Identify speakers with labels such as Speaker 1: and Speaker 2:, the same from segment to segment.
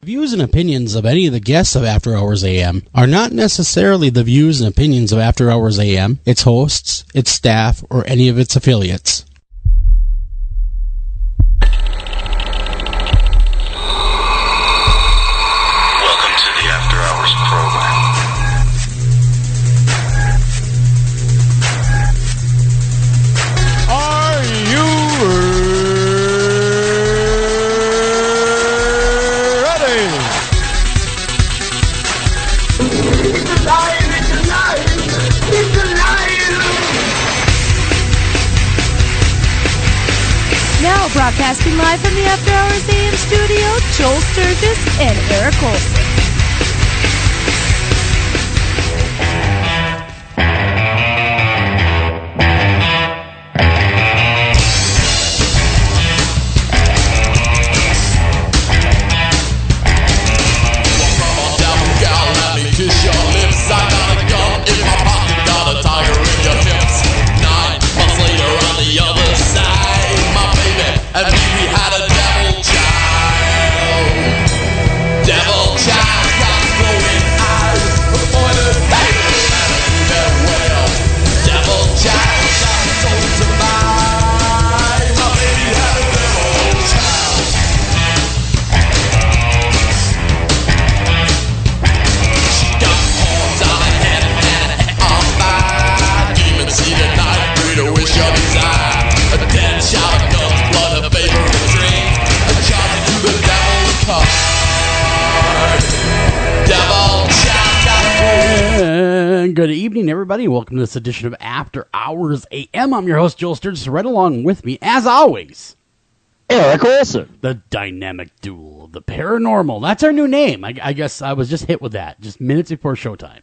Speaker 1: Views and opinions of any of the guests of After Hours AM are not necessarily the views and opinions of After Hours AM, its hosts, its staff, or any of its affiliates.
Speaker 2: Welcome to the After Hours program.
Speaker 1: Are you
Speaker 3: Now broadcasting live from the After Hours AM studio, Joel Sturgis and Eric Olsen.
Speaker 4: And we had a devil child. Devil child got going out. Boy, the devil and their well. Devil child got sold to buy. My baby had a devil child. She got horns on her head and a head on fire. Demon seed at night, through the wish of his eye. A dead child of guns, blood, a favorite drink. A charge to the devil card. Devil child.
Speaker 1: Good evening, everybody. Welcome to this edition of After Hours AM. I'm your host, Joel Sturgis. Right along with me, as always,
Speaker 5: Eric Olsen.
Speaker 1: the dynamic duel of the paranormal. That's our new name. I guess I was just hit with that just minutes before showtime.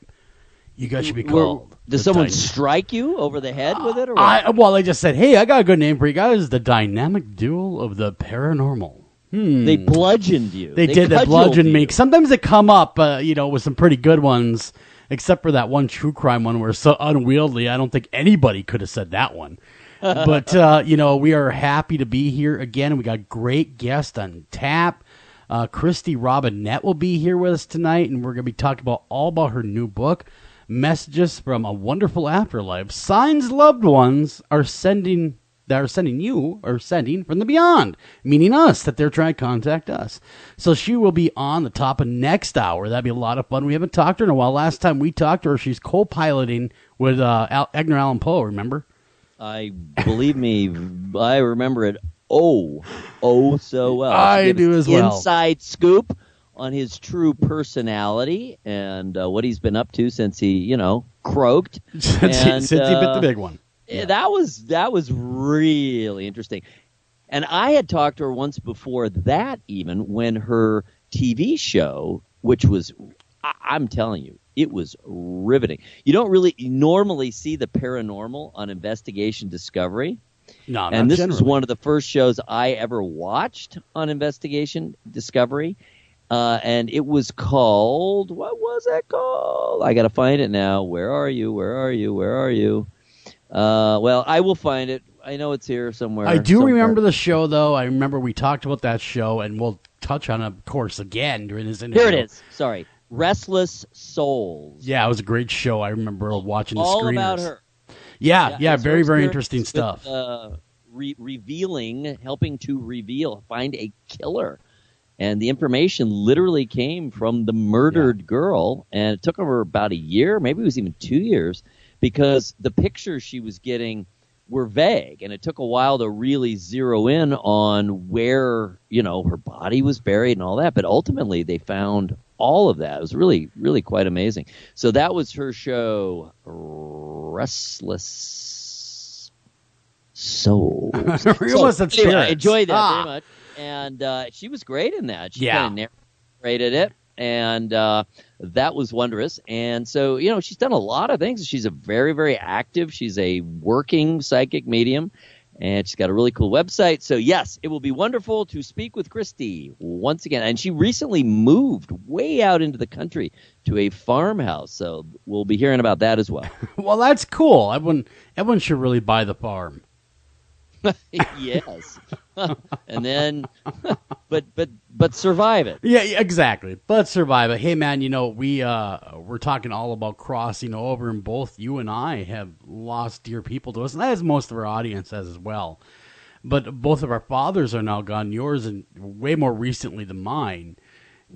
Speaker 1: You guys should be called.
Speaker 5: Did someone strike you over the head with it? Or
Speaker 1: what? They just said, hey, I got a good name for you guys. The dynamic duel of the paranormal.
Speaker 5: They bludgeoned you.
Speaker 1: They did. They bludgeoned me. Sometimes they come up, with some pretty good ones, except for that one true crime one where it's so unwieldy. I don't think anybody could have said that one. But, we are happy to be here again. We got great guests on tap. Kristy Robinett will be here with us tonight, and we're going to be talking all about her new book, Messages from a Wonderful Afterlife. Signs loved ones are sending from the beyond, meaning us, that they're trying to contact us. So she will be on the top of next hour. That'd be a lot of fun. We haven't talked to her in a while. Last time we talked to her, she's co-piloting with Edgar Allan Poe, remember?
Speaker 5: I believe me, I remember it so well.
Speaker 1: I do as well.
Speaker 5: Inside scoop on his true personality and what he's been up to since he, croaked.
Speaker 1: Since he bit the big one.
Speaker 5: Yeah. That was really interesting. And I had talked to her once before that, even when her TV show, which was, I'm telling you, it was riveting. You don't really normally see the paranormal on Investigation Discovery.
Speaker 1: No, not
Speaker 5: and this
Speaker 1: generally.
Speaker 5: was one of the first shows I ever watched on Investigation Discovery. And it was called, what was that called? I got to find it now. Where are you? Well, I will find it. I know it's here somewhere.
Speaker 1: I do remember the show, though. I remember we talked about that show, and we'll touch on it, of course, again during this interview.
Speaker 5: Here it is. Sorry. Restless Souls.
Speaker 1: Yeah, it was a great show. I remember watching the
Speaker 5: All
Speaker 1: screeners.
Speaker 5: about her.
Speaker 1: Yeah, very, very interesting stuff.
Speaker 5: Helping to find a killer. And the information literally came from the murdered girl, and it took her about a year, maybe it was even 2 years, because the pictures she was getting were vague, and it took a while to really zero in on where, her body was buried and all that. But ultimately, they found all of that. It was really, really quite amazing. So that was her show, Restless Souls.
Speaker 1: Anyway,
Speaker 5: I enjoyed that very much. And she was great in that. She kind of narrated it, and that was wondrous. And so, she's done a lot of things. She's a very, very active. She's a working psychic medium, and she's got a really cool website. So, yes, it will be wonderful to speak with Kristy once again. And she recently moved way out into the country to a farmhouse, so we'll be hearing about that as well.
Speaker 1: Well, that's cool. Everyone should really buy the farm.
Speaker 5: Yes. And then, but survive it.
Speaker 1: Yeah, exactly. But survive it. Hey, man, we're talking all about crossing over, and both you and I have lost dear people to us, and as most of our audience has as well. But both of our fathers are now gone. Yours and way more recently than mine.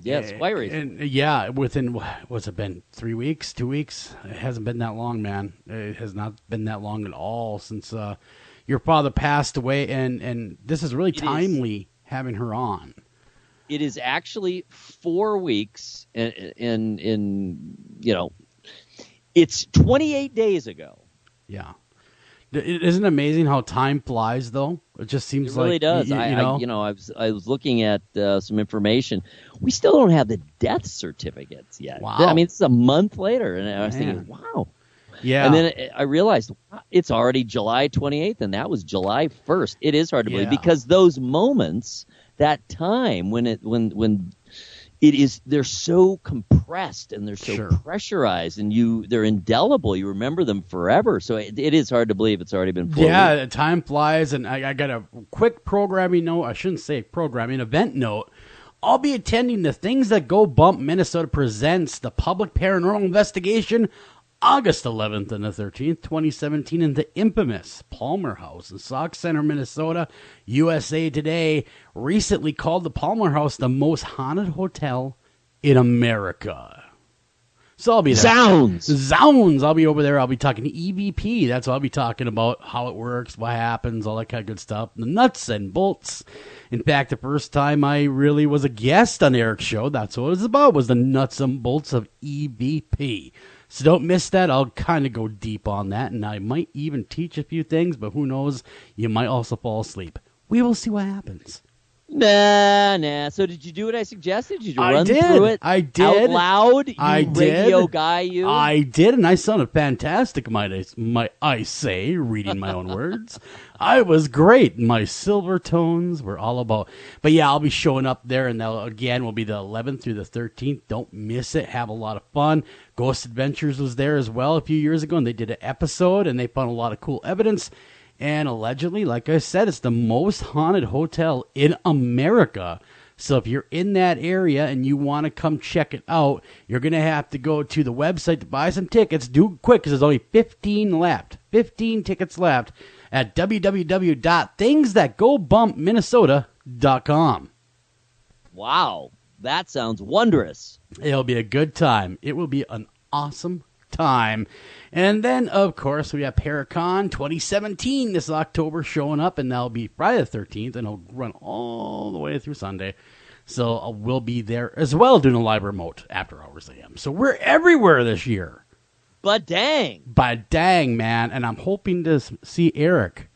Speaker 5: Yes, quite recent.
Speaker 1: And yeah, within, what's it been, 3 weeks, 2 weeks? It hasn't been that long, man. It has not been that long at all since your father passed away, and this is really timely having her on.
Speaker 5: It is actually 4 weeks, in it's 28 days ago.
Speaker 1: Yeah. Isn't it amazing how time flies, though? It just seems like...
Speaker 5: It really does. I was looking at some information. We still don't have the death certificates yet.
Speaker 1: Wow.
Speaker 5: I mean, it's a month later, and I was thinking, wow.
Speaker 1: Yeah.
Speaker 5: And then I realized it's already July 28th, and that was July 1st. It is hard to believe because those moments, that time when it is, they're so compressed and they're so pressurized, and they're indelible. You remember them forever. So it is hard to believe it's already been 4 weeks.
Speaker 1: Yeah, time flies, and I got a quick programming note. I shouldn't say programming, event note. I'll be attending the Things That Go Bump Minnesota presents the Public Paranormal Investigation August 11th and the 13th, 2017, in the infamous Palmer House in Sauk Center, Minnesota. USA Today recently called the Palmer House the most haunted hotel in America. So I'll be there. Zounds! I'll be over there. I'll be talking to EVP. That's what I'll be talking about, how it works, what happens, all that kind of good stuff. The nuts and bolts. In fact, the first time I really was a guest on Eric's show, that's what it was about, was the nuts and bolts of EVP. So don't miss that. I'll kind of go deep on that, and I might even teach a few things, but who knows? You might also fall asleep. We will see what happens.
Speaker 5: Nah. So did you do what I suggested? Did you run through it?
Speaker 1: I did.
Speaker 5: Out loud? Radio guy, you?
Speaker 1: I did, and I sounded fantastic, might I say, reading my own words. I was great. My silver tones were all about. But yeah, I'll be showing up there, and that again will be the 11th through the 13th. Don't miss it. Have a lot of fun. Ghost Adventures was there as well a few years ago, and they did an episode, and they found a lot of cool evidence. And allegedly, like I said, it's the most haunted hotel in America. So if you're in that area and you want to come check it out, you're going to have to go to the website to buy some tickets. Do it quick because there's only 15 left. 15 tickets left at www.thingsthatgobumpminnesota.com.
Speaker 5: Wow, that sounds wondrous.
Speaker 1: It'll be a good time. It will be an awesome time. And then, of course, we have Paracon 2017 this October showing up, and that'll be Friday the 13th, and it'll run all the way through Sunday. So we'll be there as well doing a live remote after hours AM. So we're everywhere this year.
Speaker 5: But dang,
Speaker 1: man. And I'm hoping to see Eric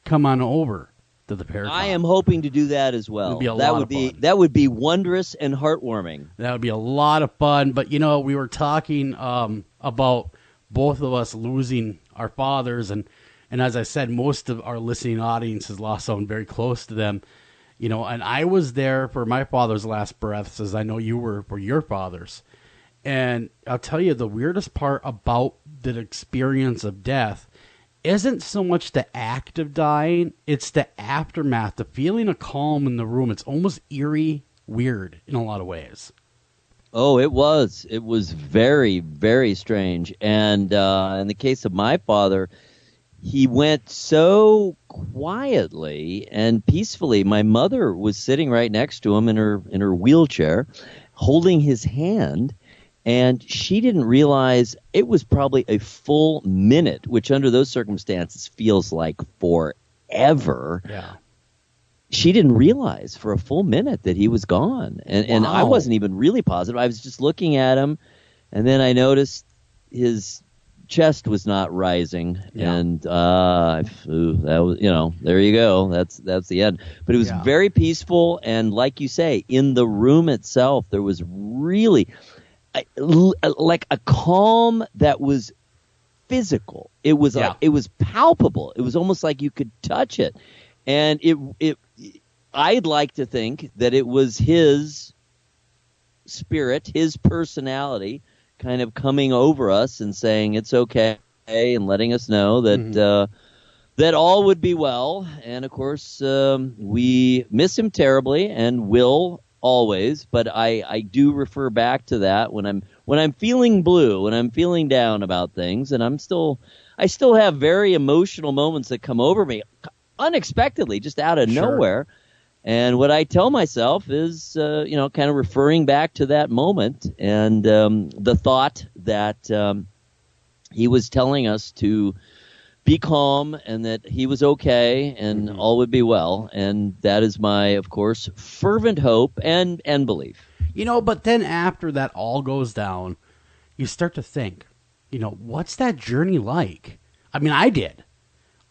Speaker 1: come on over to the Paracon.
Speaker 5: I am hoping to do that as well. That would be wondrous and heartwarming.
Speaker 1: That would be a lot of fun. But, we were talking about both of us losing our fathers, and as I said, most of our listening audience has lost someone very close to them, and I was there for my father's last breaths, as I know you were for your father's. And I'll tell you, the weirdest part about the experience of death isn't so much the act of dying, it's the aftermath, the feeling of calm in the room. It's almost eerie, weird in a lot of ways.
Speaker 5: Oh, it was. It was very, very strange. And in the case of my father, he went so quietly and peacefully. My mother was sitting right next to him in her wheelchair, holding his hand, and she didn't realize it was probably a full minute, which under those circumstances feels like forever.
Speaker 1: Yeah.
Speaker 5: She didn't realize for a full minute that he was gone. And I wasn't even really positive. I was just looking at him, and then I noticed his chest was not rising. Yeah. And that was, there you go. That's the end. But it was very peaceful, and like you say, in the room itself, there was really like a calm that was physical. It was it was palpable. It was almost like you could touch it. And I'd like to think that it was his spirit, his personality, kind of coming over us and saying it's okay, and letting us know that that all would be well. And of course, we miss him terribly and will always. But I do refer back to that when I'm feeling blue, when I'm feeling down about things, and I still have very emotional moments that come over me unexpectedly, just out of nowhere. And what I tell myself is, kind of referring back to that moment and the thought that he was telling us to be calm and that he was okay and all would be well. And that is my, of course, fervent hope and belief.
Speaker 1: But then after that all goes down, you start to think, what's that journey like? I mean, I did.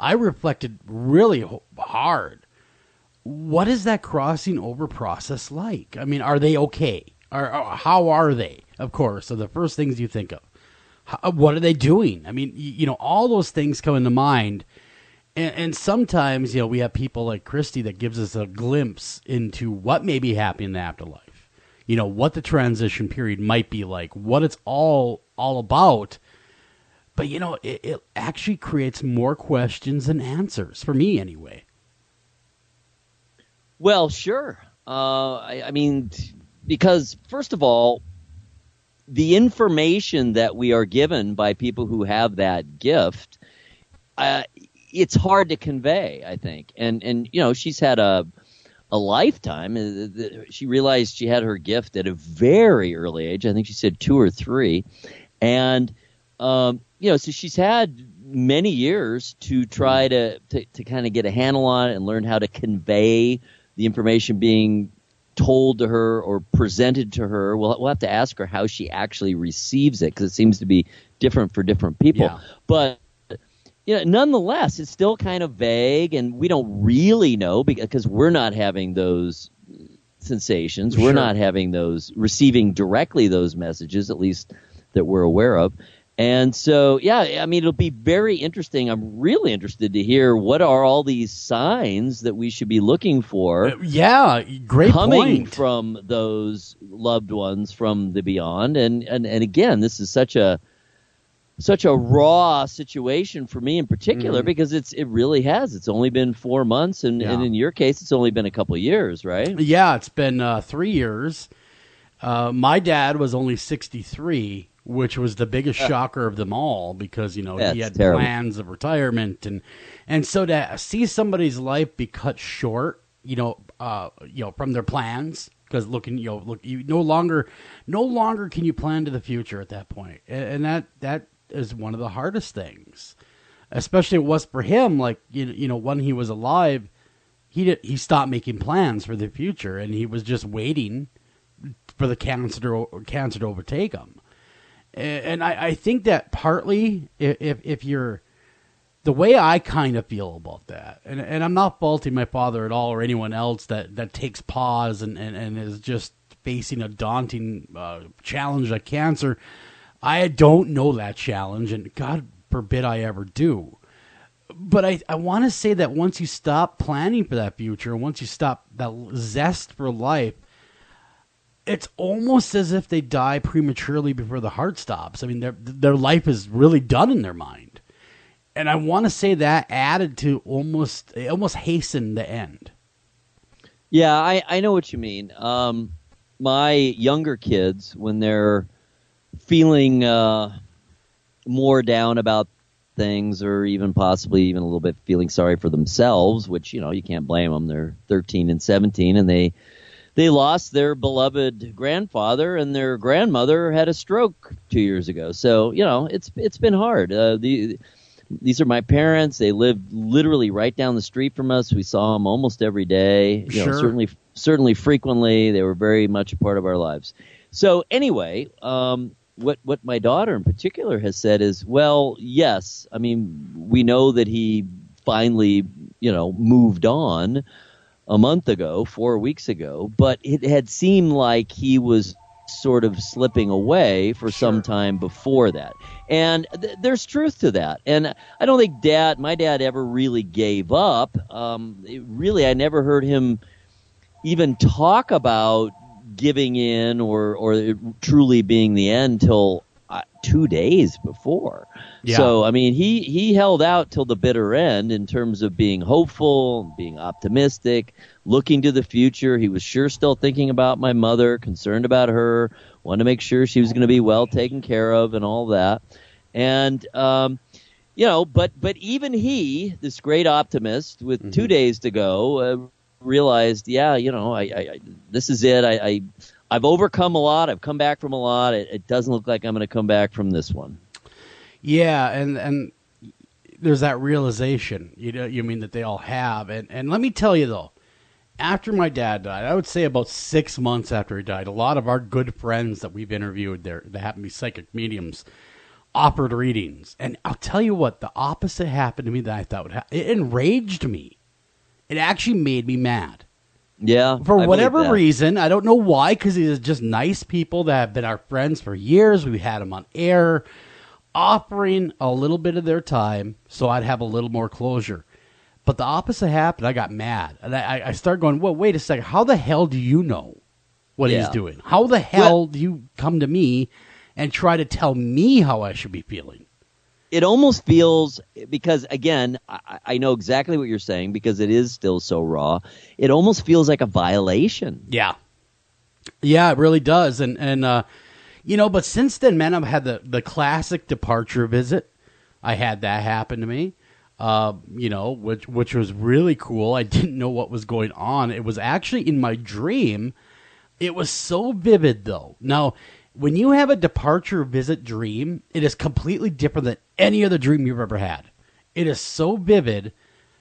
Speaker 1: I reflected really hard. What is that crossing over process like? I mean, are they okay? Or how are they? Of course, so the first things you think of. What are they doing? I mean, all those things come into mind. And sometimes, we have people like Kristy that gives us a glimpse into what may be happening in the afterlife. What the transition period might be like, what it's all about. But, it actually creates more questions than answers, for me anyway.
Speaker 5: Well, sure. I mean, because, first of all, the information that we are given by people who have that gift, it's hard to convey, I think. And she's had a lifetime. She realized she had her gift at a very early age. I think she said 2 or 3. And, so she's had many years to try to kind of get a handle on it and learn how to convey the information being told to her or presented to her. We'll have to ask her how she actually receives it, because it seems to be different for different people. Yeah. But nonetheless, it's still kind of vague, and we don't really know because we're not having those sensations. Sure. We're not having receiving directly those messages, at least that we're aware of. And so, I mean, it'll be very interesting. I'm really interested to hear what are all these signs that we should be looking for.
Speaker 1: Great
Speaker 5: coming
Speaker 1: point.
Speaker 5: From those loved ones from the beyond. And again, this is such a raw situation for me in particular, because it really has. It's only been 4 months, and in your case, it's only been a couple of years, right?
Speaker 1: Yeah, it's been 3 years. My dad was only 63. Which was the biggest shocker of them all, because, he had
Speaker 5: terrible
Speaker 1: plans of retirement. And so to see somebody's life be cut short, from their plans, because you no longer can you plan to the future at that point. And that is one of the hardest things, especially it was for him. Like, when he was alive, he stopped making plans for the future, and he was just waiting for the cancer to overtake him. And I think that partly, if you're the way I kind of feel about that, and I'm not faulting my father at all or anyone else that takes pause and is just facing a daunting challenge like cancer. I don't know that challenge, and God forbid I ever do. But I want to say that once you stop planning for that future, once you stop that zest for life, it's almost as if they die prematurely before the heart stops. I mean, their life is really done in their mind. And I want to say that added to almost hastened the end.
Speaker 5: Yeah, I know what you mean. My younger kids, when they're feeling more down about things, or even possibly even a little bit feeling sorry for themselves, which, you can't blame them. They're 13 and 17, and they lost their beloved grandfather, and their grandmother had a stroke 2 years ago. So, it's been hard. These are my parents. They lived literally right down the street from us. We saw them almost every day. Certainly frequently. They were very much a part of our lives. So anyway, what my daughter in particular has said is, well, yes, I mean, we know that he finally, moved on a month ago, 4 weeks ago, but it had seemed like he was sort of slipping away for some time before that. And there's truth to that. And I don't think my dad ever really gave up. I never heard him even talk about giving in or truly being the end till 2 days before.
Speaker 1: Yeah.
Speaker 5: So, I mean, he held out till the bitter end in terms of being hopeful, being optimistic, looking to the future. He was sure still thinking about my mother, concerned about her, wanted to make sure she was going to be well taken care of and all that. And, but even he, this great optimist with 2 days to go, realized, I this is it. I've overcome a lot. I've come back from a lot. It doesn't look like I'm going to come back from this one.
Speaker 1: Yeah, and there's that realization, you mean that they all have. And let me tell you, though, after my dad died, I would say about 6 months after he died, a lot of our good friends that we've interviewed there that happen to be psychic mediums offered readings. And I'll tell you what, the opposite happened to me that I thought would happen. It enraged me. It actually made me mad.
Speaker 5: Yeah.
Speaker 1: For whatever reason, I don't know why, because these are just nice people that have been our friends for years. We had them on air, offering a little bit of their time so I'd have a little more closure. But the opposite happened. I got mad. And I started going, well, wait a second. How the hell do you know what he's doing? How the hell do you come to me and try to tell me how I should be feeling?
Speaker 5: It almost feels, because, again, I know exactly what you're saying because it is still so raw. It almost feels like a violation.
Speaker 1: Yeah. Yeah, it really does. And but since then, man, I've had the classic departure visit. I had that happen to me, which was really cool. I didn't know what was going on. It was actually in my dream. It was so vivid, though. Now, when you have a departure visit dream, it is completely different than any other dream you've ever had. It is so vivid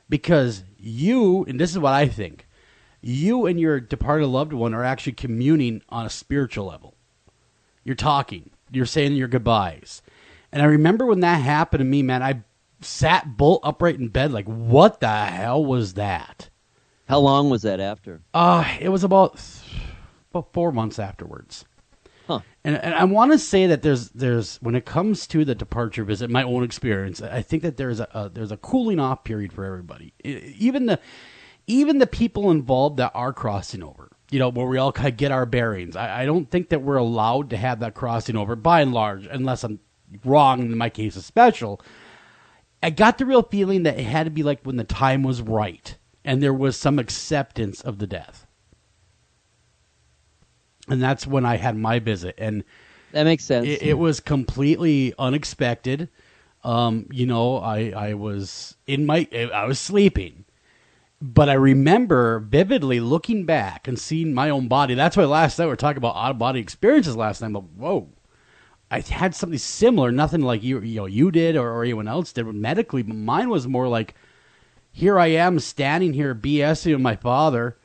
Speaker 1: because you, and this is what I think, you and your departed loved one are actually communing on a spiritual level. You're talking. You're saying your goodbyes. And I remember when that happened to me, man, I sat bolt upright in bed like, what the hell was that?
Speaker 5: How long was that after?
Speaker 1: It was about 4 months afterwards.
Speaker 5: Huh.
Speaker 1: And I want to say that there's when it comes to the departure visit, my own experience, I think that there's a cooling off period for everybody. Even the people involved that are crossing over, where we all kind of get our bearings. I don't think that we're allowed to have that crossing over by and large, unless I'm wrong. In my case, is special. I got the real feeling that it had to be like when the time was right and there was some acceptance of the death. And that's when I had my visit, and
Speaker 5: that makes sense.
Speaker 1: It was completely unexpected. I was I was sleeping, but I remember vividly looking back and seeing my own body. That's why last night we were talking about out of body experiences last night. But whoa, I had something similar, nothing like you did or anyone else did medically, but mine was more like, here I am standing here BSing with my father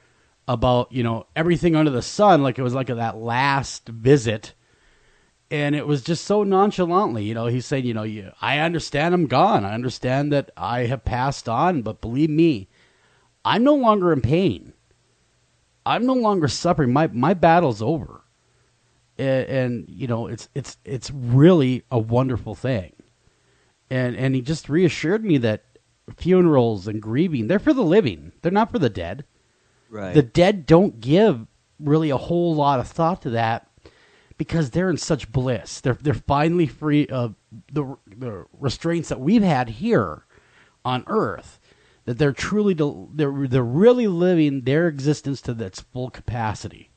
Speaker 1: about, everything under the sun, like it was like that last visit. And it was just so nonchalantly, he's saying, I understand I'm gone. I understand that I have passed on, but believe me, I'm no longer in pain. I'm no longer suffering. My battle's over. And it's really a wonderful thing. And he just reassured me that funerals and grieving, they're for the living. They're not for the dead.
Speaker 5: Right.
Speaker 1: The dead don't give really a whole lot of thought to that because they're in such bliss. They're finally free of the restraints that we've had here on Earth. That they're truly they're really living their existence to its full capacity.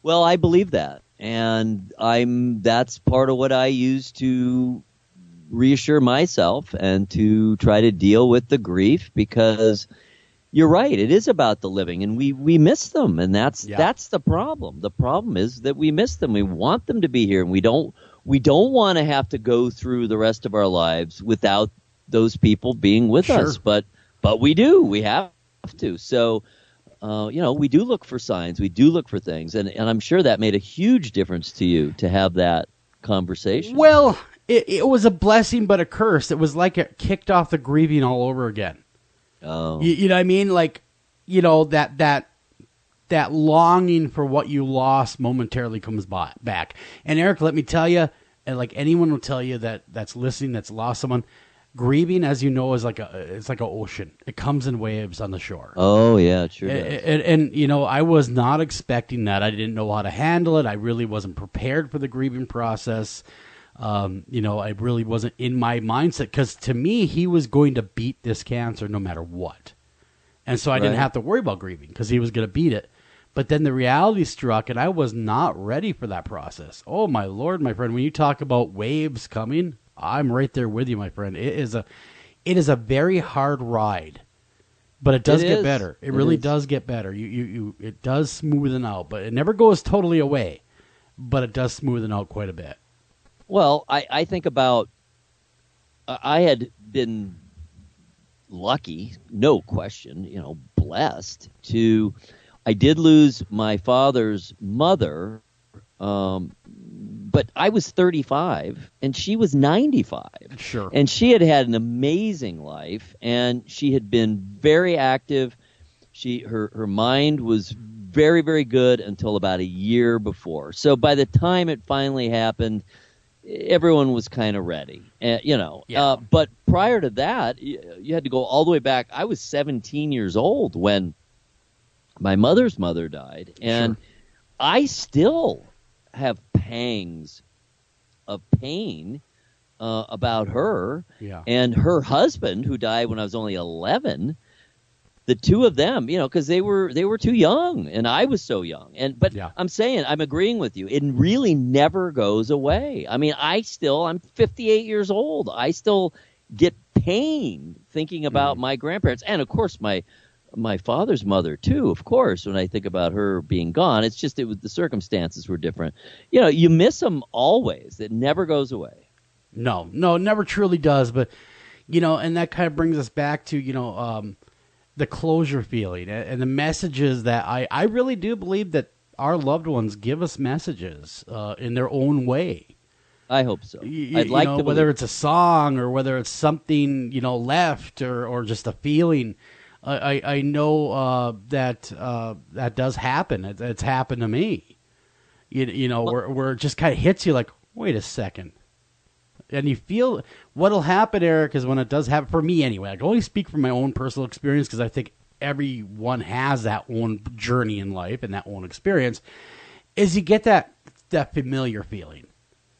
Speaker 5: Well, I believe that, and that's part of what I use to reassure myself and to try to deal with the grief, because you're right. It is about the living, and we miss them, and that's the problem. The problem is that we miss them. We want them to be here, and we don't want to have to go through the rest of our lives without those people being with us. But we do. We have to. So, we do look for signs. We do look for things, and I'm sure that made a huge difference to you to have that conversation.
Speaker 1: Well, it was a blessing, but a curse. It was like it kicked off the grieving all over again.
Speaker 5: Oh.
Speaker 1: You know what I mean? Like, that longing for what you lost momentarily comes back. And Eric, let me tell you, and like anyone will tell you that's listening, that's lost someone, grieving, as you know, is it's like an ocean. It comes in waves on the shore.
Speaker 5: Oh, yeah, it sure does.
Speaker 1: And, you know, I was not expecting that. I didn't know how to handle it. I really wasn't prepared for the grieving process. You know, I really wasn't in my mindset, because to me, he was going to beat this cancer no matter what. And so I didn't have to worry about grieving, because he was going to beat it. But then the reality struck, and I was not ready for that process. Oh, my Lord, my friend, when you talk about waves coming, I'm right there with you, my friend. It is a very hard ride, but it does get better. It really does get better. It does smoothen out, but it never goes totally away, but it does smoothen out quite a bit.
Speaker 5: Well, I think about, I had been lucky, no question, you know, blessed to, I did lose my father's mother, but I was 35 and she was 95.
Speaker 1: Sure.
Speaker 5: And she had had an amazing life, and she had been very active. Her mind was very, very good until about a year before. So by the time it finally happened, everyone was kind of ready, you know.
Speaker 1: Yeah.
Speaker 5: But prior to that, you had to go all the way back. I was 17 years old when my mother's mother died, and
Speaker 1: Sure.
Speaker 5: I still have pangs of pain about her.
Speaker 1: Yeah.
Speaker 5: And her husband, who died when I was only 11. The two of them, you know, because they were too young, and I was so young. But
Speaker 1: Yeah.
Speaker 5: I'm saying, I'm agreeing with you. It really never goes away. I mean, I'm 58 years old. I still get pain thinking about my grandparents, and of course my father's mother too. Of course, when I think about her being gone, it's just the circumstances were different. You know, you miss them always. It never goes away.
Speaker 1: No, it never truly does. But, you know, and that kind of brings us back to, you know, the closure feeling and the messages that I really do believe that our loved ones give us messages in their own way.
Speaker 5: I hope so.
Speaker 1: I'd like to, whether it's a song or whether it's something, you know, left or just a feeling. I know that does happen. It's happened to me. You know, where it just kind of hits you like, wait a second. And you feel what'll happen, Eric, is when it does happen, for me anyway, I can only speak from my own personal experience, because I think everyone has that own journey in life and that own experience, is you get that familiar feeling.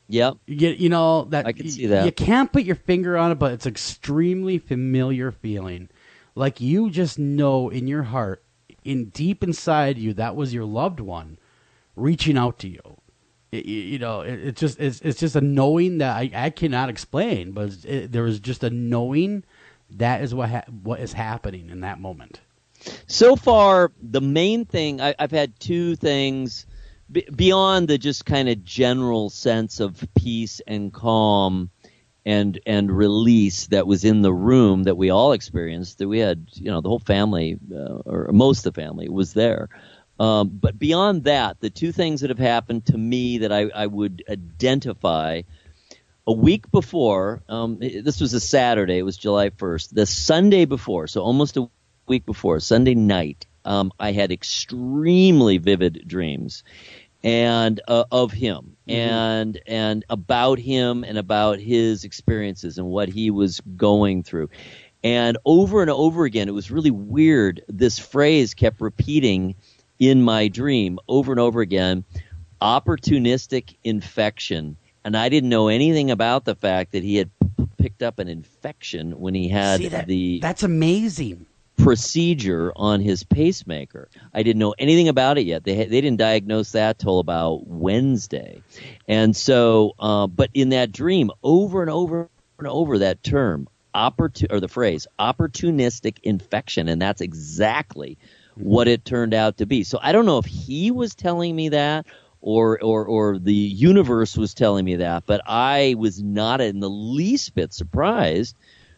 Speaker 5: Yep.
Speaker 1: You get, you know, that
Speaker 5: I can see that.
Speaker 1: You can't put your finger on it, but it's extremely familiar feeling. Like you just know in your heart, deep inside you, that was your loved one reaching out to you. It's just a knowing that I cannot explain, but there is just a knowing that is what is happening in that moment.
Speaker 5: So far, the main thing, I've had two things beyond the just kind of general sense of peace and calm and release that was in the room that we all experienced. That we had, you know, the whole family or most of the family was there. But beyond that, the two things that have happened to me that I would identify, a week before, this was a Saturday, it was July 1st, the Sunday before, so almost a week before, Sunday night, I had extremely vivid dreams and of him and about him and about his experiences and what he was going through. And over again, it was really weird, this phrase kept repeating in my dream over and over again, opportunistic infection. And I didn't know anything about the fact that he had picked up an infection when he had
Speaker 1: that's amazing
Speaker 5: procedure on his pacemaker. I didn't know anything about it yet. They didn't diagnose that till about Wednesday. And so, but in that dream, over and over that term, the phrase opportunistic infection, and that's exactly what it turned out to be. So I don't know if he was telling me that or the universe was telling me that, but I was not in the least bit surprised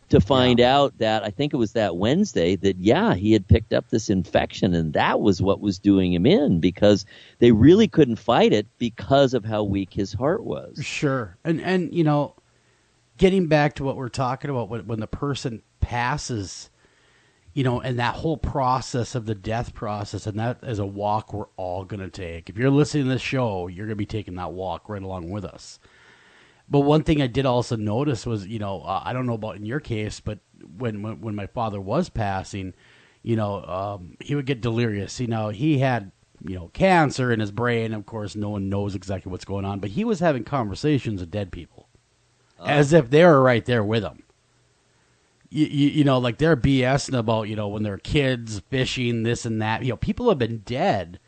Speaker 5: to find out that I think it was that Wednesday that, he had picked up this infection, and that was what was doing him in, because they really couldn't fight it because of how weak his heart was.
Speaker 1: Sure. And you know, getting back to what we're talking about, when the person passes, you know, and that whole process of the death process, and that is a walk we're all going to take. If you're listening to this show, you're going to be taking that walk right along with us. But one thing I did also notice was, I don't know about in your case, but when my father was passing, he would get delirious. He had, cancer in his brain. Of course, no one knows exactly what's going on, but he was having conversations with dead people as if they were right there with him. Like they're BSing about, when they're kids fishing, this and that. People have been dead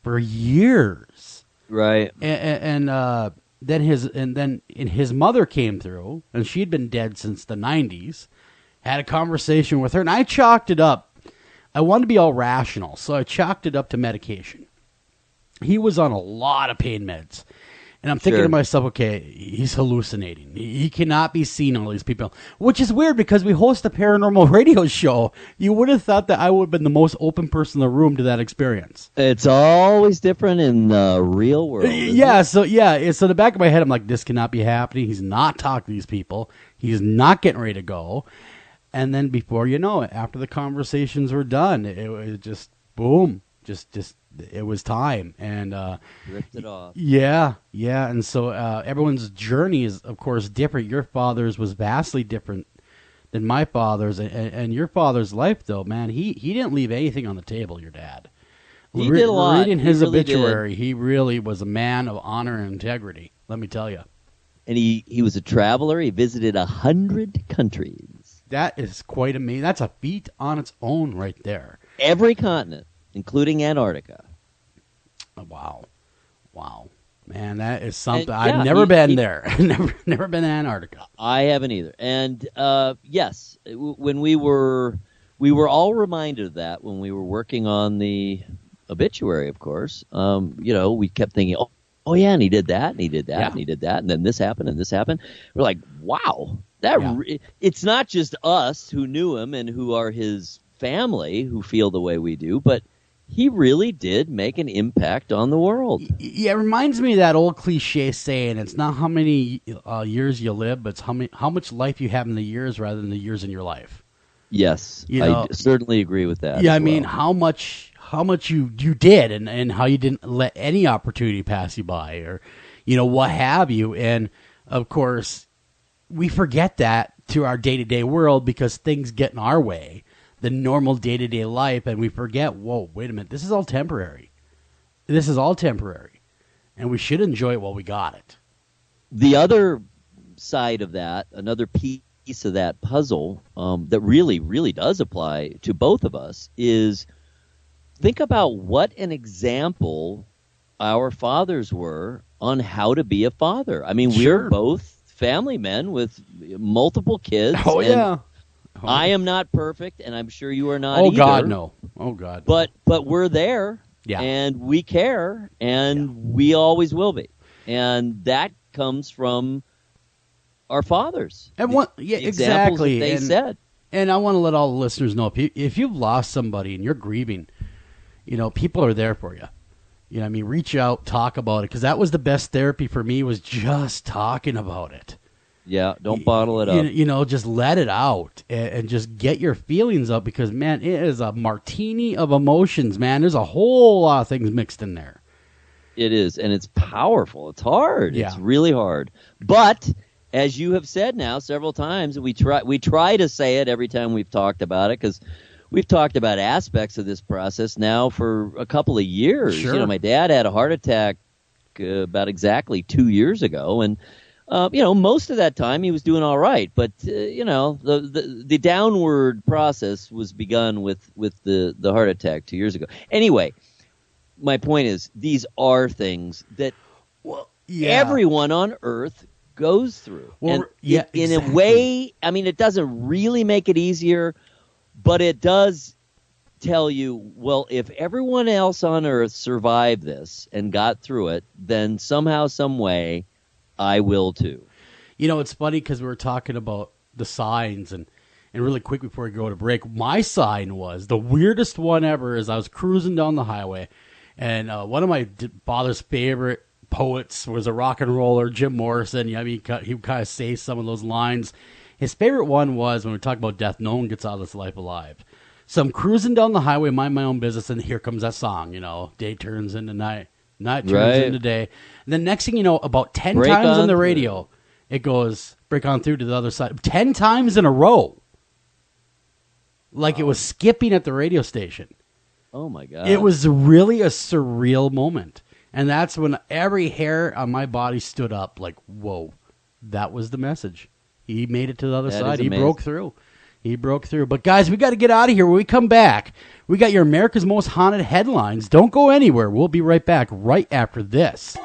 Speaker 1: for years.
Speaker 5: Right.
Speaker 1: And then his mother came through, and she'd been dead since the 90s. Had a conversation with her, and I chalked it up. I wanted to be all rational, so I chalked it up to medication. He was on a lot of pain meds. And I'm thinking to myself, okay, he's hallucinating. He cannot be seeing all these people, which is weird because we host a paranormal radio show. You would have thought that I would have been the most open person in the room to that experience.
Speaker 5: It's always different in the real world.
Speaker 1: So in the back of my head, I'm like, this cannot be happening. He's not talking to these people. He's not getting ready to go. And then before you know it, after the conversations were done, it was just boom, just it was time, and
Speaker 5: ripped it off.
Speaker 1: Yeah, and so everyone's journey is, of course, different. Your father's was vastly different than my father's, and your father's life, though, man, he didn't leave anything on the table. Your dad,
Speaker 5: he did a lot.
Speaker 1: Reading his
Speaker 5: really
Speaker 1: obituary,
Speaker 5: did.
Speaker 1: He really was a man of honor and integrity. Let me tell you.
Speaker 5: And he was a traveler. He visited 100 countries.
Speaker 1: That is quite amazing. That's a feat on its own, right there.
Speaker 5: Every continent, including Antarctica.
Speaker 1: Wow. Man, that is something.
Speaker 5: And,
Speaker 1: I've never been there. never been to Antarctica.
Speaker 5: I haven't either. And yes, when we were all reminded of that when we were working on the obituary, of course. We kept thinking, oh yeah, and he did that, and he did that, and he did that, and then this happened, and this happened. We're like, wow, it's not just us who knew him and who are his family who feel the way we do, but he really did make an impact on the world.
Speaker 1: Yeah, it reminds me of that old cliche saying, it's not how many years you live, but it's how much life you have in the years rather than the years in your life.
Speaker 5: Yes, I certainly agree with that.
Speaker 1: Yeah, I mean, how much you did and how you didn't let any opportunity pass you by, or, what have you. And, of course, we forget that to our day-to-day world because things get in our way. The normal day-to-day life, and we forget, whoa, wait a minute, this is all temporary. And we should enjoy it while we got it.
Speaker 5: The other side of that, another piece of that puzzle that really, really does apply to both of us is think about what an example our fathers were on how to be a father. I mean, we're both family men with multiple kids.
Speaker 1: Oh, yeah.
Speaker 5: I am not perfect, and I'm sure you are not
Speaker 1: either.
Speaker 5: Oh,
Speaker 1: God, no. Oh, God.
Speaker 5: But we're there, and we care, and we always will be. And that comes from our fathers.
Speaker 1: And
Speaker 5: the
Speaker 1: exactly.
Speaker 5: They said.
Speaker 1: And I want to let all the listeners know, if you've lost somebody and you're grieving, people are there for you. Reach out, talk about it, because that was the best therapy for me, was just talking about it.
Speaker 5: Yeah, don't bottle it up.
Speaker 1: Just let it out and just get your feelings up, because, man, it is a martini of emotions, man. There's a whole lot of things mixed in there.
Speaker 5: It is, and it's powerful. It's hard.
Speaker 1: Yeah.
Speaker 5: It's really hard. But as you have said now several times, we try to say it every time we've talked about it, because we've talked about aspects of this process now for a couple of years.
Speaker 1: Sure.
Speaker 5: My dad had a heart attack about exactly 2 years ago, and most of that time he was doing all right, but the downward process was begun with the heart attack 2 years ago. Anyway, my point is, these are things that everyone on Earth goes through.
Speaker 1: Well,
Speaker 5: and in a way, I mean, it doesn't really make it easier, but it does tell you, well, if everyone else on Earth survived this and got through it, then somehow, some way, I will too.
Speaker 1: It's funny because we were talking about the signs, and really quick before we go to break, my sign was the weirdest one ever. Is I was cruising down the highway, and one of my father's favorite poets was a rock and roller, Jim Morrison. He would kind of say some of those lines. His favorite one was, when we talk about death, no one gets out of this life alive. So I'm cruising down the highway, mind my own business, and here comes that song. Day turns into night. Night turns into day. And the next thing you know, about 10 times on the radio, it goes, break on through to the other side. 10 times in a row. Like it was skipping at the radio station.
Speaker 5: Oh, my God.
Speaker 1: It was really a surreal moment. And that's when every hair on my body stood up like, whoa, that was the message. He made it to the other side. He broke through. He broke through. But, guys, we got to get out of here. When we come back, we got your America's Most Haunted headlines. Don't go anywhere. We'll be right back right after this.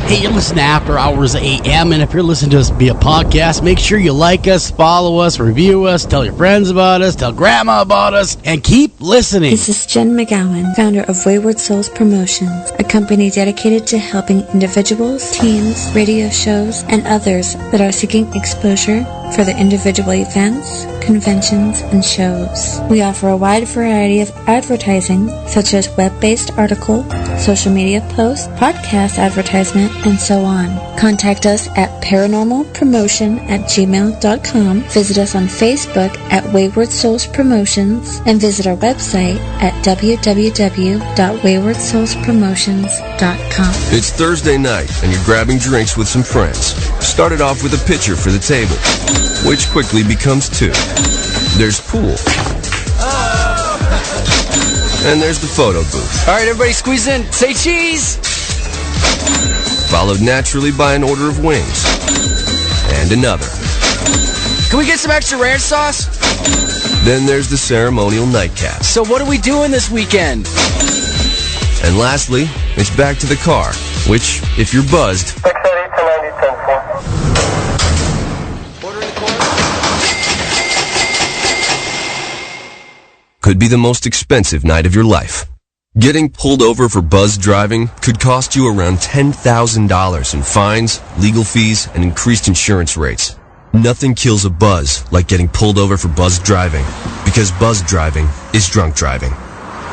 Speaker 1: Hey, you're listening to After Hours AM, and if you're listening to us via podcast, make sure you like us, follow us, review us, tell your friends about us, tell grandma about us, and keep listening.
Speaker 6: This is Jen McGowan, founder of Wayward Souls Promotions, a company dedicated to helping individuals, teams, radio shows, and others that are seeking exposure for their individual events, conventions, and shows. We offer a wide variety of advertising, such as web-based article, social media posts, podcast advertisement, and so on. Contact us at paranormalpromotion@gmail.com, visit us on Facebook at Wayward Souls Promotions, and visit our website at www.waywardsoulspromotions.com.
Speaker 7: It's Thursday night, and you're grabbing drinks with some friends. Started off with a pitcher for the table, which quickly becomes two. There's pool. And there's the photo booth.
Speaker 8: All right, everybody squeeze in. Say cheese!
Speaker 7: Followed naturally by an order of wings. And another.
Speaker 8: Can we get some extra ranch sauce?
Speaker 7: Then there's the ceremonial nightcap.
Speaker 8: So what are we doing this weekend?
Speaker 7: And lastly, it's back to the car, which, if you're buzzed,
Speaker 2: 680 to 90, 10-4.
Speaker 7: could be the most expensive night of your life. Getting pulled over for buzz driving could cost you around $10,000 in fines, legal fees, and increased insurance rates. Nothing kills a buzz like getting pulled over for buzz driving, because buzz driving is drunk driving.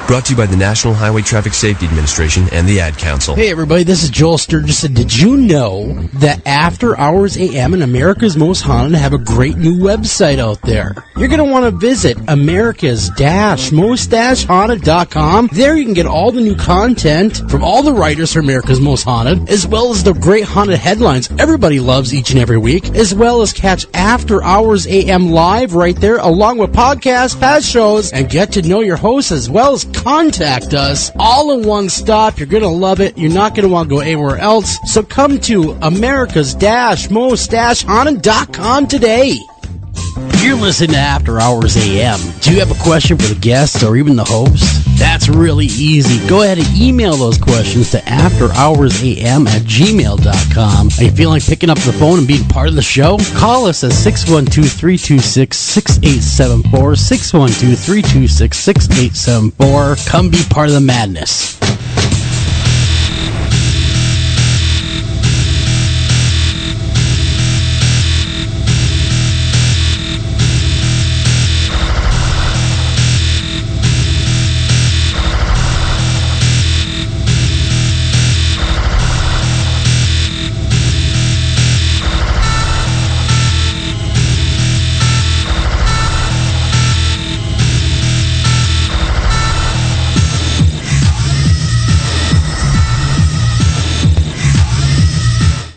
Speaker 7: Brought to you by the National Highway Traffic Safety Administration and the Ad Council.
Speaker 1: Hey everybody, this is Joel Sturgis, and did you know that After Hours AM and America's Most Haunted have a great new website out there? You're going to want to visit America's-Most-Haunted.com. There you can get all the new content from all the writers for America's Most Haunted, as well as the great haunted headlines everybody loves each and every week, as well as catch After Hours AM live right there, along with podcasts, past shows, and get to know your hosts, as well as contact us all in one stop. You're going to love it. You're not going to want to go anywhere else. So come to America's-Most-Haunted.com today. You're listening to After Hours AM. Do you have a question for the guests or even the host? That's really easy. Go ahead and email those questions to afterhoursam@gmail.com. Are you feeling like picking up the phone and being part of the show? Call us at 612-326-6874, 612-326-6874. Come be part of the madness.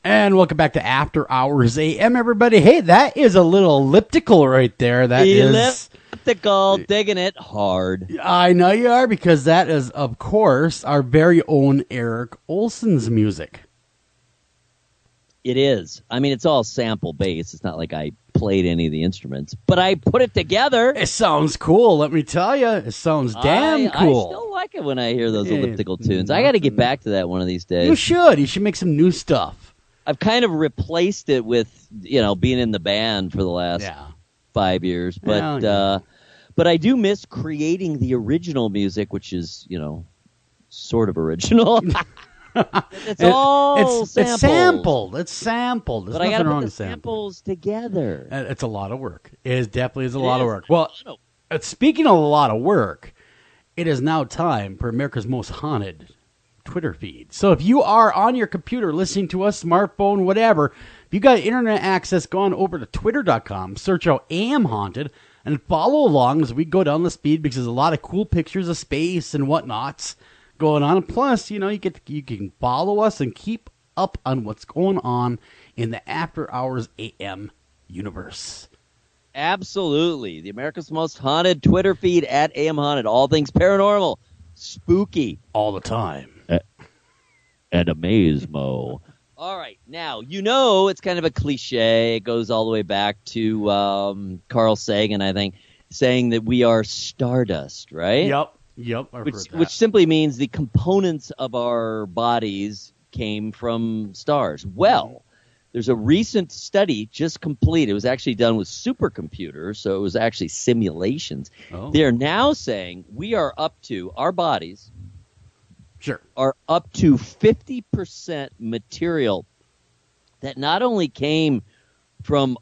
Speaker 1: And welcome back to After Hours AM, everybody. Hey, that is a little elliptical right there. That is
Speaker 5: elliptical, digging it hard.
Speaker 1: I know you are, because that is, of course, our very own Eric Olsen's music.
Speaker 5: It is. I mean, it's all sample based. It's not like I played any of the instruments, but I put it together.
Speaker 1: It sounds cool, let me tell you. It sounds damn cool.
Speaker 5: I still like it when I hear those elliptical tunes. I got to get back to that one of these days.
Speaker 1: You should. You should make some new stuff.
Speaker 5: I've kind of replaced it with, being in the band for the last 5 years. But but I do miss creating the original music, which is, sort of original. It's all
Speaker 1: It's
Speaker 5: samples.
Speaker 1: sampled. It's sampled. There's
Speaker 5: But I got
Speaker 1: nothing
Speaker 5: to
Speaker 1: wrong
Speaker 5: put the
Speaker 1: with sample.
Speaker 5: samples together.
Speaker 1: It's a lot of work. It definitely is a
Speaker 5: It
Speaker 1: lot of
Speaker 5: is.
Speaker 1: work. Well, speaking of a lot of work, it is now time for America's Most Haunted Twitter feed. So if you are on your computer listening to us, smartphone, whatever, if you got internet access, go on over to twitter.com, search out AM Haunted, and follow along as we go down the feed because there's a lot of cool pictures of space and whatnots going on. Plus, you can follow us and keep up on what's going on in the After Hours AM universe.
Speaker 5: Absolutely. The America's Most Haunted Twitter feed at AM Haunted. All things paranormal, spooky,
Speaker 1: all the time.
Speaker 5: And amazmo. All right. Now, it's kind of a cliche. It goes all the way back to Carl Sagan, I think, saying that we are stardust, right?
Speaker 1: Yep. I've heard that.
Speaker 5: Which simply means the components of our bodies came from stars. Well, there's a recent study just completed. It was actually done with supercomputers, so it was actually simulations.
Speaker 1: Oh.
Speaker 5: They're now saying we are up to, our bodies
Speaker 1: Sure.
Speaker 5: are up to 50% material that not only came from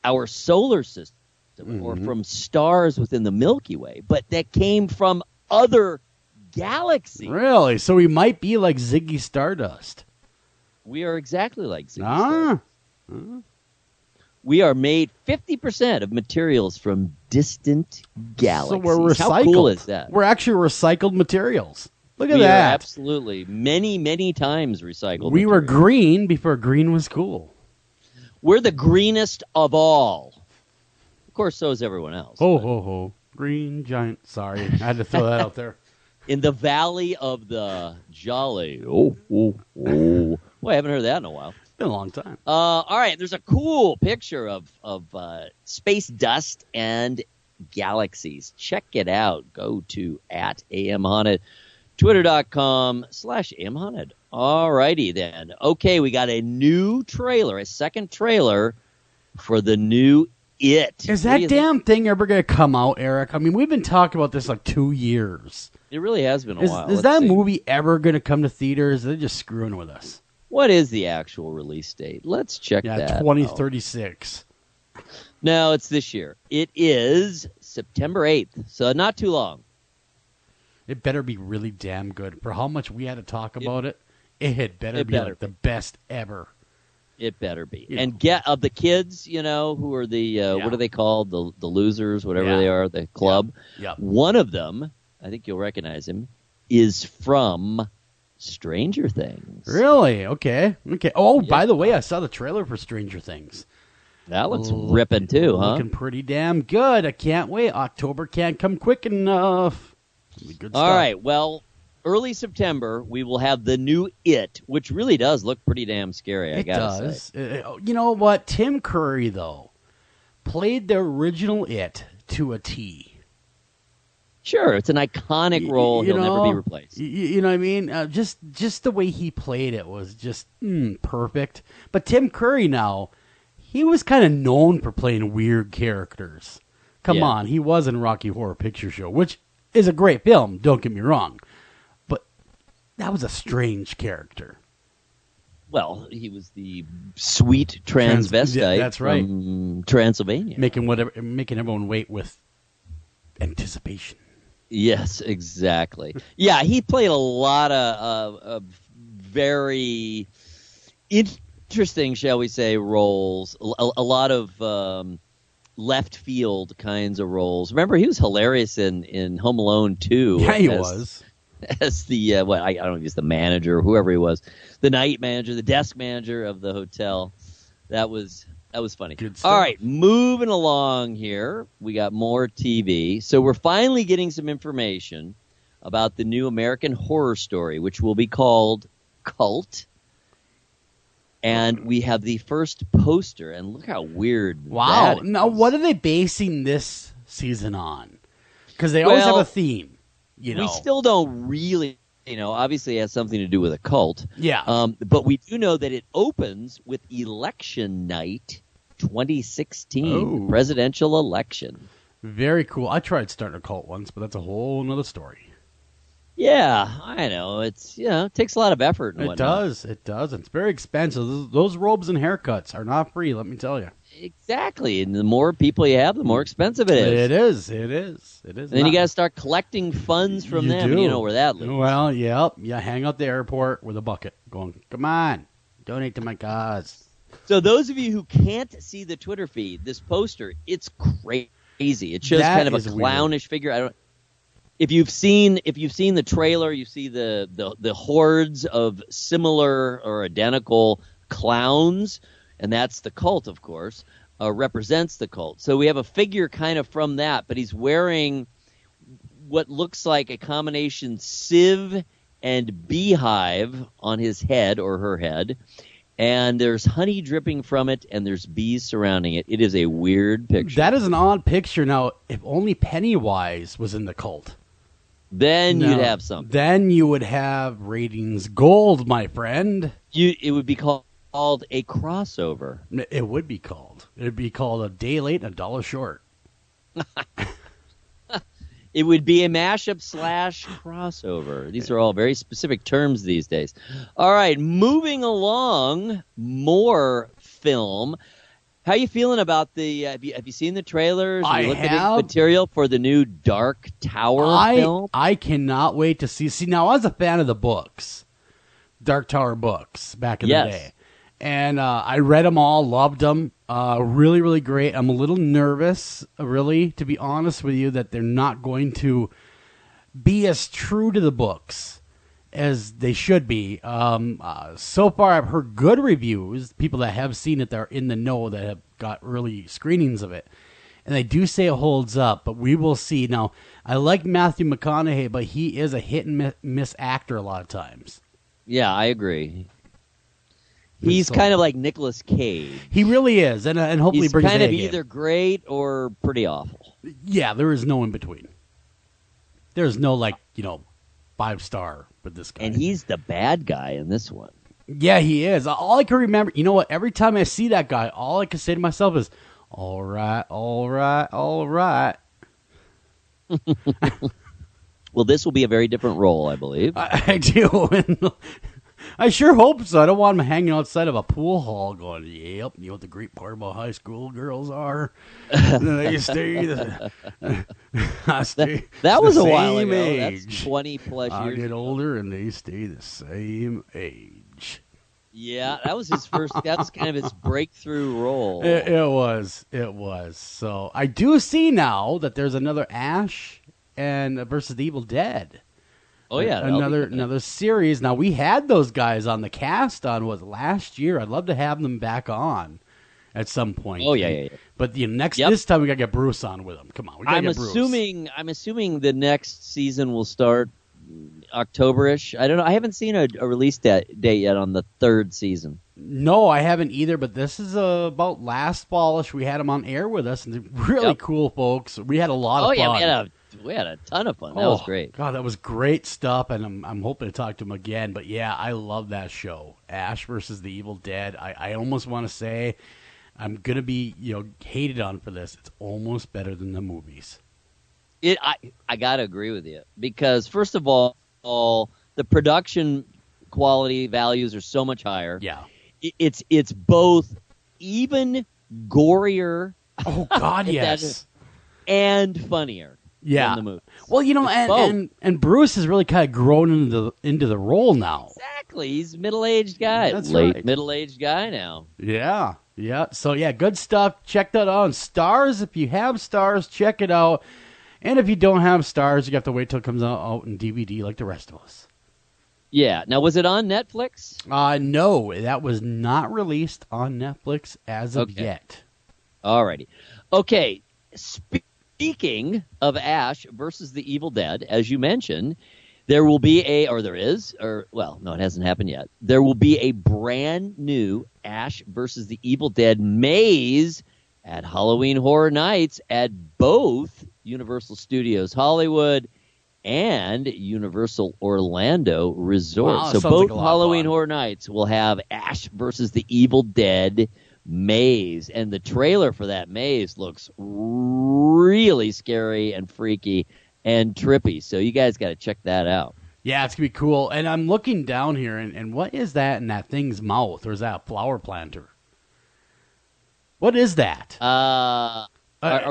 Speaker 5: our solar system or from stars within the Milky Way, but that came from other galaxies.
Speaker 1: Really? So we might be like Ziggy Stardust.
Speaker 5: We are exactly like Ziggy Stardust. We are made 50% of materials from distant galaxies.
Speaker 1: So we're recycled.
Speaker 5: How cool is that?
Speaker 1: We're actually recycled materials. Look at
Speaker 5: We
Speaker 1: that.
Speaker 5: are absolutely many, many times recycled.
Speaker 1: We were
Speaker 5: material.
Speaker 1: green before green was cool.
Speaker 5: We're the greenest of all. Of course, so is everyone else.
Speaker 1: Ho, ho, ho. Green giant. Sorry. I had to throw that out there.
Speaker 5: In the valley of the Jolly. Oh. Well, I haven't heard that in a while.
Speaker 1: It's been a long time.
Speaker 5: All right, there's a cool picture of space dust and galaxies. Check it out. Go to @AMHaunted, twitter.com/AMHaunted. All righty then. Okay, we got a new trailer, a second trailer for the new It.
Speaker 1: Is that damn thing ever going to come out, Eric? I mean, we've been talking about this like 2 years.
Speaker 5: It really has been a while.
Speaker 1: Is that movie ever going to come to theaters? They're just screwing with us.
Speaker 5: What is the actual release date? Let's check that out.
Speaker 1: 2036.
Speaker 5: No, it's this year. It is September 8th, so not too long.
Speaker 1: It better be really damn good. For how much we had to talk about it, it better be like the best ever.
Speaker 5: It better be.
Speaker 1: Yeah.
Speaker 5: And get of the kids, who are the what are they called? The losers, whatever they are, the club.
Speaker 1: Yeah.
Speaker 5: One of them, I think you'll recognize him, is from Stranger Things.
Speaker 1: Really? Okay. Oh, by the way, I saw the trailer for Stranger Things.
Speaker 5: That looks ripping too, huh?
Speaker 1: Looking pretty damn good. I can't wait. October can't come quick enough. It'll be good stuff.
Speaker 5: All right. Well, early September, we will have the new It, which really does look pretty damn scary, I gotta say.
Speaker 1: You know what? Tim Curry, though, played the original It to a T.
Speaker 5: Sure, it's an iconic role. He'll never be replaced.
Speaker 1: You know what I mean? Just the way he played it was just perfect. But Tim Curry now, he was kind of known for playing weird characters. Come on, he was in Rocky Horror Picture Show, which is a great film, don't get me wrong. But that was a strange character.
Speaker 5: Well, he was the sweet transvestite
Speaker 1: that's right.
Speaker 5: from Transylvania.
Speaker 1: Making everyone wait with anticipation.
Speaker 5: Yes, exactly. Yeah, he played a lot of very interesting, shall we say, roles. A lot of left field kinds of roles. Remember, he was hilarious in Home Alone 2.
Speaker 1: Yeah, he was.
Speaker 5: As the, I don't know if he's the manager or whoever he was. The night manager, the desk manager of the hotel. That was funny.
Speaker 1: Good stuff.
Speaker 5: All right, moving along here. We got more TV. So we're finally getting some information about the new American Horror Story, which will be called Cult. And we have the first poster, and look how weird
Speaker 1: Wow.
Speaker 5: that is.
Speaker 1: Now, what are they basing this season on? Because they always have a theme.
Speaker 5: We still don't really, obviously it has something to do with a cult.
Speaker 1: Yeah.
Speaker 5: But we do know that it opens with election night 2016, the presidential election.
Speaker 1: Very cool. I tried starting a cult once, but that's a whole nother story.
Speaker 5: Yeah, I know. It's it takes a lot of effort. And
Speaker 1: It
Speaker 5: whatnot.
Speaker 1: does. It does. It's very expensive. Those robes and haircuts are not free, let me tell you.
Speaker 5: Exactly, and the more people you have, the more expensive it is.
Speaker 1: It is. It is. It is.
Speaker 5: And then you got to start collecting funds from them, and you know where that leads.
Speaker 1: Well, yep. You hang out the airport with a bucket going, come on, donate to my cause.
Speaker 5: So those of you who can't see the Twitter feed, this poster, it's crazy. It shows
Speaker 1: That
Speaker 5: kind of a
Speaker 1: is
Speaker 5: clownish figure. I don't. If you've seen the trailer, you see the hordes of similar or identical clowns, and that's the cult, of course, represents the cult. So we have a figure kind of from that, but he's wearing what looks like a combination sieve and beehive on his head or her head. And there's honey dripping from it, and there's bees surrounding it. It is a weird picture.
Speaker 1: That is an odd picture. Now, if only Pennywise was in the cult,
Speaker 5: then you'd have something.
Speaker 1: Then you would have ratings gold, my friend.
Speaker 5: It would be called a crossover.
Speaker 1: It would be called. It would be called a day late and $1 short.
Speaker 5: It would be a mashup / crossover. These are all very specific terms these days. All right, moving along, more film. How you feeling about the? Have you seen the trailers?
Speaker 1: I
Speaker 5: you looked
Speaker 1: have.
Speaker 5: at the material for the new Dark Tower film.
Speaker 1: I cannot wait to see. See, now I was a fan of the books, Dark Tower books back in the day, and I read them all, loved them. Really, really great. I'm a little nervous, really, to be honest with you, that they're not going to be as true to the books as they should be. So far, I've heard good reviews. People that have seen it, they're in the know, that have got early screenings of it. And they do say it holds up, but we will see. Now, I like Matthew McConaughey, but he is a hit and miss actor a lot of times.
Speaker 5: Yeah, I agree. He's kind of like Nicolas Cage.
Speaker 1: He really is, and hopefully
Speaker 5: he's
Speaker 1: brings
Speaker 5: kind of
Speaker 1: A game.
Speaker 5: either great or pretty awful.
Speaker 1: Yeah, there is no in between. There's no 5-star with this guy.
Speaker 5: And he's the bad guy in this one.
Speaker 1: Yeah, he is. All I can remember, you know what? Every time I see that guy, all I can say to myself is, "All right, all right, all right."
Speaker 5: Well, this will be a very different role, I believe.
Speaker 1: I do. And I sure hope so. I don't want him hanging outside of a pool hall going, "Yep, you know what the great part about high school girls are? They stay the
Speaker 5: that was
Speaker 1: the
Speaker 5: a while
Speaker 1: same
Speaker 5: ago.
Speaker 1: age.
Speaker 5: That's 20-plus
Speaker 1: I
Speaker 5: years
Speaker 1: get
Speaker 5: ago.
Speaker 1: older and they stay the same age."
Speaker 5: Yeah, that was his first. That's kind of his breakthrough role.
Speaker 1: It was. So I do see now that there's another Ash and versus the Evil Dead.
Speaker 5: Oh yeah,
Speaker 1: another series. Now we had those guys on the cast on last year. I'd love to have them back on at some point.
Speaker 5: Oh yeah.
Speaker 1: But this time we gotta get Bruce on with them. Come on, we gotta get Bruce.
Speaker 5: I'm assuming the next season will start October-ish. I don't know. I haven't seen a release date yet on the third season.
Speaker 1: No, I haven't either. But this is about last fallish. We had them on air with us, and they're really cool folks. We had a lot of fun.
Speaker 5: Yeah, we had a ton of fun. That was great.
Speaker 1: God, that was great stuff, and I'm hoping to talk to him again. But yeah, I love that show, Ash versus the Evil Dead. I almost want to say I'm gonna be hated on for this. It's almost better than the movies.
Speaker 5: I gotta agree with you because first of all, the production quality values are so much higher.
Speaker 1: Yeah,
Speaker 5: it's both even gorier.
Speaker 1: Oh God, yes,
Speaker 5: and funnier.
Speaker 1: Yeah,
Speaker 5: than the movies.
Speaker 1: Well, and Bruce has really kind of grown into the role now.
Speaker 5: Exactly, he's a middle-aged guy.
Speaker 1: That's
Speaker 5: late
Speaker 1: right.
Speaker 5: middle-aged guy now.
Speaker 1: Yeah. So yeah, good stuff. Check that out on Stars. If you have Stars, check it out. And if you don't have Stars, you have to wait till it comes out in DVD like the rest of us.
Speaker 5: Yeah. Now, was it on Netflix?
Speaker 1: No, that was not released on Netflix as of yet.
Speaker 5: Alrighty. Okay. Speaking of Ash versus the Evil Dead, as you mentioned, there will be it hasn't happened yet. There will be a brand new Ash versus the Evil Dead maze at Halloween Horror Nights at both Universal Studios Hollywood and Universal Orlando Resort.
Speaker 1: Wow,
Speaker 5: so both
Speaker 1: like
Speaker 5: Halloween Horror Nights will have Ash versus the Evil Dead maze. And the trailer for that maze looks really scary and freaky and trippy. So you guys got to check that out.
Speaker 1: Yeah, it's going to be cool. And I'm looking down here, and what is that in that thing's mouth? Or is that a flower planter? What is that?
Speaker 5: Are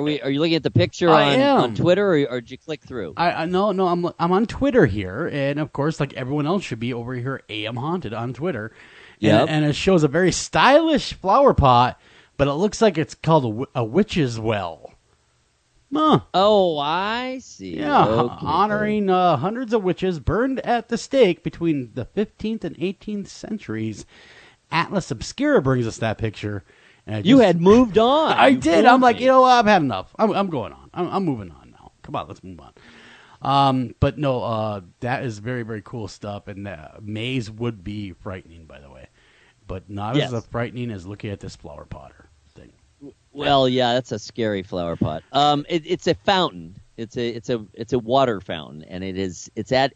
Speaker 5: you looking at the picture on Twitter, or did you click through?
Speaker 1: No, I'm on Twitter here, and of course, like everyone else should be over here, AM Haunted on Twitter. And it shows a very stylish flower pot, but it looks like it's called a witch's well. Huh.
Speaker 5: Oh, I see.
Speaker 1: Yeah,
Speaker 5: okay.
Speaker 1: honoring hundreds of witches burned at the stake between the 15th and 18th centuries. Atlas Obscura brings us that picture.
Speaker 5: You had moved on.
Speaker 1: I did. I'm like, I've had enough. I'm going on. I'm moving on now. Come on, let's move on. But no, that is very, very cool stuff. And the maze would be frightening, by the way. But not as frightening as looking at this flower potter thing.
Speaker 5: Well, yeah, that's a scary flower pot. It's a fountain. It's a water fountain, and it's at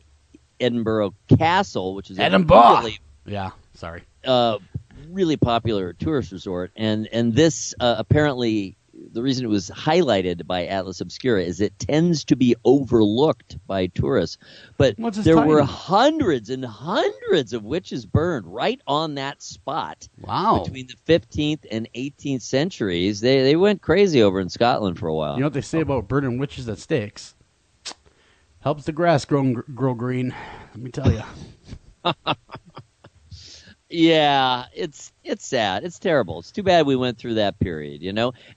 Speaker 5: Edinburgh Castle, which is
Speaker 1: Edinburgh. Yeah, sorry.
Speaker 5: Really popular tourist resort, and this apparently the reason it was highlighted by Atlas Obscura is it tends to be overlooked by tourists. But there were hundreds and hundreds of witches burned right on that spot.
Speaker 1: Wow!
Speaker 5: Between the 15th and 18th centuries, they went crazy over in Scotland for a while.
Speaker 1: You know what they say about burning witches at stakes? Helps the grass grow green. Let me tell you.
Speaker 5: Yeah, it's sad. It's terrible. It's too bad we went through that period,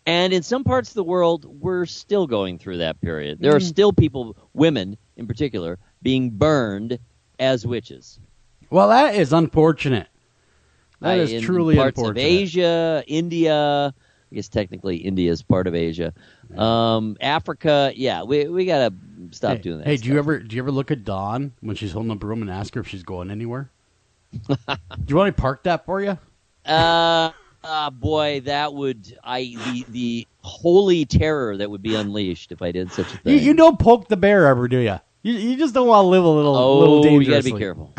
Speaker 5: And in some parts of the world, we're still going through that period. There are still people, women in particular, being burned as witches.
Speaker 1: Well, that is unfortunate. That is truly
Speaker 5: parts
Speaker 1: unfortunate.
Speaker 5: Of Asia, India. I guess technically India is part of Asia. Africa. Yeah, we gotta stop doing that.
Speaker 1: Hey, do you ever look at Dawn when she's holding a broom and ask her if she's going anywhere? Do you want me to park that for you?
Speaker 5: Boy, that would the holy terror that would be unleashed if I did such a thing.
Speaker 1: You don't poke the bear ever, do you? You just don't want to live a little dangerously.
Speaker 5: You gotta be careful.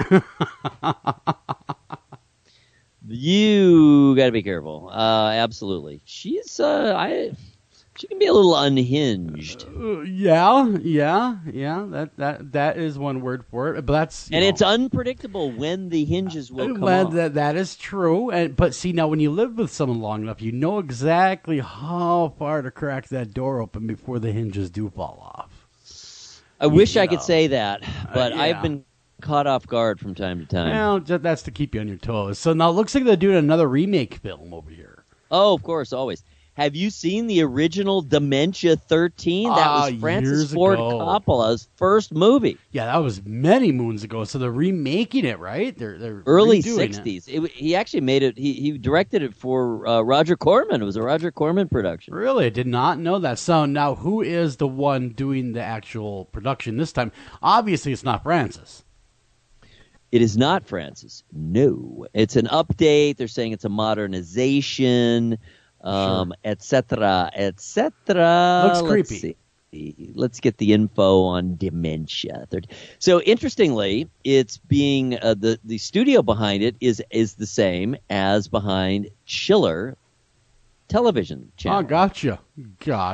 Speaker 5: You gotta be careful. Absolutely. She's she can be a little unhinged.
Speaker 1: Yeah. That is one word for it. But that's
Speaker 5: it's unpredictable when the hinges will come off.
Speaker 1: That is true. But see, now when you live with someone long enough, you know exactly how far to crack that door open before the hinges do fall off.
Speaker 5: I wish I could say that, but I've been caught off guard from time to time.
Speaker 1: Well, that's to keep you on your toes. So now it looks like they're doing another remake film over here.
Speaker 5: Oh, of course, always. Have you seen the original Dementia 13? That was Francis Ford Coppola's first movie.
Speaker 1: Yeah, that was many moons ago. So they're remaking it, right? They're
Speaker 5: early 60s. He actually made it. He directed it for Roger Corman. It was a Roger Corman production.
Speaker 1: Really? I did not know that. So now who is the one doing the actual production this time? Obviously, it's not Francis.
Speaker 5: It is not Francis. No. It's an update. They're saying it's a modernization. Et cetera, et cetera.
Speaker 1: Looks creepy.
Speaker 5: Let's get the info on Dementia. So interestingly, it's being the studio behind it is the same as behind Chiller television channel.
Speaker 1: Oh, gotcha.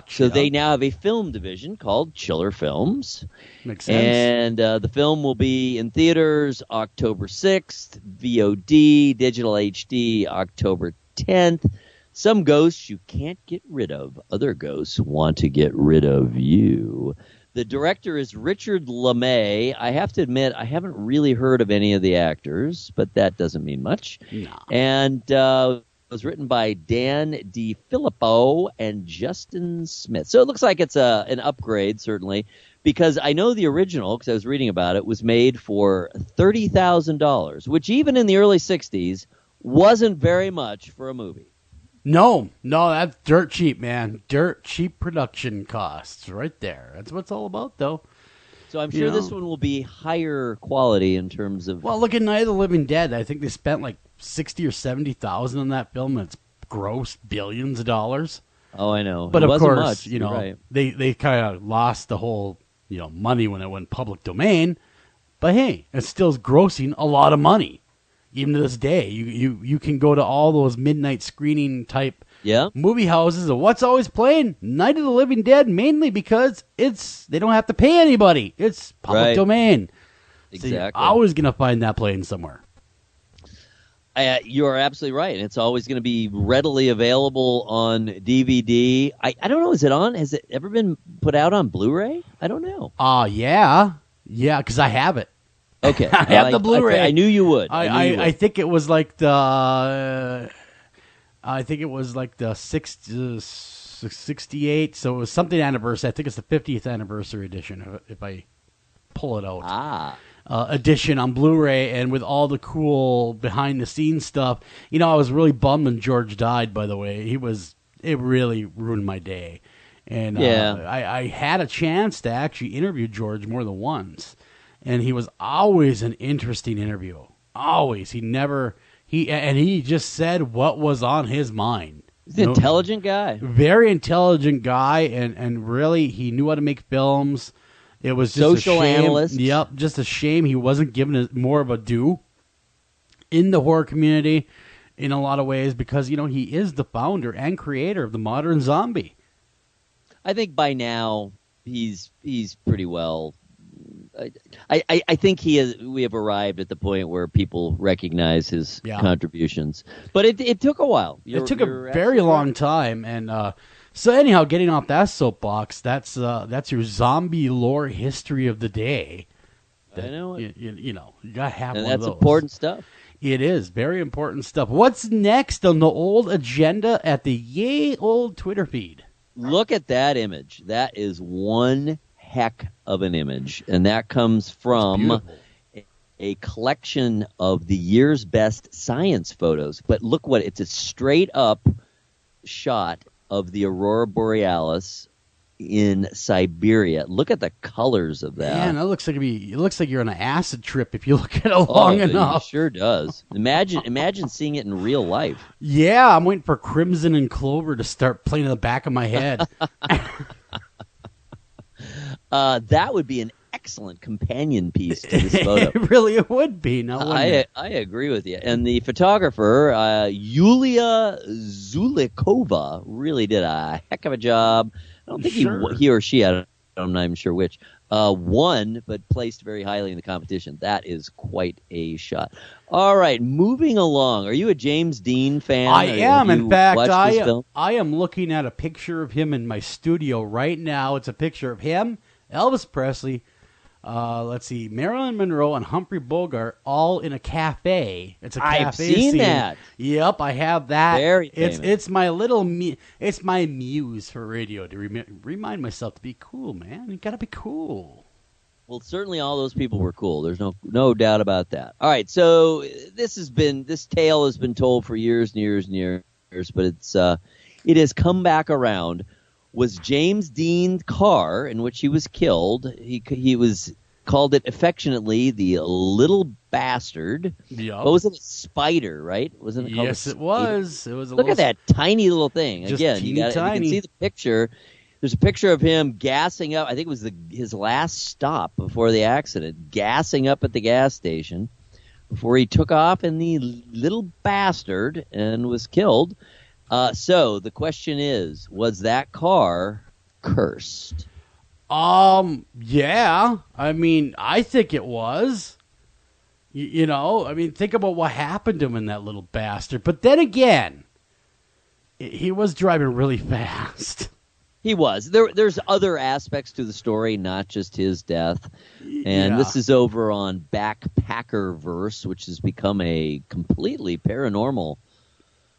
Speaker 5: So they now have a film division called Chiller Films.
Speaker 1: Makes sense.
Speaker 5: And the film will be in theaters October 6th, VOD, digital HD October 10th. Some ghosts you can't get rid of. Other ghosts want to get rid of you. The director is Richard LeMay. I have to admit, I haven't really heard of any of the actors, but that doesn't mean much.
Speaker 1: No.
Speaker 5: And it was written by Dan DiFilippo and Justin Smith. So it looks like it's an upgrade, certainly, because I know the original, because I was reading about it, was made for $30,000, which even in the early 60s wasn't very much for a movie.
Speaker 1: No, that's dirt cheap, man. Dirt cheap production costs right there. That's what it's all about, though.
Speaker 5: So I'm sure this one will be higher quality in terms of...
Speaker 1: Well, look at Night of the Living Dead. I think they spent like $60,000 or $70,000 on that film. It's grossed billions of dollars.
Speaker 5: Oh, I know.
Speaker 1: But
Speaker 5: it
Speaker 1: of course,
Speaker 5: much.
Speaker 1: Right. they kind of lost the whole money when it went public domain. But hey, it still is grossing a lot of money. Even to this day, you can go to all those midnight screening type movie houses, and what's always playing? Night of the Living Dead, mainly because they don't have to pay anybody. It's public domain. So you're
Speaker 5: Exactly.
Speaker 1: always going to find that playing somewhere.
Speaker 5: You are absolutely right. And it's always going to be readily available on DVD. I don't know. Is it on? Has it ever been put out on Blu-ray? I don't know.
Speaker 1: Yeah. Yeah, because I have it.
Speaker 5: Okay.
Speaker 1: I have the Blu-ray.
Speaker 5: I knew you would.
Speaker 1: I think it was like the 68, so it was something anniversary. I think it's the 50th anniversary edition, if I pull it out. Edition on Blu-ray, and with all the cool behind-the-scenes stuff. You know, I was really bummed when George died, by the way. It really ruined my day. And I had a chance to actually interview George more than once, and he was always an interesting interview. Always. He just said what was on his mind.
Speaker 5: He's an intelligent guy.
Speaker 1: Very intelligent guy, and really, he knew how to make films. It was just
Speaker 5: social
Speaker 1: a shame.
Speaker 5: analyst.
Speaker 1: Yep, just a shame he wasn't given more of a due in the horror community in a lot of ways, because, you know, he is the founder and creator of the modern zombie.
Speaker 5: I think by now he's pretty well. I think we have arrived at the point where people recognize his contributions, but it took a while.
Speaker 1: It took a very long time, and so anyhow, getting off that soapbox, that's your zombie lore history of the day.
Speaker 5: I know it.
Speaker 1: You know, you gotta have
Speaker 5: and
Speaker 1: one of
Speaker 5: that's
Speaker 1: those.
Speaker 5: Important stuff.
Speaker 1: It is very important stuff. What's next on the old agenda at the Yay Old Twitter feed?
Speaker 5: Look at that image. That is one heck of an image, and that comes from a collection of the year's best science photos. But look it's a straight up shot of the Aurora Borealis in Siberia. Look at the colors of that.
Speaker 1: Man, that looks like it looks like you're on an acid trip if you look at it long enough.
Speaker 5: It sure does. Imagine seeing it in real life.
Speaker 1: Yeah, I'm waiting for Crimson and Clover to start playing in the back of my head.
Speaker 5: That would be an excellent companion piece to this photo.
Speaker 1: It would be. Now,
Speaker 5: I agree with you. And the photographer, Yulia Zulikova, really did a heck of a job. I don't think he or she, I'm not even sure which, won, but placed very highly in the competition. That is quite a shot. All right, moving along. Are you a James Dean fan?
Speaker 1: I am. In fact,
Speaker 5: I
Speaker 1: am looking at a picture of him in my studio right now. It's a picture of him, Elvis Presley, let's see, Marilyn Monroe and Humphrey Bogart, all in a cafe. It's a cafe.
Speaker 5: I've seen
Speaker 1: scene.
Speaker 5: that.
Speaker 1: Yep, I have that.
Speaker 5: Very famous.
Speaker 1: It's my little it's my muse for radio to remind myself to be cool, man. You gotta be cool.
Speaker 5: Well, certainly all those people were cool. There's no doubt about that. All right, so this tale has been told for years and years and years, but it has come back around. Was James Dean's car in which he was killed? He was called it affectionately the Little Bastard.
Speaker 1: Yep.
Speaker 5: What was it? A spider, right? Wasn't it called?
Speaker 1: Yes, it was. It was.
Speaker 5: Look at that tiny little thing.
Speaker 1: Just
Speaker 5: Again,
Speaker 1: teeny
Speaker 5: you can see the picture. There's a picture of him gassing up. I think it was his last stop before the accident, gassing up at the gas station before he took off in the Little Bastard and was killed. So the question is, was that car cursed?
Speaker 1: Yeah. I mean, I think it was. You know, I mean, think about what happened to him in that Little Bastard. But then again, he was driving really fast.
Speaker 5: He was. There's other aspects to the story, not just his death. And This is over on Backpackerverse, which has become a completely paranormal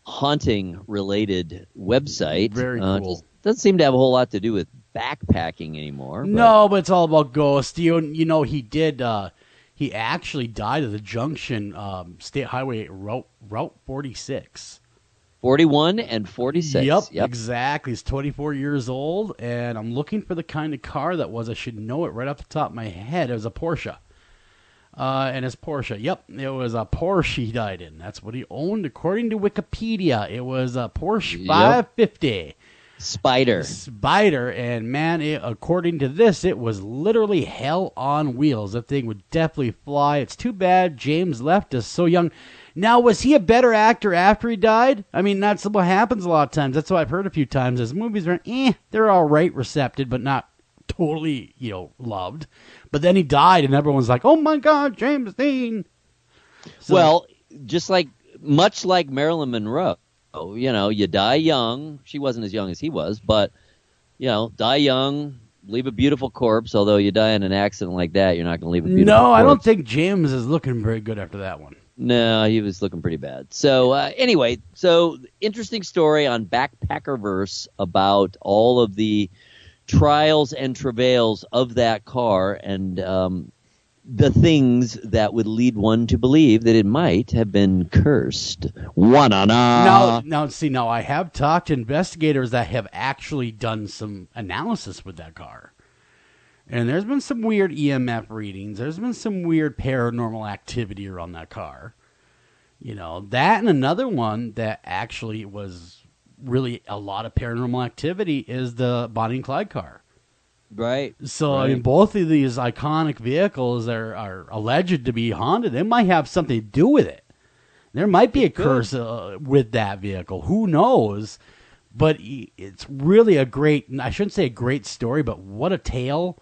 Speaker 5: haunting-related website.
Speaker 1: Very cool.
Speaker 5: Doesn't seem to have a whole lot to do with backpacking anymore.
Speaker 1: No, but it's all about ghosts. You know, he did. He actually died at the junction, State Highway Route 46.
Speaker 5: 41 and 46.
Speaker 1: Yep, exactly. He's 24 years old, and I'm looking for the kind of car that was. I should know it right off the top of my head. It was a Porsche. And his Porsche. Yep, it was a Porsche he died in. That's what he owned, according to Wikipedia. It was a Porsche 550.
Speaker 5: Spider.
Speaker 1: And man, according to this, it was literally hell on wheels. That thing would definitely fly. It's too bad James left us so young. Now, was he a better actor after he died? I mean, that's what happens a lot of times. That's what I've heard a few times. His movies are, they're all right recepted, but not totally, loved. But then he died, and everyone's like, "Oh my God, James Dean!" So,
Speaker 5: Well, much like Marilyn Monroe, you die young. She wasn't as young as he was, but die young, leave a beautiful corpse. Although you die in an accident like that, you're not going to leave a beautiful corpse.
Speaker 1: No, I don't think James is looking very good after that one.
Speaker 5: No, he was looking pretty bad. So anyway, interesting story on Backpackerverse about all of the trials and travails of that car and the things that would lead one to believe that it might have been cursed.
Speaker 1: Now, I have talked to investigators that have actually done some analysis with that car. And there's been some weird EMF readings. There's been some weird paranormal activity around that car. That and another one that actually was really a lot of paranormal activity is the Bonnie and Clyde car.
Speaker 5: Right.
Speaker 1: So,
Speaker 5: right.
Speaker 1: I mean, both of these iconic vehicles are alleged to be haunted. They might have something to do with it. There might be a curse with that vehicle. Who knows? But it's really I shouldn't say a great story, but what a tale.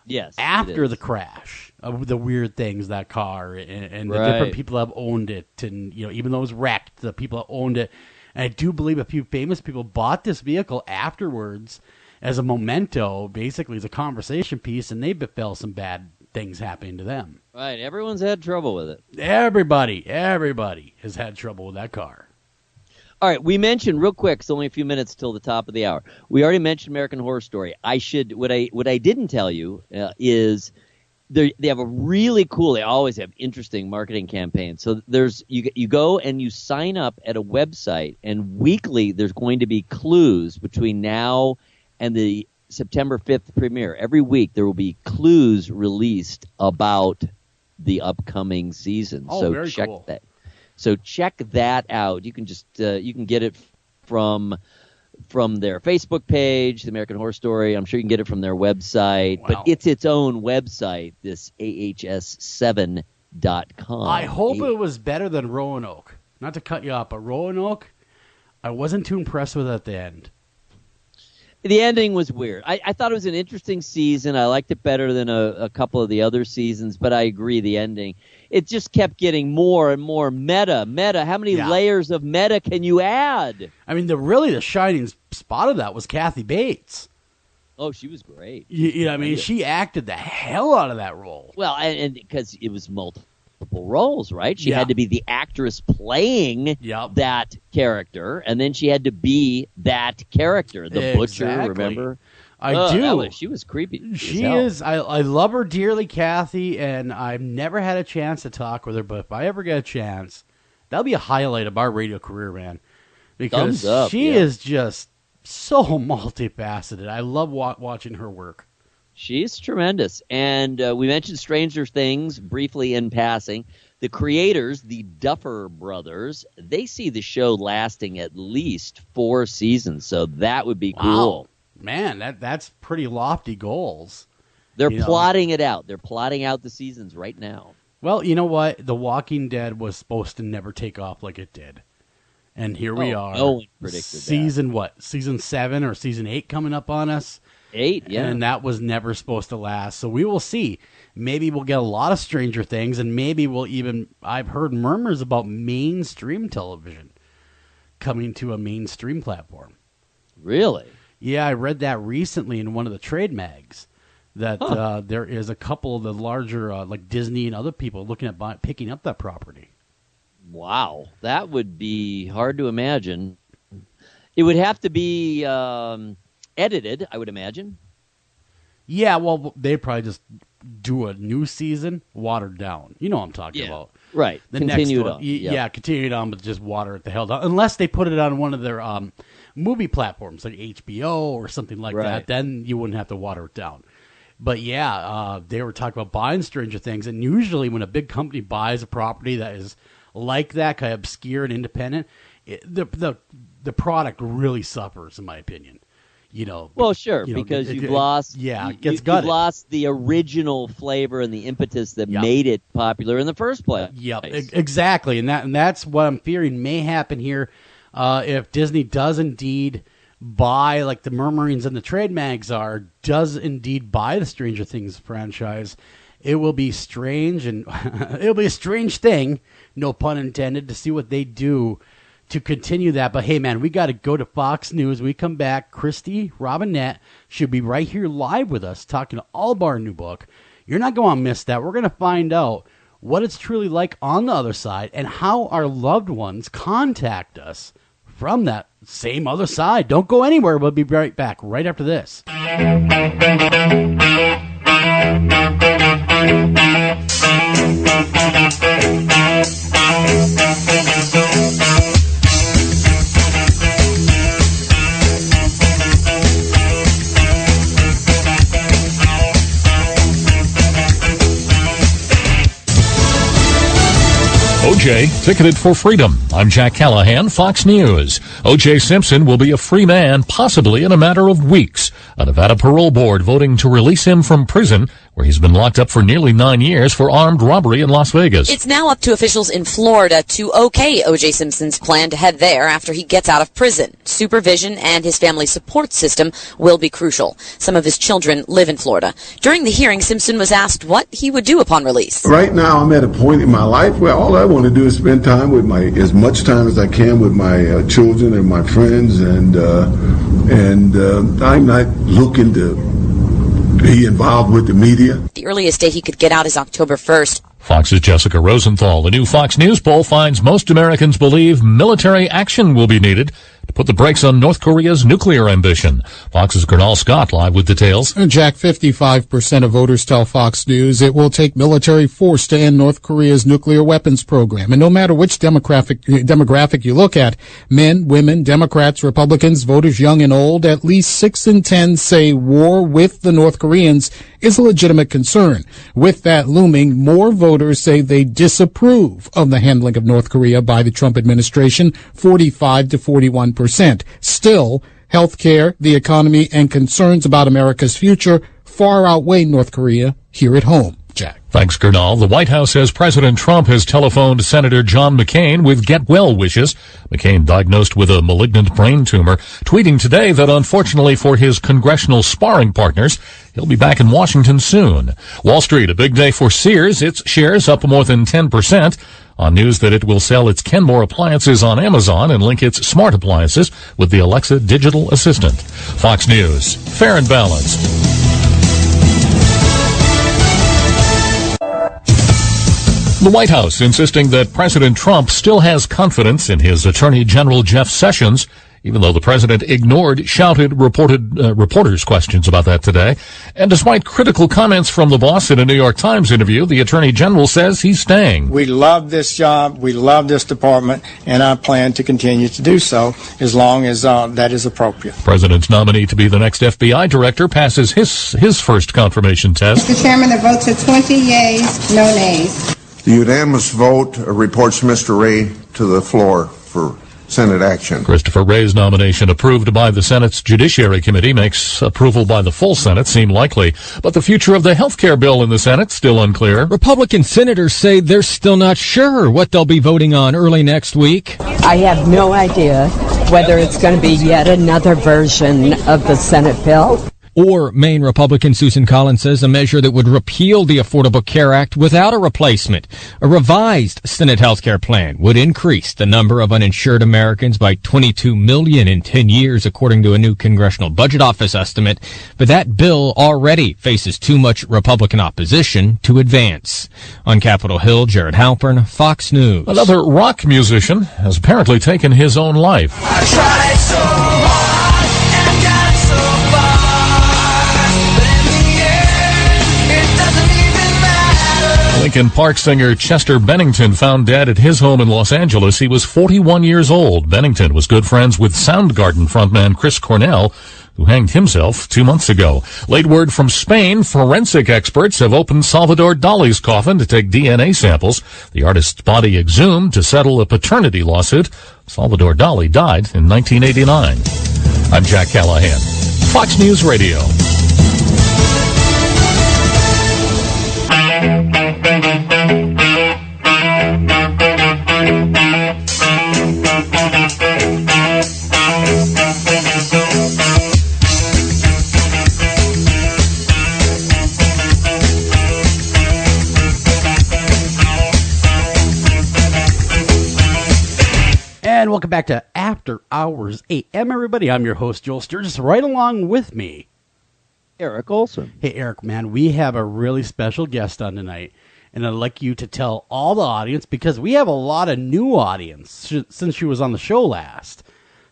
Speaker 5: Yes.
Speaker 1: After the crash of the weird things, that car and the different people that have owned it. And, even though it was wrecked, the people that owned it. And I do believe a few famous people bought this vehicle afterwards as a memento, basically as a conversation piece, and they befell some bad things happening to them.
Speaker 5: Right. Everyone's had trouble with it.
Speaker 1: Everybody has had trouble with that car.
Speaker 5: All right, we mentioned real quick. It's only a few minutes till the top of the hour. We already mentioned American Horror Story. What I didn't tell you is they have a really cool. They always have interesting marketing campaigns. So you go and you sign up at a website, and weekly there's going to be clues between now and the September 5th premiere. Every week there will be clues released about the upcoming season.
Speaker 1: Oh,
Speaker 5: so
Speaker 1: very
Speaker 5: check
Speaker 1: cool.
Speaker 5: that. So check that out. You can just you can get it from their Facebook page, the American Horror Story. I'm sure you can get it from their website, but it's its own website. This ahs7.com.
Speaker 1: I hope it was better than Roanoke. Not to cut you off, but Roanoke, I wasn't too impressed with at the end.
Speaker 5: The ending was weird. I thought it was an interesting season. I liked it better than a couple of the other seasons, but I agree the ending. It just kept getting more and more meta. How many layers of meta can you add?
Speaker 1: I mean, the shining spot of that was Kathy Bates.
Speaker 5: Oh, she was great.
Speaker 1: She acted the hell out of that role.
Speaker 5: Well, and because it was multiple roles, right? She had to be the actress playing that character, and then she had to be that character, the butcher, remember?
Speaker 1: I do.
Speaker 5: She was creepy.
Speaker 1: She is. I love her dearly, Kathy, and I've never had a chance to talk with her, but if I ever get a chance, that'll be a highlight of our radio career, man. Because she is just so multifaceted. I love watching her work.
Speaker 5: She's tremendous. And we mentioned Stranger Things briefly in passing. The creators, the Duffer Brothers, they see the show lasting at least 4 seasons, so that would be cool.
Speaker 1: Wow. Man, that's pretty lofty goals.
Speaker 5: They're plotting it out. They're plotting out the seasons right now.
Speaker 1: Well, you know what? The Walking Dead was supposed to never take off like it did. And here we are.
Speaker 5: No one predicted
Speaker 1: that. Season 7 or season 8 coming up on us?
Speaker 5: 8, yeah.
Speaker 1: And that was never supposed to last. So we will see. Maybe we'll get a lot of Stranger Things, and maybe I've heard murmurs about mainstream television coming to a mainstream platform.
Speaker 5: Really?
Speaker 1: Yeah, I read that recently in one of the trade mags that there is a couple of the larger, like Disney and other people, looking at picking up that property.
Speaker 5: Wow, that would be hard to imagine. It would have to be edited, I would imagine.
Speaker 1: Yeah, well, they'd probably just do a new season, watered down. You know what I'm talking about.
Speaker 5: Right.
Speaker 1: Continue
Speaker 5: on.
Speaker 1: Yeah, continue it on, but just water it the hell down. Unless they put it on one of their movie platforms, like HBO or something like that, then you wouldn't have to water it down. But yeah, they were talking about buying Stranger Things, and usually when a big company buys a property that is like that, kind of obscure and independent, the product really suffers, in my opinion.
Speaker 5: Well, sure, because you've lost you've lost the original flavor and the impetus that made it popular in the first place.
Speaker 1: Yep, exactly, and that's what I'm fearing may happen here if Disney does indeed buy, like the Murmurings and the trade mags are, does indeed buy the Stranger Things franchise, it will be strange, and it'll be a strange thing, no pun intended, to see what they do to continue that. But hey, man, we got to go to Fox News. We come back. Kristy Robinett should be right here live with us talking all about our new book. You're not going to miss that. We're going to find out what it's truly like on the other side and how our loved ones contact us from that same other side. Don't go anywhere. We'll be right back right after this.
Speaker 9: O.J. ticketed for freedom. I'm Jack Callahan, Fox News. O.J. Simpson will be a free man, possibly in a matter of weeks. A Nevada parole board voting to release him from prison, where he's been locked up for nearly 9 years for armed robbery in Las Vegas.
Speaker 10: It's now up to officials in Florida to okay O.J. Simpson's plan to head there after he gets out of prison. Supervision and his family support system will be crucial. Some of his children live in Florida. During the hearing, Simpson was asked what he would do upon release.
Speaker 11: Right now, I'm at a point in my life where all I want to do is spend time with as much time as I can with my children and my friends, and I'm not looking to be involved with the media.
Speaker 10: The earliest day he could get out is October 1st.
Speaker 9: Fox's Jessica Rosenthal. The new Fox News poll finds most Americans believe military action will be needed to put the brakes on North Korea's nuclear ambition. Fox's Gernal Scott live with details.
Speaker 12: Jack, 55% of voters tell Fox News it will take military force to end North Korea's nuclear weapons program. And no matter which demographic you look at, men, women, Democrats, Republicans, voters young and old, at least 6 in 10 say war with the North Koreans is a legitimate concern. With that looming, more voters say they disapprove of the handling of North Korea by the Trump administration, 45 to 41%. Still, healthcare, the economy, and concerns about America's future far outweigh North Korea here at home. Jack.
Speaker 9: Thanks, Gernal. The White House says President Trump has telephoned Senator John McCain with get well wishes. McCain, diagnosed with a malignant brain tumor, tweeting today that unfortunately for his congressional sparring partners, he'll be back in Washington soon. Wall Street, a big day for Sears. Its shares up more than 10%. On news that it will sell its Kenmore appliances on Amazon and link its smart appliances with the Alexa digital assistant. Fox News, fair and balanced. The White House insisting that President Trump still has confidence in his Attorney General Jeff Sessions, even though the president ignored reporters' questions about that today. And despite critical comments from the boss in a New York Times interview, the Attorney General says he's staying.
Speaker 13: We love this job, we love this department, and I plan to continue to do so as long as that is appropriate.
Speaker 9: President's nominee to be the next FBI director passes his first confirmation test.
Speaker 14: Mr. Chairman, the votes are 20 yeas, no nays.
Speaker 11: The unanimous vote reports Mr. Ray to the floor for Senate action.
Speaker 9: Christopher Wray's nomination approved by the Senate's Judiciary Committee makes approval by the full Senate seem likely. But the future of the health care bill in the Senate still unclear.
Speaker 15: Republican senators say they're still not sure what they'll be voting on early next week.
Speaker 16: I have no idea whether it's going to be yet another version of the Senate bill.
Speaker 15: Or, Maine Republican Susan Collins says, a measure that would repeal the Affordable Care Act without a replacement. A revised Senate health care plan would increase the number of uninsured Americans by 22 million in 10 years, according to a new Congressional Budget Office estimate. But that bill already faces too much Republican opposition to advance. On Capitol Hill, Jared Halpern, Fox News.
Speaker 9: Another rock musician has apparently taken his own life.
Speaker 4: I tried so hard and got so far.
Speaker 9: Lincoln Park singer Chester Bennington found dead at his home in Los Angeles. He was 41 years old. Bennington was good friends with Soundgarden frontman Chris Cornell, who hanged himself 2 months ago. Late word from Spain, forensic experts have opened Salvador Dali's coffin to take DNA samples. The artist's body exhumed to settle a paternity lawsuit. Salvador Dali died in 1989. I'm Jack Callahan, Fox News Radio.
Speaker 1: back to After Hours AM, everybody. I'm your host, Joel Sturgis, right along with me,
Speaker 5: Eric Olsen.
Speaker 1: Hey, Eric, man, we have a really special guest on tonight, and I'd like you to tell all the audience, because we have a lot of new audience since she was on the show last.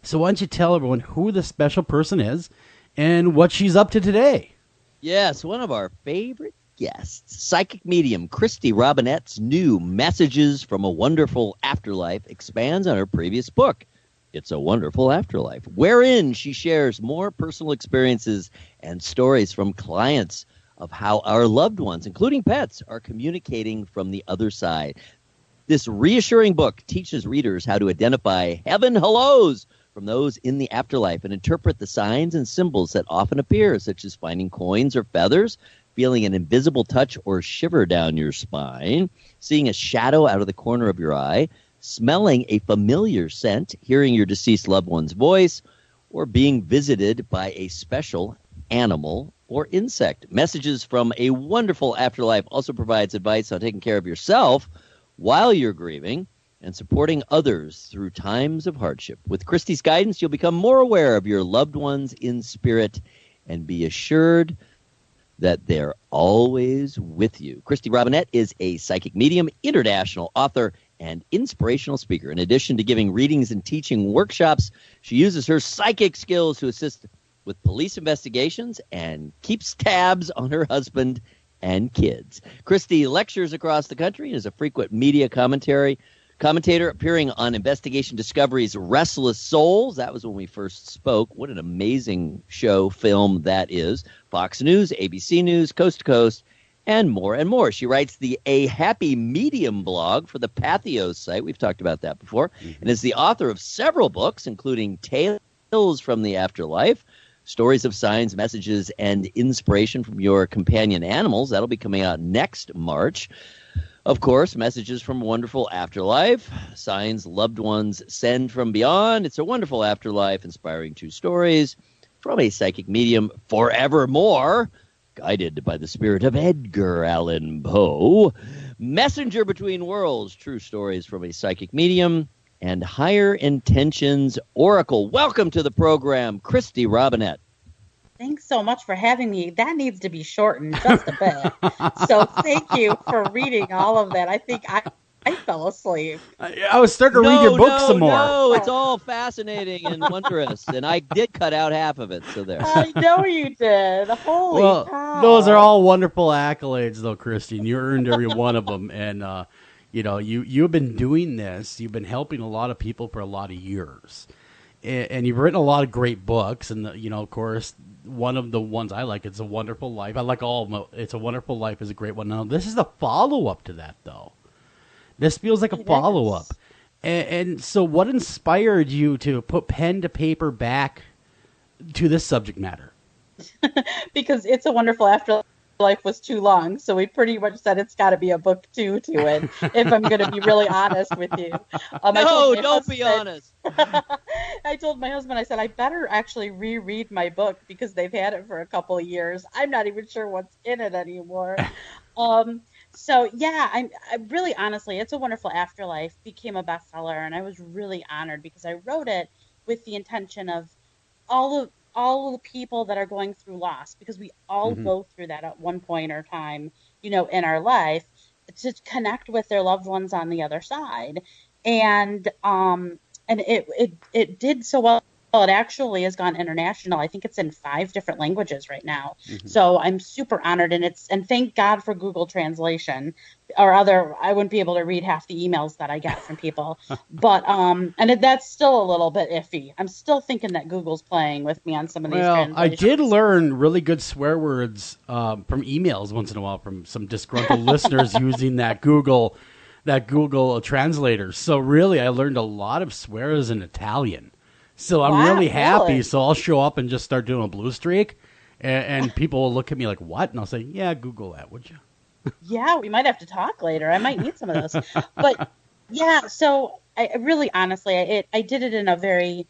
Speaker 1: So why don't you tell everyone who the special person is and what she's up to today?
Speaker 5: Yes, one of our favorite guests, psychic medium Kristy Robinett's new Messages from a Wonderful Afterlife expands on her previous book, It's a Wonderful Afterlife, wherein she shares more personal experiences and stories from clients of how our loved ones, including pets, are communicating from the other side. This reassuring book teaches readers how to identify heaven hellos from those in the afterlife and interpret the signs and symbols that often appear, such as finding coins or feathers, feeling an invisible touch or shiver down your spine, seeing a shadow out of the corner of your eye, smelling a familiar scent, hearing your deceased loved one's voice, or being visited by a special animal or insect. Messages from a Wonderful Afterlife also provides advice on taking care of yourself while you're grieving and supporting others through times of hardship. With Kristy's guidance, you'll become more aware of your loved ones in spirit and be assured that they're always with you. Kristy Robinett is a psychic medium, international author, and inspirational speaker. In addition to giving readings and teaching workshops, she uses her psychic skills to assist with police investigations and keeps tabs on her husband and kids. Kristy lectures across the country and is a frequent media commentator appearing on Investigation Discovery's Restless Souls. That was when we first spoke. What an amazing show, film that is. Fox News, ABC News, Coast to Coast, and more and more. She writes the A Happy Medium blog for the Pathos site. We've talked about that before. And is the author of several books, including Tales from the Afterlife, Stories of Signs, Messages, and Inspiration from Your Companion Animals. That'll be coming out next March. Of course, Messages from a Wonderful Afterlife, Signs Loved Ones Send from Beyond, It's a Wonderful Afterlife, Inspiring True Stories from a Psychic Medium, Forevermore, Guided by the Spirit of Edgar Allan Poe, Messenger Between Worlds, True Stories from a Psychic Medium, and Higher Intentions Oracle. Welcome to the program, Kristy Robinett.
Speaker 17: Thanks so much for having me. That needs to be shortened just a bit. So thank you for reading all of that. I think I fell asleep.
Speaker 1: I was starting to read your book some more.
Speaker 5: No, it's all fascinating and wondrous, and I did cut out half of it, so there.
Speaker 17: I know you did. Holy cow.
Speaker 1: Those are all wonderful accolades, though, Kristy, and you earned every one of them. And, you've been doing this. You've been helping a lot of people for a lot of years. And you've written a lot of great books, and, of course, one of the ones I like, It's a Wonderful Life. I like all of them. It's a Wonderful Life is a great one. Now, this is the follow-up to that, though. This feels like a follow-up. And so what inspired you to put pen to paper back to this subject matter?
Speaker 17: Because It's a Wonderful Afterlife was too long, so we pretty much said it's got to be a book 2 to it, if I'm going to be really honest with you.
Speaker 5: No, don't be honest.
Speaker 17: I told my husband, I said, I better actually reread my book because they've had it for a couple of years. I'm not even sure what's in it anymore. So, yeah, I really, honestly, It's a Wonderful Afterlife became a bestseller, and I was really honored because I wrote it with the intention of all the people that are going through loss, because we all go through that at one point or time, in our life, to connect with their loved ones on the other side. And it did so well. It actually has gone international. I think it's in 5 different languages right now. So I'm super honored, and thank God for Google Translation, or I wouldn't be able to read half the emails that I get from people. But that's still a little bit iffy. I'm still thinking that Google's playing with me on some of these translations. I
Speaker 1: did learn really good swear words from emails once in a while from some disgruntled listeners using that Google translator. So really, I learned a lot of swears in Italian. So I'm really happy. Really? So I'll show up and just start doing a blue streak, and people will look at me like, what? And I'll say, yeah, Google that, would you?
Speaker 17: Yeah, we might have to talk later. I might need some of those. But, yeah, so I really, honestly, I did it in a very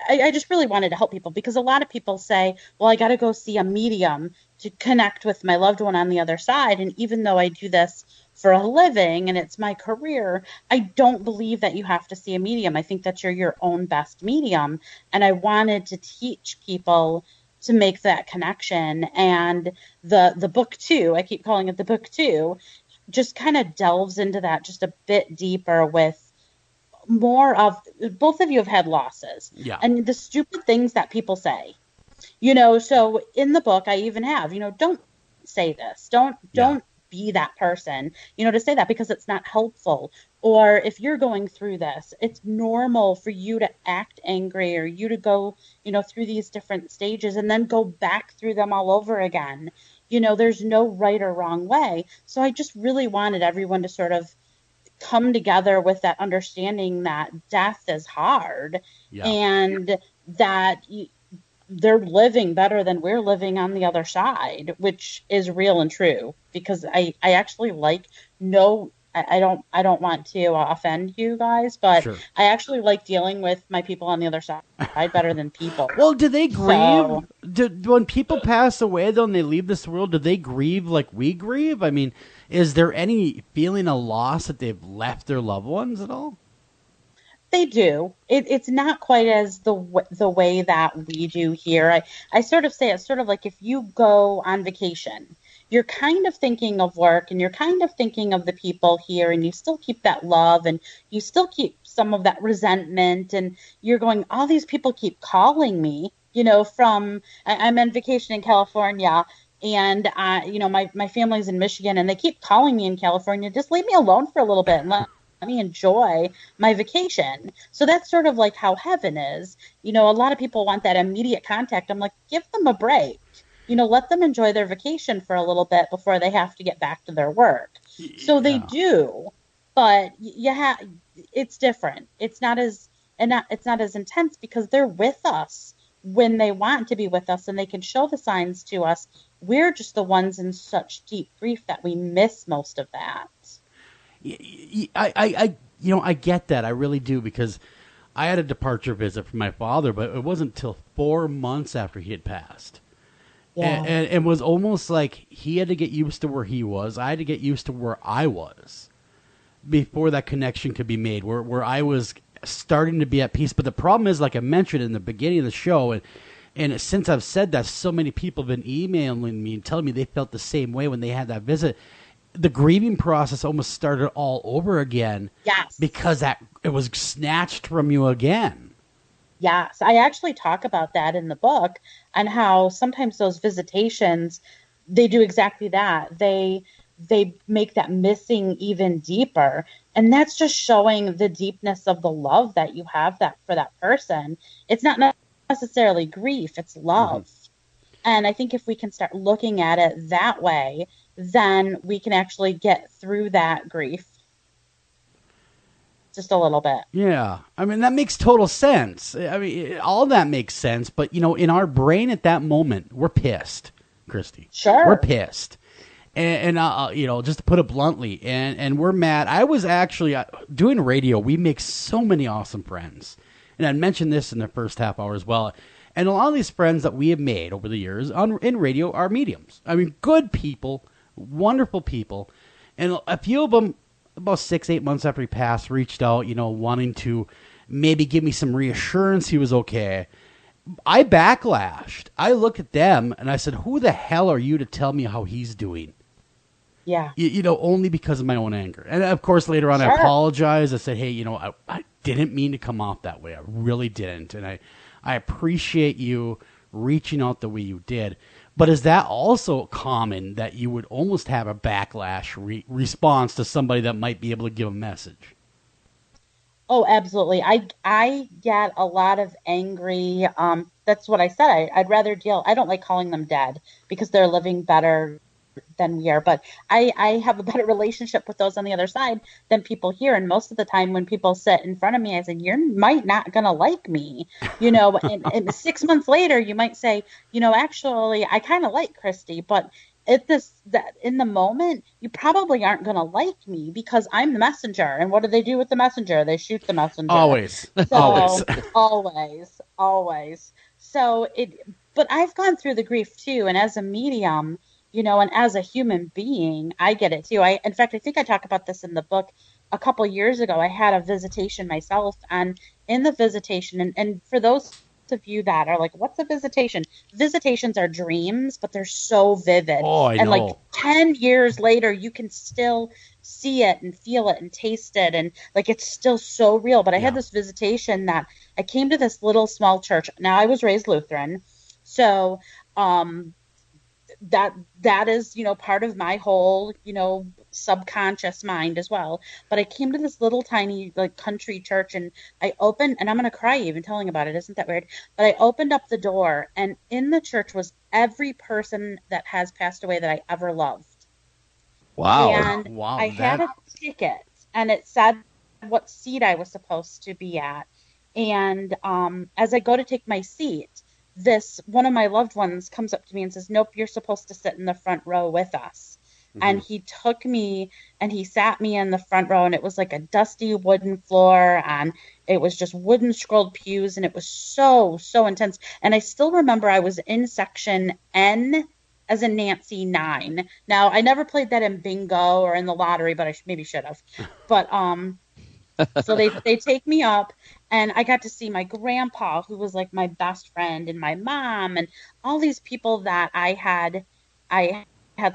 Speaker 17: I just really wanted to help people, because a lot of people say, well, I got to go see a medium to connect with my loved one on the other side. And even though I do this for a living and it's my career, I don't believe that you have to see a medium. I think that you're your own best medium. And I wanted to teach people to make that connection. And the book two, I keep calling it the book two, just kind of delves into that just a bit deeper with more of, both of you have had losses.
Speaker 1: Yeah.
Speaker 17: And the stupid things that people say, you know, so in the book I even have, you know, don't say this, don't be that person, you know, to say that because it's not helpful. Or if you're going through this, it's normal for you to act angry or you to go, you know, through these different stages and then go back through them all over again. You know, there's no right or wrong way. So I just really wanted everyone to sort of come together with that understanding that death is hard and that they're living better than we're living on the other side, which is real and true. Because I actually like I don't want to offend you guys, but
Speaker 1: Sure.
Speaker 17: I actually like dealing with my people on the other side better than people.
Speaker 1: Well, do they grieve? When people pass away, though, and they leave this world, do they grieve like we grieve? I mean, is there any feeling of loss that they've left their loved ones at all?
Speaker 17: They do. It's not quite as the way that we do here. I sort of say it's sort of like if you go on vacation, you're kind of thinking of work and you're kind of thinking of the people here, and you still keep that love and you still keep some of that resentment, and you're going, all these people keep calling me, you know, I'm on vacation in California, and you know, my family's in Michigan, and they keep calling me in California, just leave me alone for a little bit and let me enjoy my vacation. So that's sort of like how heaven is. You know, a lot of people want that immediate contact. I'm like, give them a break. You know, let them enjoy their vacation for a little bit before they have to get back to their work. So they do, but it's different. It's not as intense because they're with us when they want to be with us and they can show the signs to us. We're just the ones in such deep grief that we miss most of that.
Speaker 1: I get that. I really do, because I had a departure visit from my father, but it wasn't until 4 months after he had passed. Yeah. And it was almost like he had to get used to where he was. I had to get used to where I was before that connection could be made, where I was starting to be at peace. But the problem is, like I mentioned in the beginning of the show, and since I've said that, so many people have been emailing me and telling me they felt the same way when they had that visit. The grieving process almost started all over again.
Speaker 17: Yes.
Speaker 1: Because it was snatched from you again.
Speaker 17: Yes, I actually talk about that in the book, and how sometimes those visitations, they do exactly that. They make that missing even deeper, and that's just showing the deepness of the love that you have for that person. It's not necessarily grief, it's love. Mm-hmm. And I think if we can start looking at it that way, then we can actually get through that grief just a little bit.
Speaker 1: Yeah. I mean, that makes total sense. I mean, all that makes sense. But, you know, in our brain at that moment, we're pissed, Kristy.
Speaker 17: Sure.
Speaker 1: We're pissed. And you know, just to put it bluntly, and we're mad. I was actually doing radio. We make so many awesome friends. And I mentioned this in the first half hour as well. And a lot of these friends that we have made over the years in radio are mediums. I mean, good people, wonderful people. And a few of them, about 6-8 months after he passed, reached out, you know, wanting to maybe give me some reassurance he was okay. I backlashed. I looked at them and I said, who the hell are you to tell me how he's doing?
Speaker 17: Yeah.
Speaker 1: You know, only because of my own anger. And of course, later on,
Speaker 17: Sure.
Speaker 1: I apologized. I said, hey, you know, I didn't mean to come off that way. I really didn't. And I appreciate you reaching out the way you did. But is that also common that you would almost have a backlash response to somebody that might be able to give a message?
Speaker 17: Oh, absolutely. I get a lot of angry. That's what I said. I'd rather deal. I don't like calling them dead because they're living better than we are. But I have a better relationship with those on the other side than people here. And most of the time when people sit in front of me, I say, you might not going to like me, you know, and 6 months later, you might say, you know, actually, I kind of like Kristy, but in the moment, you probably aren't going to like me because I'm the messenger. And what do they do with the messenger? They shoot the messenger.
Speaker 1: Always.
Speaker 17: So, always. So but I've gone through the grief too. And as a medium, and as a human being, I get it too. In fact, I think I talk about this in the book. A couple years ago, I had a visitation myself, and in the visitation, and for those of you that are like, what's a visitation? Visitations are dreams, but they're so vivid.
Speaker 1: Oh, I
Speaker 17: and
Speaker 1: know.
Speaker 17: like 10 years later, you can still see it and feel it and taste it, and like it's still so real. But I had this visitation that I came to this little small church. Now, I was raised Lutheran, so that is, part of my whole, subconscious mind as well. But I came to this little tiny like country church, and I opened, and I'm going to cry even telling about it. Isn't that weird? But I opened up the door, and in the church was every person that has passed away that I ever loved.
Speaker 5: Wow.
Speaker 17: And I had a ticket, and it said what seat I was supposed to be at. And as I go to take my seat, one of my loved ones comes up to me and says, "Nope, you're supposed to sit in the front row with us." Mm-hmm. And he took me and he sat me in the front row, and it was like a dusty wooden floor, and it was just wooden scrolled pews, and it was so, so intense. And I still remember I was in section N as in Nancy 9. Now, I never played that in bingo or in the lottery, but I maybe should have. But so they take me up, and I got to see my grandpa, who was like my best friend, and my mom, and all these people that I had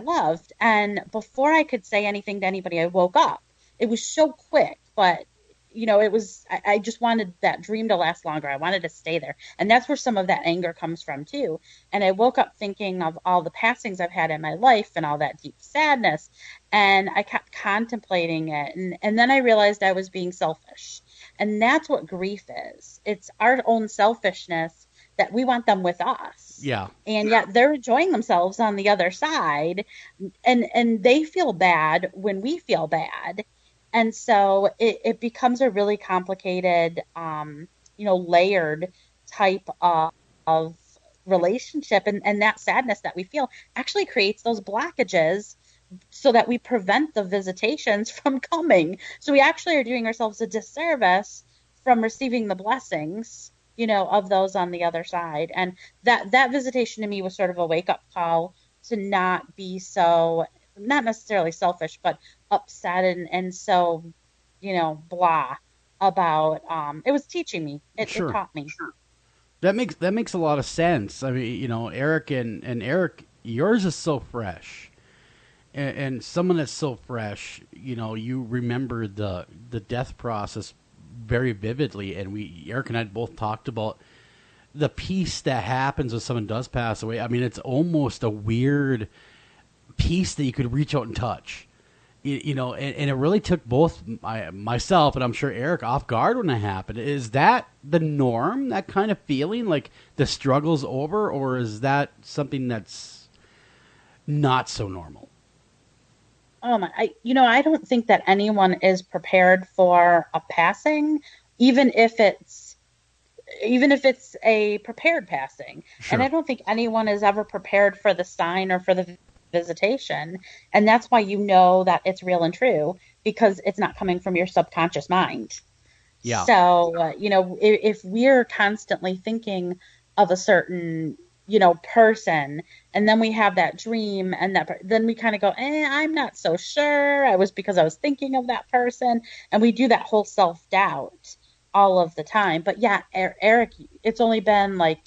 Speaker 17: loved. And before I could say anything to anybody, I woke up. It was so quick, but it was, I just wanted that dream to last longer. I wanted to stay there. And that's where some of that anger comes from too. And I woke up thinking of all the passings I've had in my life and all that deep sadness. And I kept contemplating it. And then I realized I was being selfish. And that's what grief is. It's our own selfishness that we want them with us.
Speaker 1: Yeah.
Speaker 17: And yet they're enjoying themselves on the other side. And they feel bad when we feel bad. And so it becomes a really complicated, layered type of relationship. And that sadness that we feel actually creates those blockages so that we prevent the visitations from coming. So we actually are doing ourselves a disservice from receiving the blessings, of those on the other side. And that visitation to me was sort of a wake-up call to not be so, not necessarily selfish, but upset and so, blah about, it was teaching me. It taught me. Sure.
Speaker 1: That makes a lot of sense. I mean, Eric and Eric, yours is so fresh. And someone that's so fresh, you remember the death process very vividly. And Eric and I both talked about the peace that happens when someone does pass away. I mean, it's almost a weird piece that you could reach out and touch, and it really took both myself and I'm sure Eric off guard when it happened. Is that the norm, that kind of feeling like the struggle's over, or is that something that's not so normal?
Speaker 17: I don't think that anyone is prepared for a passing, even if it's a prepared passing. Sure. And I don't think anyone is ever prepared for the sign or for the visitation. And that's why that it's real and true, because it's not coming from your subconscious mind. Yeah. So, if we're constantly thinking of a certain, person, and then we have that dream, and then we kind of go, I'm not so sure. Because I was thinking of that person. And we do that whole self-doubt all of the time. But yeah, Eric, it's only been like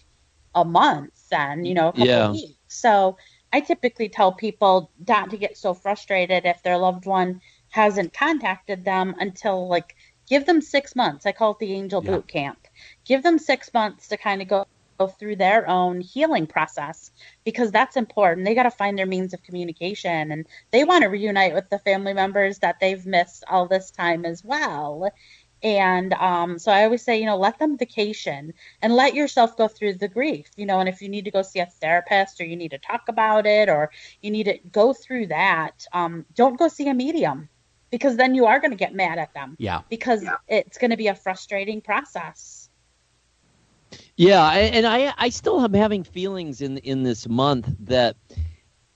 Speaker 17: a month then, a couple of weeks. So I typically tell people not to get so frustrated if their loved one hasn't contacted them until give them 6 months. I call it the angel boot camp. Give them 6 months to kind of go through their own healing process, because that's important. They got to find their means of communication, and they want to reunite with the family members that they've missed all this time as well. And so I always say, let them vacation and let yourself go through the grief, and if you need to go see a therapist, or you need to talk about it, or you need to go through that, don't go see a medium, because then you are going to get mad at them. Yeah. Because it's going to be a frustrating process.
Speaker 5: Yeah, and I still am having feelings in this month that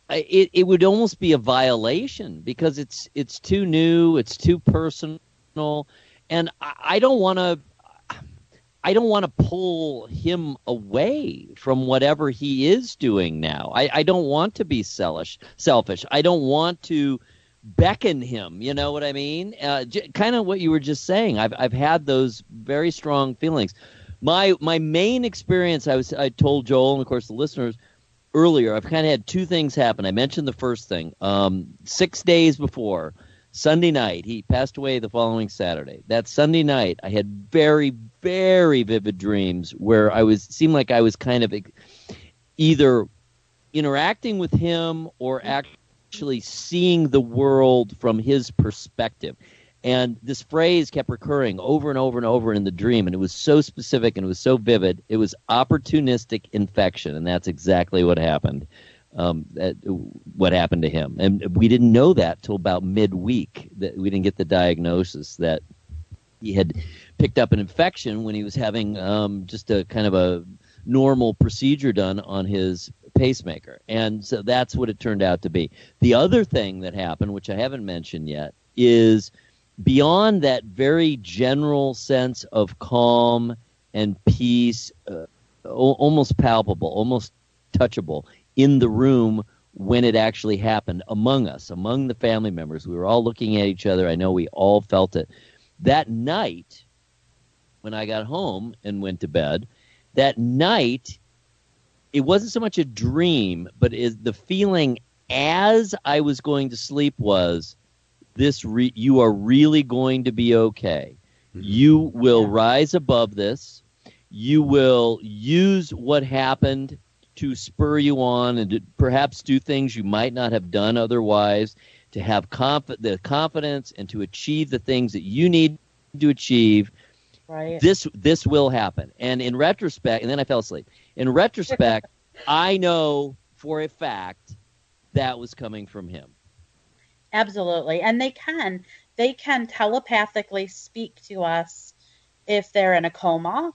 Speaker 5: it would almost be a violation, because it's too new, it's too personal. And I don't want to. I don't want to pull him away from whatever he is doing now. I don't want to be selfish. I don't want to beckon him. You know what I mean? Kind of what you were just saying. I've had those very strong feelings. My main experience, I told Joel and of course the listeners earlier, I've kind of had two things happen. I mentioned the first thing. 6 days before, Sunday night, he passed away the following Saturday. That Sunday night, I had very, very vivid dreams where seemed like I was kind of either interacting with him or actually seeing the world from his perspective. And this phrase kept recurring over and over and over in the dream, and it was so specific and it was so vivid. It was opportunistic infection, and that's exactly what happened. What happened to him, and we didn't know that till about midweek. That we didn't get the diagnosis that he had picked up an infection when he was having just a kind of a normal procedure done on his pacemaker, and so that's what it turned out to be. The other thing that happened, which I haven't mentioned yet, is beyond that very general sense of calm and peace, almost palpable, almost touchable in the room when it actually happened among us, among the family members. We were all looking at each other. I know we all felt it. That night, when I got home and went to bed, that night, it wasn't so much a dream, but the feeling as I was going to sleep was, you are really going to be okay. You will rise above this. You will use what happened to spur you on and to perhaps do things you might not have done otherwise, to have the confidence and to achieve the things that you need to achieve.
Speaker 17: Right.
Speaker 5: This will happen. And in retrospect, and then I fell asleep. In retrospect, I know for a fact that was coming from him.
Speaker 17: Absolutely. And they can telepathically speak to us if they're in a coma,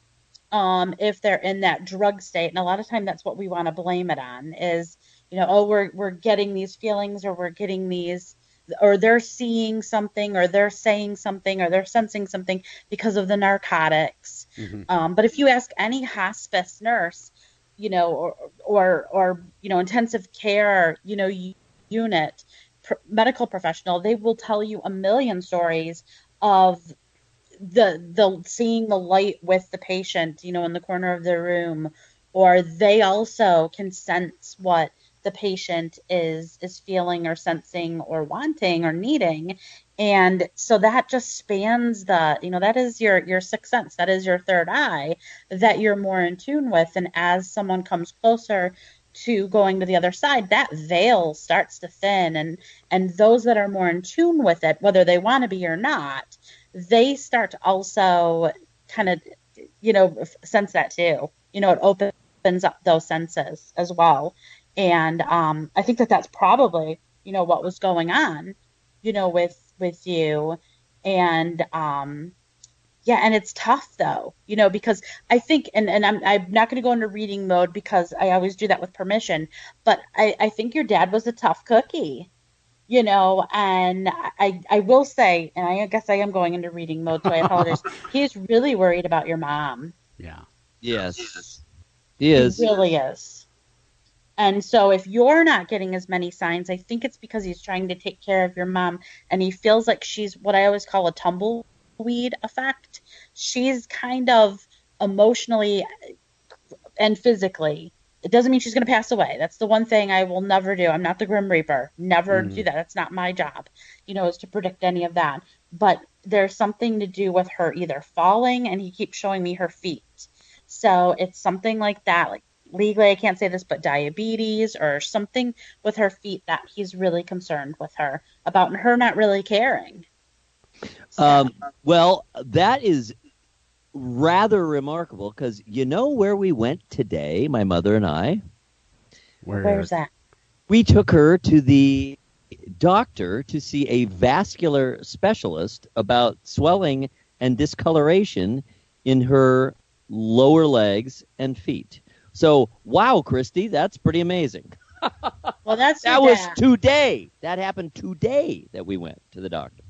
Speaker 17: if they're in that drug state. And a lot of time that's what we want to blame it on is, we're getting these feelings, or we're getting these, or they're seeing something, or they're saying something, or they're sensing something because of the narcotics. Mm-hmm. But if you ask any hospice nurse, or intensive care, unit, medical professional, they will tell you a million stories of the seeing the light with the patient, in the corner of the room, or they also can sense what the patient is feeling or sensing or wanting or needing. And so that just spans that is your sixth sense. That is your third eye that you're more in tune with. And as someone comes closer to going to the other side, that veil starts to thin, and those that are more in tune with it, whether they want to be or not, they start to also kind of, sense that too. It opens up those senses as well. And I think that's probably, what was going on, with you. And and it's tough though, because I think, and I'm not going to go into reading mode because I always do that with permission, but I think your dad was a tough cookie, and I will say, and I guess I am going into reading mode, so I apologize. He's really worried about your mom.
Speaker 1: Yeah.
Speaker 5: Yes. He is.
Speaker 17: He really is. And so if you're not getting as many signs, I think it's because he's trying to take care of your mom, and he feels like she's what I always call a tumbleweed effect. She's kind of emotionally and physically. It doesn't mean she's going to pass away. That's the one thing I will never do. I'm not the Grim Reaper. Never do that. That's not my job, is to predict any of that. But there's something to do with her either falling, and he keeps showing me her feet. So it's something like that, like legally I can't say this, but diabetes or something with her feet that he's really concerned with her about, and her not really caring.
Speaker 5: Well, that is rather remarkable, because where we went today, my mother and I?
Speaker 17: Where's that?
Speaker 5: We took her to the doctor to see a vascular specialist about swelling and discoloration in her lower legs and feet. So, wow, Kristy, that's pretty amazing.
Speaker 17: Well, that
Speaker 5: was today. That happened today that we went to the doctor.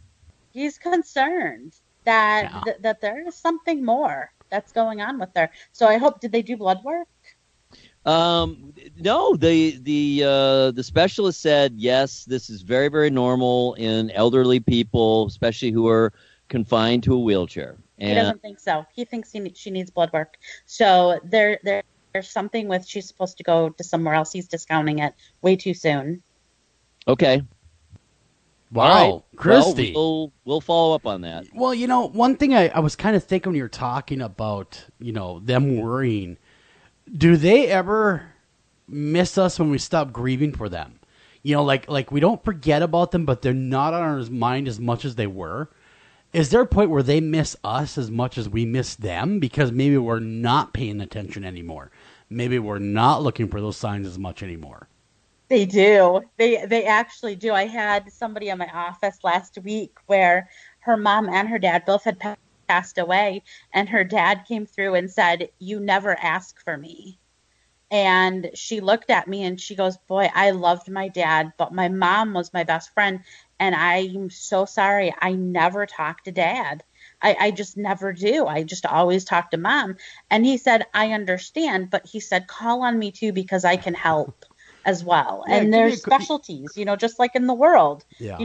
Speaker 17: He's concerned that there is something more. that's going on with her. So I hope, did they do blood work?
Speaker 5: No, the specialist said, yes, this is very, very normal in elderly people, especially who are confined to a wheelchair. And
Speaker 17: He doesn't think so. He thinks she needs blood work. So there's something with she's supposed to go to somewhere else. He's discounting it way too soon.
Speaker 5: Okay.
Speaker 1: Wow,
Speaker 5: All right.
Speaker 1: Kristy.
Speaker 5: Well, we'll follow up on that.
Speaker 1: Well, one thing I was kind of thinking when you were talking about, them worrying, do they ever miss us when we stop grieving for them? Like we don't forget about them, but they're not on our mind as much as they were. Is there a point where they miss us as much as we miss them because maybe we're not paying attention anymore? Maybe we're not looking for those signs as much anymore.
Speaker 17: They do. They actually do. I had somebody in my office last week where her mom and her dad both had passed away, and her dad came through and said, "You never ask for me." And she looked at me and she goes, "Boy, I loved my dad, but my mom was my best friend, and I'm so sorry. I never talk to dad. I just never do. I just always talk to mom." And he said, "I understand," but he said, "Call on me too because I can help as well."
Speaker 1: Yeah,
Speaker 17: and there's specialties, just like in the world.
Speaker 1: Yeah.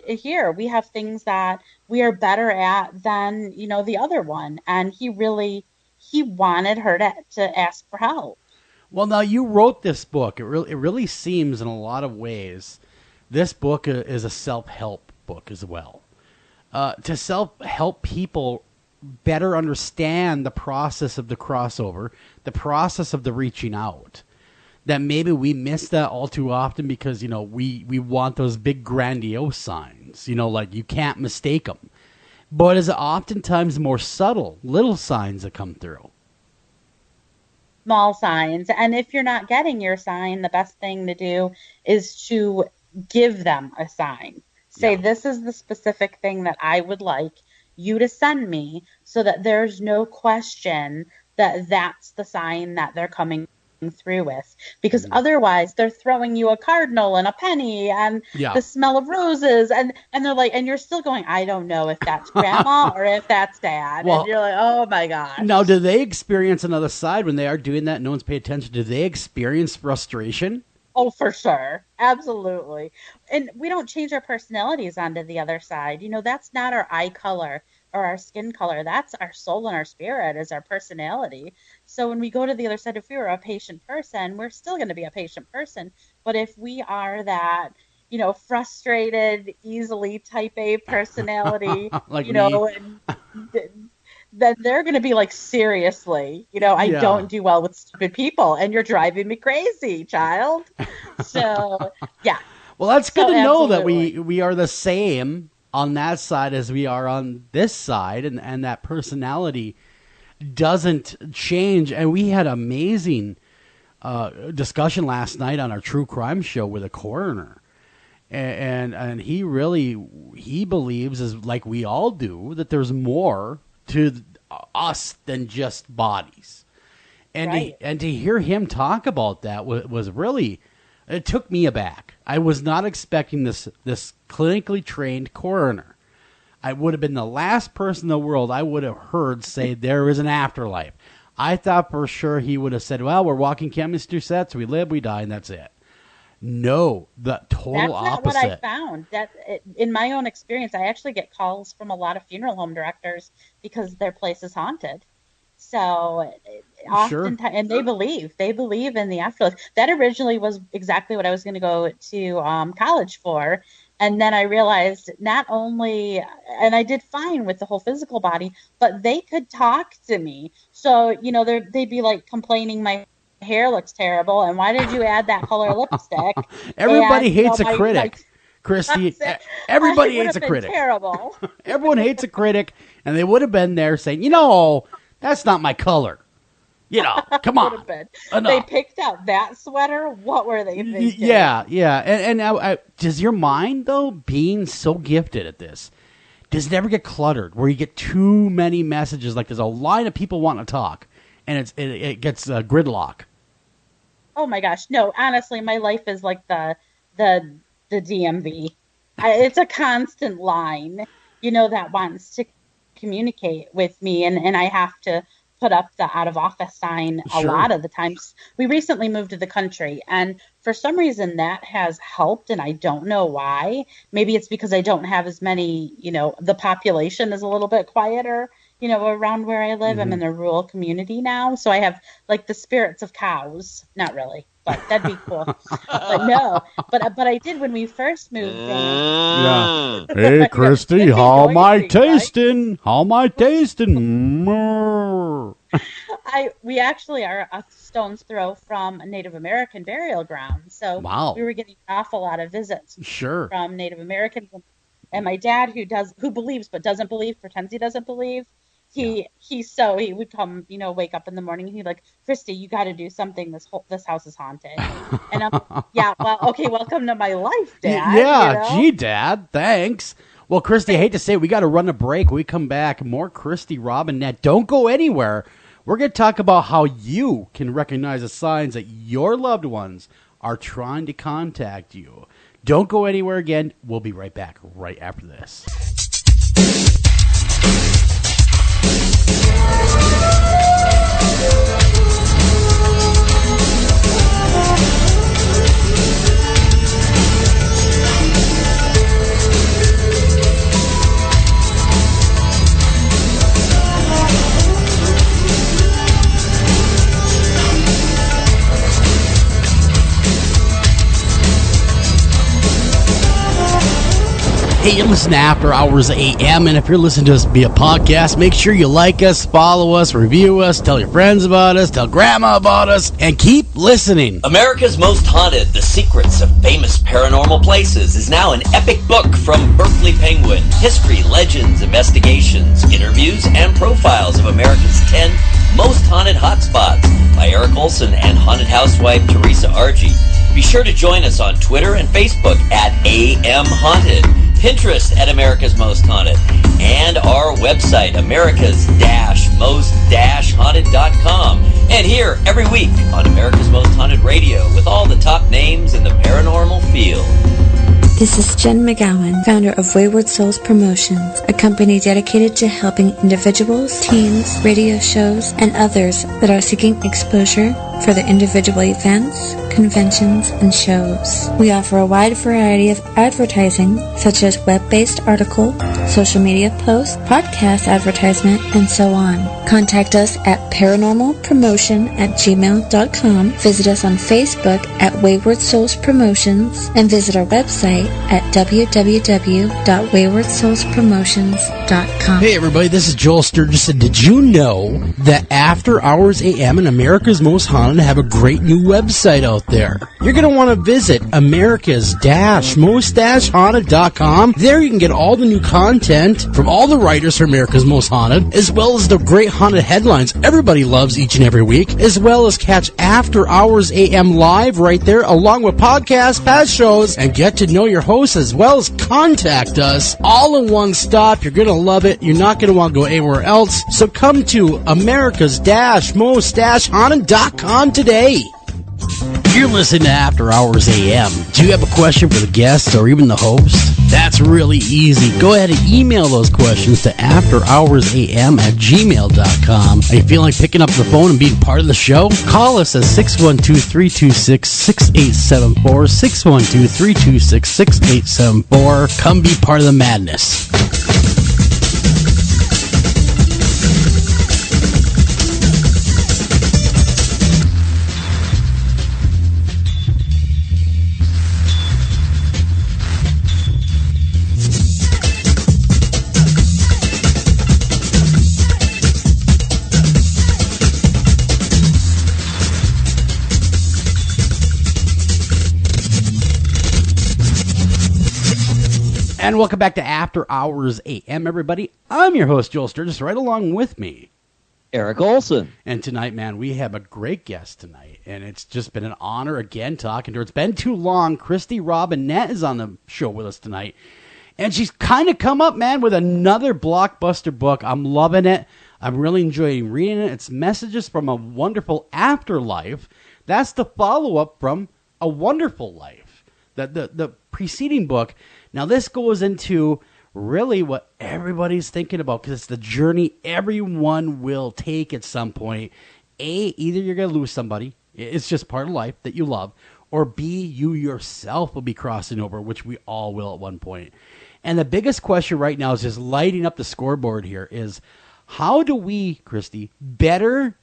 Speaker 17: Here we have things that we are better at than, the other one. And he wanted her to ask for help.
Speaker 1: Well, now you wrote this book. It really seems in a lot of ways this book is a self-help book as well. To self-help people better understand the process of the crossover, the process of the reaching out. That maybe we miss that all too often because, we want those big grandiose signs, like you can't mistake them. But it's oftentimes more subtle, little signs that come through.
Speaker 17: Small signs. And if you're not getting your sign, the best thing to do is to give them a sign. Say, This is the specific thing that I would like you to send me, so that there's no question that that's the sign that they're coming through with, because otherwise they're throwing you a cardinal and a penny and the smell of roses, and they're like, and you're still going, I don't know if that's grandma or if that's dad.
Speaker 1: Well,
Speaker 17: and you're like, oh my gosh.
Speaker 1: Now, do they experience another side when they are doing that? No one's paying attention. Do they experience frustration?
Speaker 17: Oh, for sure. Absolutely. And we don't change our personalities onto the other side. That's not our eye color or our skin color. That's our soul and our spirit is our personality. So when we go to the other side, if we were a patient person, we're still going to be a patient person. But if we are that, frustrated, easily type A personality,
Speaker 1: like
Speaker 17: then they're going to be like, seriously, I don't do well with stupid people, and you're driving me crazy, child. So, yeah.
Speaker 1: Well, that's good to know that we are the same on that side as we are on this side, and that personality doesn't change. And we had amazing discussion last night on our true crime show with a coroner. And he believes, as like we all do, that there's more to us than just bodies. And to hear him talk about that was really, it took me aback. I was not expecting this clinically trained coroner. I would have been the last person in the world I would have heard say there is an afterlife. I thought for sure he would have said, well, we're walking chemistry sets, we live, we die, and that's it. No, the total opposite.
Speaker 17: That's not what I found. In my own experience, I actually get calls from a lot of funeral home directors because their place is haunted. So oftentimes, and they believe in the afterlife. That originally was exactly what I was going to go to college for. And then I realized not only, and I did fine with the whole physical body, but they could talk to me. So, they'd be like complaining my hair looks terrible, and why did you add that color lipstick?
Speaker 1: Everybody hates a critic, Kristy. Everybody hates a critic.
Speaker 17: Terrible.
Speaker 1: Everyone hates a critic, and they would have been there saying, that's not my color. Come on.
Speaker 17: They picked out that sweater. What were they thinking?
Speaker 1: Yeah. And now, does your mind, though, being so gifted at this, does it ever get cluttered where you get too many messages? Like there's a line of people wanting to talk, and it gets gridlock.
Speaker 17: Oh my gosh, no! Honestly, my life is like the DMV. It's a constant line, that wants to communicate with me, and I have to put up the out of office sign a
Speaker 1: Sure.
Speaker 17: lot of the times. We recently moved to the country, and for some reason that has helped, and I don't know why. Maybe it's because I don't have as many, the population is a little bit quieter, around where I live. I'm in a rural community now, so I have like the spirits of cows. Not really, but that'd be cool. But no, but I did when we first moved in.
Speaker 1: Yeah. Hey, Kristy, how am I tasting? How am I tasting?
Speaker 17: We actually are a stone's throw from a Native American burial ground, so
Speaker 1: Wow.
Speaker 17: we were getting an awful lot of visits
Speaker 1: Sure.
Speaker 17: from Native Americans. And my dad, who believes but doesn't believe, pretends he doesn't believe. He would come, wake up in the morning and he'd like, Kristy, you got to do something. This house is haunted. And I'm, yeah, well, okay, welcome to my life, Dad.
Speaker 1: Yeah, gee, Dad, thanks. Well, Kristy, I hate to say it, we got to run a break. When we come back, more Kristy Robinett. Don't go anywhere. We're going to talk about how you can recognize the signs that your loved ones are trying to contact you. Don't go anywhere again. We'll be right back right after this. Hey, you listen to After Hours AM, and if you're listening to us via podcast, make sure you like us, follow us, review us, tell your friends about us, tell grandma about us, and keep listening.
Speaker 18: America's Most Haunted, The Secrets of Famous Paranormal Places is now an epic book from Berkeley Penguin. History, legends, investigations, interviews, and profiles of America's 10 most haunted hotspots by Eric Olsen and haunted housewife Teresa Argy. Be sure to join us on Twitter and Facebook at AM Haunted, Pinterest at America's Most Haunted, and our website, americas-most-haunted.com. And here every week on America's Most Haunted Radio with all the top names in the paranormal field.
Speaker 6: This is Jen McGowan, founder of Wayward Souls Promotions, a company dedicated to helping individuals, teams, radio shows, and others that are seeking exposure for their individual events, conventions, and shows. We offer a wide variety of advertising, such as web-based article, social media posts, podcast advertisement, and so on. Contact us at paranormalpromotion@gmail.com, visit us on Facebook at Wayward Souls Promotions, and visit our website at www.waywardsoulspromotions.com.
Speaker 1: Hey, everybody, this is Joel Sturgis, and did you know that After Hours AM and America's Most Haunted have a great new website out there? You're going to want to visit America's-most-haunted.com. There you can get all the new content from all the writers for America's Most Haunted, as well as the great haunted headlines everybody loves each and every week, as well as catch After Hours AM live right there, along with podcasts, past shows, and get to know your hosts, as well as contact us all in one stop. You're going to love it. You're not going to want to go anywhere else. So come to America's-most-haunted.com today. If you're listening to After Hours AM, do you have a question for the guests or even the host? That's really easy. Go ahead and email those questions to afterhoursam@gmail.com. Are you feeling like picking up the phone and being part of the show? Call us at 612-326-6874, 612-326-6874. Come be part of the madness. And welcome back to After Hours AM, everybody. I'm your host, Joel Sturgis, right along with me,
Speaker 5: Eric Olsen.
Speaker 1: And tonight, man, we have a great guest tonight, and it's just been an honor again talking to her. It's been too long. Kristy Robinett is on the show with us tonight, and she's kind of come up, man, with another blockbuster book. I'm loving it. I'm really enjoying reading it. It's Messages from a Wonderful Afterlife. That's the follow-up from A Wonderful Life, the preceding book. Now, this goes into really what everybody's thinking about, because it's the journey everyone will take at some point. A, either you're going to lose somebody, it's just part of life that you love, or B, you yourself will be crossing over, which we all will at one point. And the biggest question right now is just lighting up the scoreboard here is, how do we, Kristy, better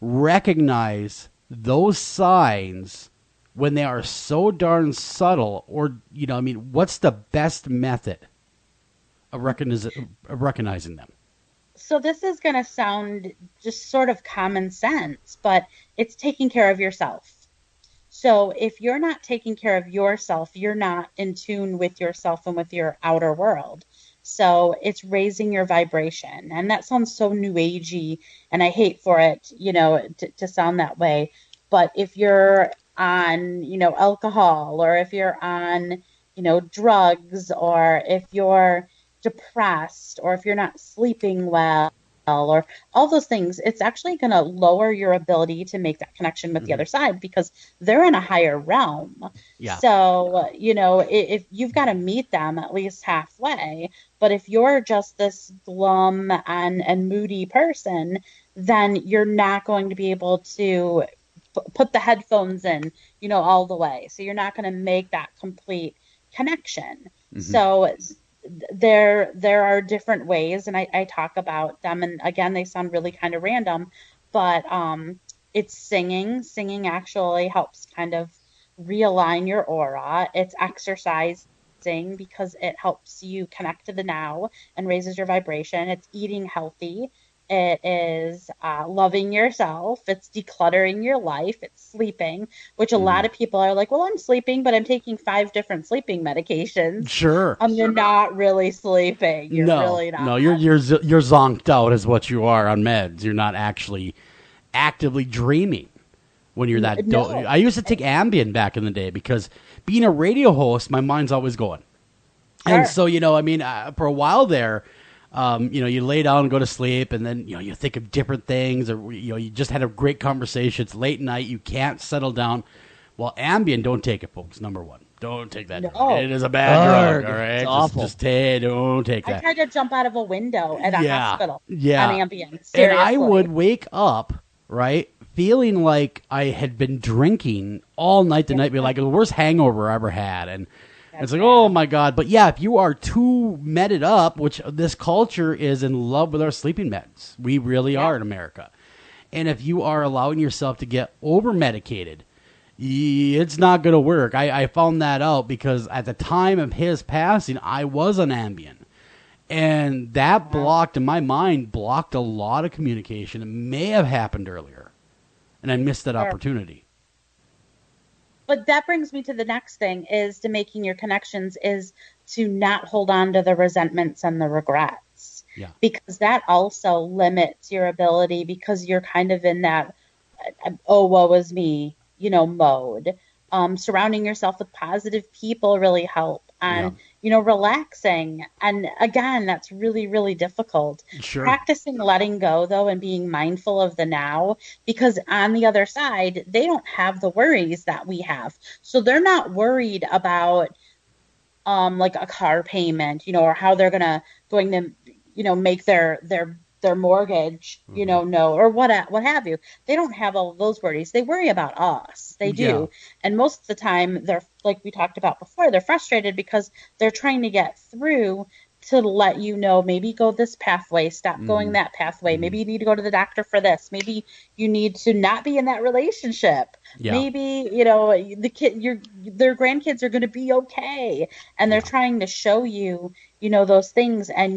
Speaker 1: recognize those signs when they are so darn subtle? Or, what's the best method of recognizing them?
Speaker 17: So this is going to sound just sort of common sense, but it's taking care of yourself. So if you're not taking care of yourself, you're not in tune with yourself and with your outer world. So it's raising your vibration. And that sounds so new agey, and I hate for it, to sound that way. But if you're on, alcohol, or if you're on, drugs, or if you're depressed, or if you're not sleeping well, or all those things, it's actually going to lower your ability to make that connection with the other side, because they're in a higher realm.
Speaker 1: Yeah.
Speaker 17: So, if you've got to meet them at least halfway, but if you're just this glum and moody person, then you're not going to be able to put the headphones in, all the way. So you're not going to make that complete connection. So there are different ways, and I talk about them, and again, they sound really kind of random, but it's singing. Singing actually helps kind of realign your aura. It's exercising, because it helps you connect to the now and raises your vibration. It's eating healthy. It is loving yourself. It's decluttering your life. It's sleeping, which a lot of people are like, well, I'm sleeping, but I'm taking 5 different sleeping medications.
Speaker 1: Sure.
Speaker 17: You're not really sleeping. You're really not.
Speaker 1: No, you're zonked out is what you are on meds. You're not actually actively dreaming when you're that.
Speaker 17: No.
Speaker 1: I used to take Ambien back in the day, because being a radio host, my mind's always going.
Speaker 17: Sure.
Speaker 1: And so, for a while there, you lay down and go to sleep, and then, you think of different things, or, you just had a great conversation. It's late night. You can't settle down. Well, Ambien, don't take it, folks. Number one, don't take that.
Speaker 17: No.
Speaker 1: It is a bad drug. All right.
Speaker 5: It's awful.
Speaker 1: Don't take that.
Speaker 17: I tried to jump out of a window at a hospital on Ambien. Seriously.
Speaker 1: And I would wake up, right, feeling like I had been drinking all night the night, be like the worst hangover I ever had. And it's like, oh my God. But yeah, if you are too medded up, which this culture is in love with our sleeping meds. We really are in America. And if you are allowing yourself to get over medicated, it's not going to work. I found that out because at the time of his passing, I was on Ambien. And that blocked, in my mind, blocked a lot of communication. It may have happened earlier. And I missed that opportunity.
Speaker 17: But that brings me to the next thing, is to making your connections, is to not hold on to the resentments and the regrets.
Speaker 1: Yeah.
Speaker 17: Because that also limits your ability, because you're kind of in that, oh, woe is me, mode. Surrounding yourself with positive people really help. And, relaxing. And again, that's really, really difficult.
Speaker 1: Sure.
Speaker 17: Practicing letting go, though, and being mindful of the now, because on the other side, they don't have the worries that we have. So they're not worried about, like a car payment, or how they're going to, make their mortgage, no, or what have you. They don't have all of those worries. They worry about us. They do.
Speaker 1: Yeah.
Speaker 17: And most of the time, they're, like we talked about before, they're frustrated because they're trying to get through to let you know, maybe go this pathway, stop going that pathway. Maybe you need to go to the doctor for this. Maybe you need to not be in that relationship.
Speaker 1: Yeah.
Speaker 17: Maybe, their grandkids are going to be okay. And they're trying to show you, those things. And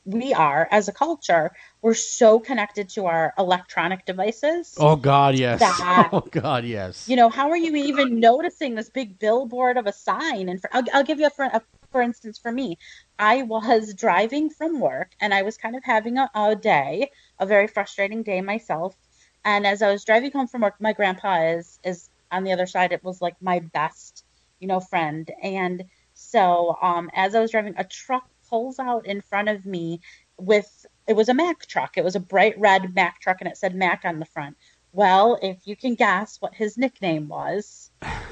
Speaker 17: we are, as a culture, we're so connected to our electronic devices.
Speaker 1: Oh, God, yes.
Speaker 17: That,
Speaker 1: oh, God, yes.
Speaker 17: How are you even noticing this big billboard of a sign? And I'll give you for instance, for me, I was driving from work, and I was kind of having a very frustrating day myself. And as I was driving home from work, my grandpa is on the other side. It was like my best, friend. And so as I was driving, a truck pulls out in front of me it was a Mack truck. It was a bright red Mack truck, and it said Mack on the front. Well, if you can guess what his nickname was,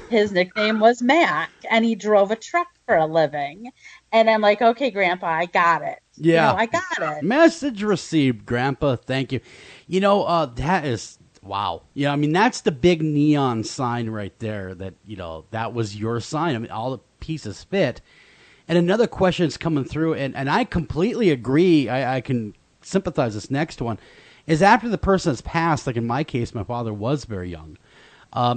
Speaker 17: his nickname was Mac, and he drove a truck for a living. And I'm like, okay, Grandpa, I got it.
Speaker 1: Yeah.
Speaker 17: I got it.
Speaker 1: Message received, Grandpa. Thank you. That is, wow. Yeah, I mean, that's the big neon sign right there that, that was your sign. I mean, all the pieces fit. And another question is coming through, and I completely agree. I can sympathize this next one, is after the person has passed, like in my case, my father was very young.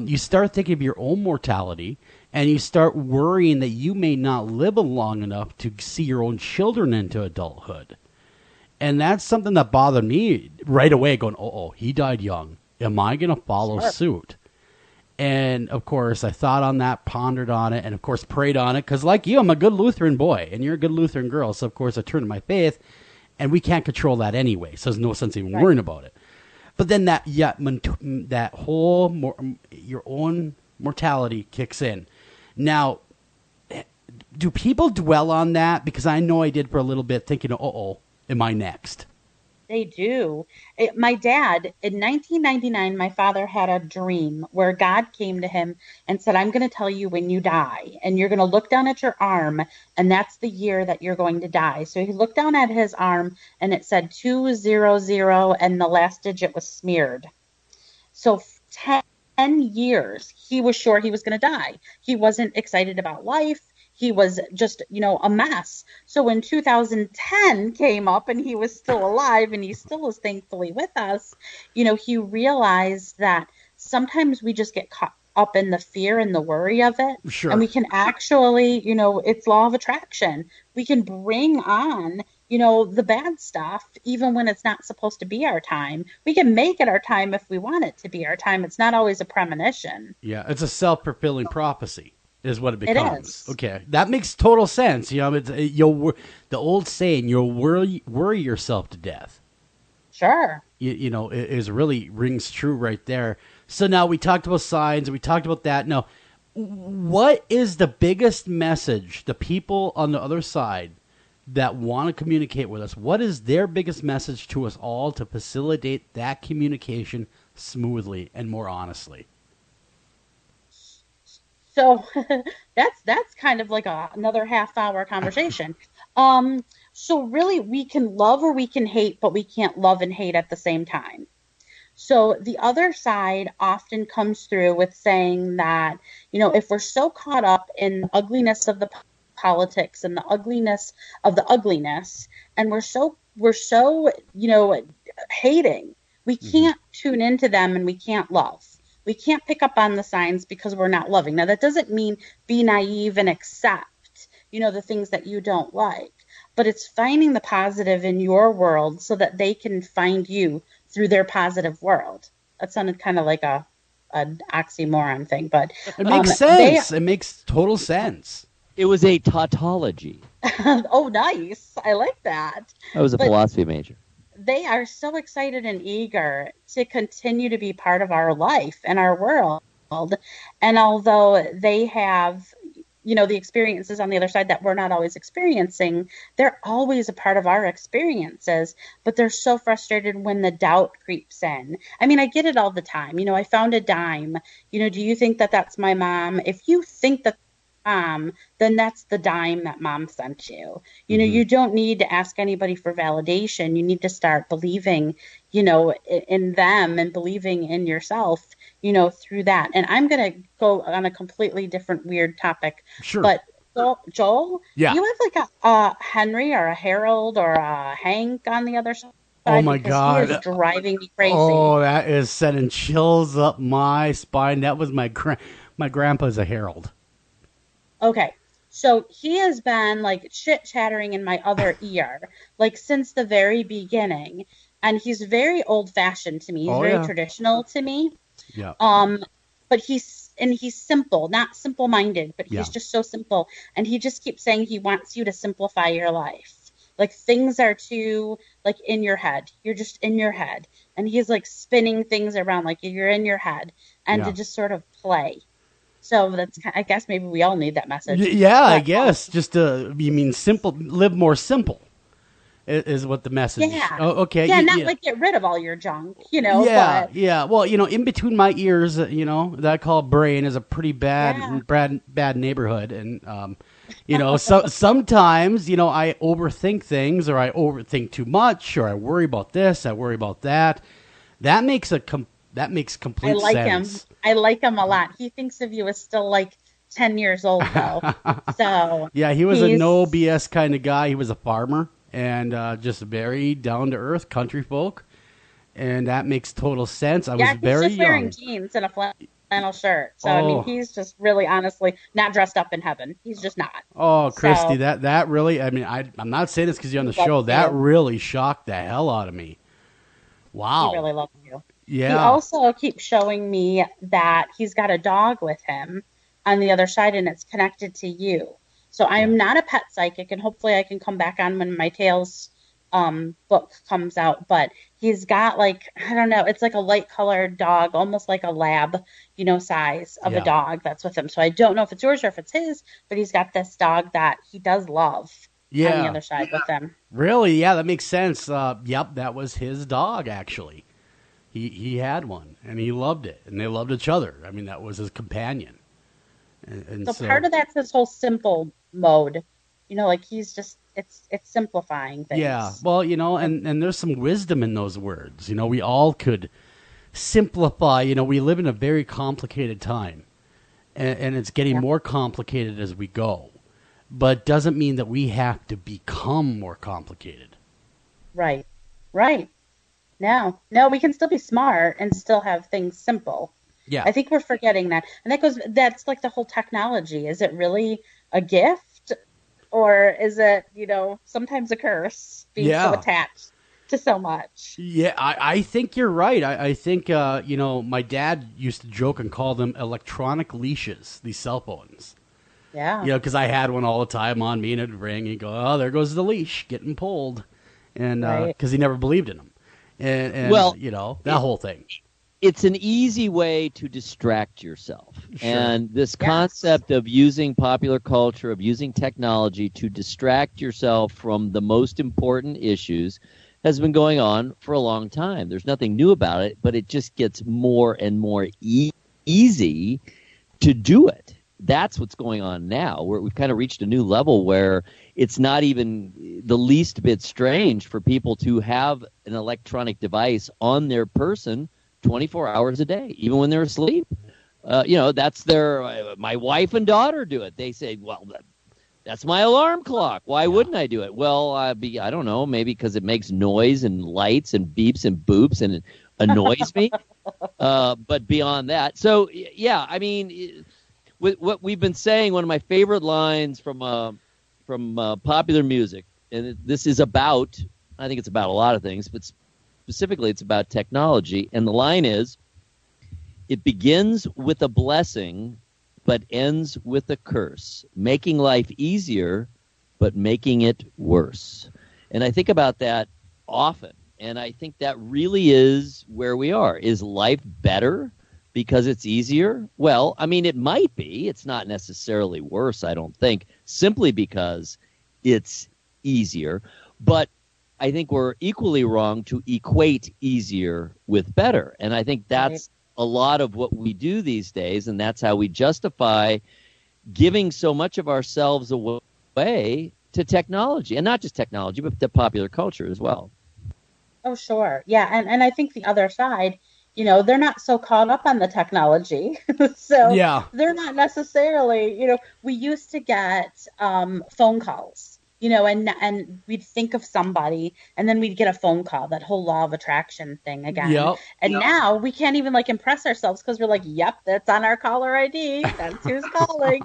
Speaker 1: You start thinking of your own mortality, and you start worrying that you may not live long enough to see your own children into adulthood. And that's something that bothered me right away, going, he died young. Am I going to follow suit? And, of course, I thought on that, pondered on it, and, of course, prayed on it. Because, like you, I'm a good Lutheran boy, and you're a good Lutheran girl. So, of course, I turned to my faith, and we can't control that anyway. So there's no sense even worrying about it. But then that whole your own mortality kicks in. Now, do people dwell on that? Because I know I did for a little bit, thinking, am I next?
Speaker 17: They do. My dad, in 1999, my father had a dream where God came to him and said, I'm going to tell you when you die, and you're going to look down at your arm, and that's the year that you're going to die. So he looked down at his arm, and it said 200, and the last digit was smeared. So 10 years, he was sure he was going to die. He wasn't excited about life. He was just, a mess. So when 2010 came up and he was still alive and he still is thankfully with us, he realized that sometimes we just get caught up in the fear and the worry of it.
Speaker 1: Sure.
Speaker 17: And we can actually, it's law of attraction. We can bring on, the bad stuff, even when it's not supposed to be our time. We can make it our time if we want it to be our time. It's not always a premonition.
Speaker 1: Yeah, it's a self-fulfilling prophecy. Is what it becomes.
Speaker 17: It is.
Speaker 1: Okay, that makes total sense. The old saying, "You'll worry yourself to death."
Speaker 17: Sure.
Speaker 1: It is really rings true right there. So now we talked about signs, and we talked about that. Now, what is the biggest message the people on the other side that want to communicate with us? What is their biggest message to us all to facilitate that communication smoothly and more honestly?
Speaker 17: So that's kind of like another half-hour conversation. So really, we can love or we can hate, but we can't love and hate at the same time. So the other side often comes through with saying that, if we're so caught up in the ugliness of the politics and the ugliness of the ugliness, and we're so hating, we can't tune into them and we can't love. We can't pick up on the signs because we're not loving. Now, that doesn't mean be naive and accept, the things that you don't like. But it's finding the positive in your world so that they can find you through their positive world. That sounded kind of like an oxymoron thing, but
Speaker 1: it makes sense. It makes total sense.
Speaker 5: It was a tautology.
Speaker 17: Oh, nice. I like that.
Speaker 5: I was a philosophy major.
Speaker 17: They are so excited and eager to continue to be part of our life and our world. And although they have, the experiences on the other side that we're not always experiencing, they're always a part of our experiences. But they're so frustrated when the doubt creeps in. I mean, I get it all the time. I found a dime. Do you think that that's my mom? If you think that then that's the dime that mom sent you. You don't need to ask anybody for validation. You need to start believing, in them and believing in yourself, through that. And I'm going to go on a completely different weird topic.
Speaker 1: Sure.
Speaker 17: But Joel,
Speaker 1: yeah.
Speaker 17: You have like a Henry or a Harold or a Hank on the other side.
Speaker 1: Oh my God.
Speaker 17: He is driving me crazy.
Speaker 1: Oh, that is sending chills up my spine. That was my grandpa's a Harold.
Speaker 17: Okay, so he has been like chit-chattering in my other ear, like since the very beginning, and he's very old-fashioned to me. He's very traditional to me.
Speaker 1: Yeah.
Speaker 17: But he's simple, not simple-minded, but he's just so simple, and he just keeps saying he wants you to simplify your life. Like things are too like in your head. You're just in your head, and he's like spinning things around like you're in your head, and to just sort of play. So I guess maybe we all need that message.
Speaker 1: Yeah, I guess. Just you mean simple, live more simple. is what the message.
Speaker 17: Yeah.
Speaker 1: Oh, okay.
Speaker 17: Yeah, not like get rid of all your junk,
Speaker 1: Yeah,
Speaker 17: but
Speaker 1: yeah. Well, in between my ears, that I call brain is a pretty bad neighborhood, and so sometimes I overthink things, or I overthink too much, or I worry about this, I worry about that. That makes complete
Speaker 17: I like
Speaker 1: sense.
Speaker 17: him. I like him a lot. He thinks of you as still like 10 years old though. So
Speaker 1: yeah, he was a no BS kind of guy. He was a farmer and just very down to earth country folk, and that makes total sense. I was very
Speaker 17: he's just wearing
Speaker 1: young.
Speaker 17: jeans and a flannel shirt. So I mean, he's just really honestly not dressed up in heaven. He's just not.
Speaker 1: Oh, Kristy,
Speaker 17: So,
Speaker 1: that really, I mean, I'm not saying this because you're on the
Speaker 17: He loves
Speaker 1: show. That
Speaker 17: you.
Speaker 1: really shocked the hell out of me. Wow.
Speaker 17: He really loves you.
Speaker 1: Yeah.
Speaker 17: He also keeps showing me that he's got a dog with him on the other side, and it's connected to you. So I am not a pet psychic, and hopefully I can come back on when my Tales book comes out. But he's got I don't know, it's like a light colored dog, almost like a lab, size of a dog that's with him. So I don't know if it's yours or if it's his, but he's got this dog that he does love on the other side with him.
Speaker 1: Really? Yeah, that makes sense. Yep, that was his dog, actually. He had one, and he loved it, and they loved each other. I mean, that was his companion. And
Speaker 17: So part of that's this whole simple mode. He's just, it's simplifying things.
Speaker 1: Yeah, well, and there's some wisdom in those words. We all could simplify. We live in a very complicated time, and it's getting more complicated as we go. But doesn't mean that we have to become more complicated.
Speaker 17: Right. No, we can still be smart and still have things simple.
Speaker 1: Yeah.
Speaker 17: I think we're forgetting that. And that's like the whole technology. Is it really a gift, or is it, sometimes a curse being so attached to so much?
Speaker 1: Yeah, I think you're right. I think, my dad used to joke and call them electronic leashes, these cell phones.
Speaker 17: Yeah.
Speaker 1: Because I had one all the time on me, and it'd ring, and he'd go, oh, there goes the leash, getting pulled. And because he never believed in them. And
Speaker 5: Well,
Speaker 1: that whole thing.
Speaker 5: It's an easy way to distract yourself.
Speaker 1: Sure.
Speaker 5: And this concept of using popular culture, of using technology to distract yourself from the most important issues has been going on for a long time. There's nothing new about it, but it just gets more and more easy to do it. That's what's going on now. We've kind of reached a new level where it's not even the least bit strange for people to have an electronic device on their person 24 hours a day, even when they're asleep. That's my wife and daughter do it. They say, well, that's my alarm clock. Why wouldn't I do it? Well, I don't know, maybe because it makes noise and lights and beeps and boops and it annoys me. But beyond that, so yeah, I mean, with what we've been saying, one of my favorite lines from popular music, and this is about, I think it's about a lot of things, but specifically it's about technology, and the line is, it begins with a blessing, but ends with a curse, making life easier, but making it worse. And I think about that often, and I think that really is where we are. Is life better because it's easier? Well, I mean, it might be. It's not necessarily worse, I don't think, simply because it's easier. But I think we're equally wrong to equate easier with better. And I think that's a lot of what we do these days, and that's how we justify giving so much of ourselves away to technology. And not just technology, but to popular culture as well.
Speaker 17: Oh, sure. Yeah, and I think the other side, they're not so caught up on the technology. So they're not necessarily, we used to get phone calls. And we'd think of somebody, and then we'd get a phone call, that whole law of attraction thing again. Now we can't even impress ourselves because we're like, yep, that's on our caller ID. That's who's calling.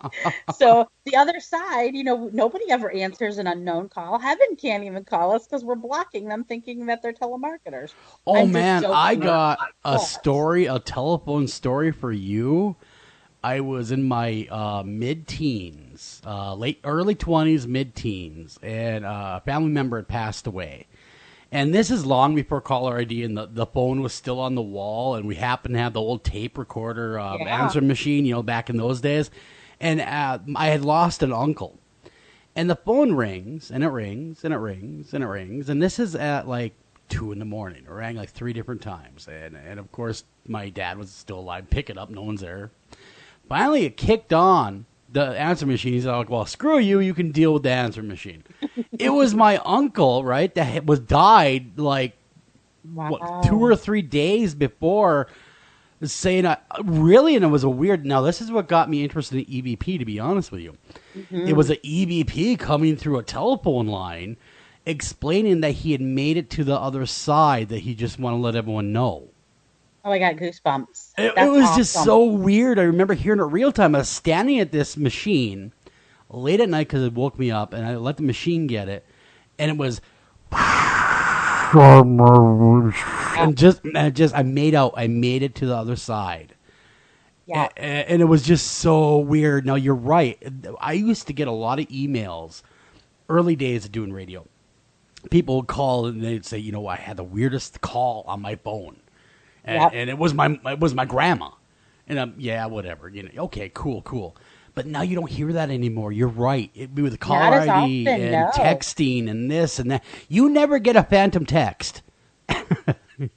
Speaker 17: So the other side, nobody ever answers an unknown call. Heaven can't even call us because we're blocking them, thinking that they're telemarketers.
Speaker 1: Oh, man, I got a telephone story for you. I was in my mid-teens, early 20s, mid-teens, and a family member had passed away. And this is long before caller ID, and the phone was still on the wall, and we happened to have the old tape recorder answering machine, back in those days. And I had lost an uncle. And the phone rings, and it rings, and it rings, and it rings. And this is at like 2 in the morning. It rang like 3 different times. And of course, my dad was still alive. Pick it up. No one's there. Finally, it kicked on the answer machine. He's like, well, screw you. You can deal with the answer machine. It was my uncle, right, that was died like what, 2 or 3 days before, saying, really? And it was a weird, now this is what got me interested in EVP, to be honest with you. Mm-hmm. It was an EVP coming through a telephone line explaining that he had made it to the other side, that he just wanted to let everyone know.
Speaker 17: Oh, I got goosebumps.
Speaker 1: It was awesome. Just so weird. I remember hearing it real time. I was standing at this machine late at night because it woke me up, and I let the machine get it, and it was... And I made it to the other side. Yeah. And it was just so weird. Now, you're right. I used to get a lot of emails early days of doing radio. People would call and they'd say, I had the weirdest call on my phone. And it was my grandma. And yeah, whatever. Okay, cool. But now you don't hear that anymore. You're right. It'd be with caller ID often, and texting and this and that. You never get a phantom text.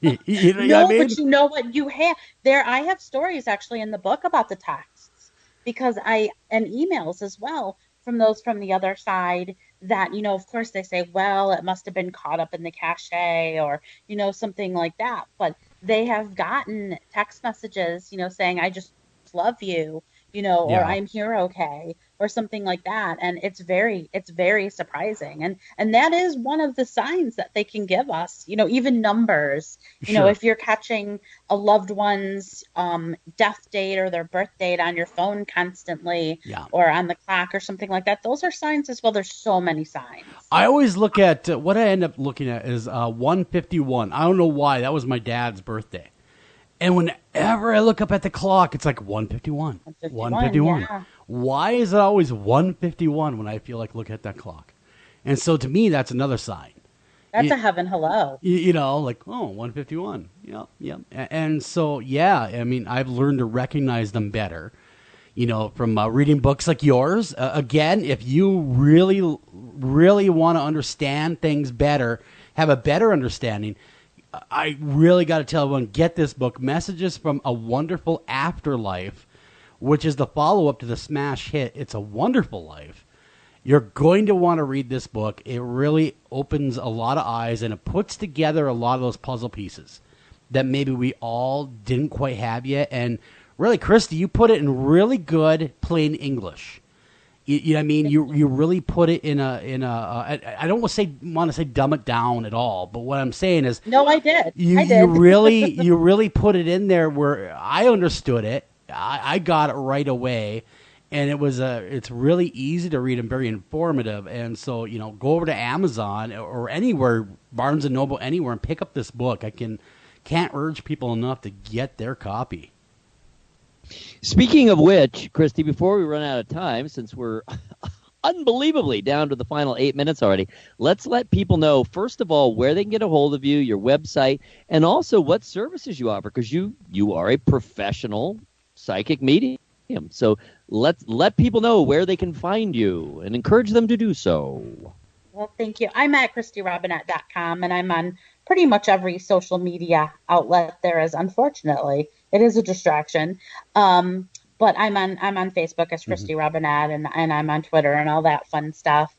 Speaker 1: You know
Speaker 17: no,
Speaker 1: what I mean?
Speaker 17: But you know what you have there. I have stories actually in the book about the texts and emails as well from those from the other side that, of course they say, well, it must have been caught up in the cache or, something like that. But they have gotten text messages, saying, I just love you, or I'm here okay, or something like that. And it's very surprising. And that is one of the signs that they can give us, even numbers,
Speaker 1: Sure.
Speaker 17: If you're catching a loved one's death date or their birth date on your phone constantly or on the clock or something like that, those are signs as well. There's so many signs.
Speaker 1: I always look at, what I end up looking at is 151. I don't know why. That was my dad's birthday. And whenever I look up at the clock, it's like 151. 151. Yeah. Why is it always 151 when I feel like looking at that clock? And so to me, that's another sign.
Speaker 17: That's a heaven hello.
Speaker 1: 151. Yep. And so, I mean, I've learned to recognize them better, from reading books like yours. Again, if you really, really want to understand things better, have a better understanding, I really got to tell everyone, get this book, Messages from a Wonderful Afterlife, which is the follow-up to the smash hit, It's a Wonderful Life. You're going to want to read this book. It really opens a lot of eyes, and it puts together a lot of those puzzle pieces that maybe we all didn't quite have yet. And really, Kristy, you put it in really good, plain English. You know what I mean? You really put it in a I don't want to say dumb it down at all, but what I'm saying is
Speaker 17: no, I did.
Speaker 1: You really put it in there where I understood it. I got it right away, and it's really easy to read and very informative. And so go over to Amazon or anywhere, Barnes and Noble, anywhere, and pick up this book. I can't urge people enough to get their copy.
Speaker 5: Speaking of which, Kristy, before we run out of time, since we're unbelievably down to the final 8 minutes already, let's let people know, first of all, where they can get a hold of you, your website, and also what services you offer, because you are a professional psychic medium. So let people know where they can find you and encourage them to do so.
Speaker 17: Well, thank you. I'm at KristyRobinett.com, and I'm on pretty much every social media outlet there is, unfortunately. It is a distraction. But I'm on Facebook as Kristy Robinett, and I'm on Twitter and all that fun stuff.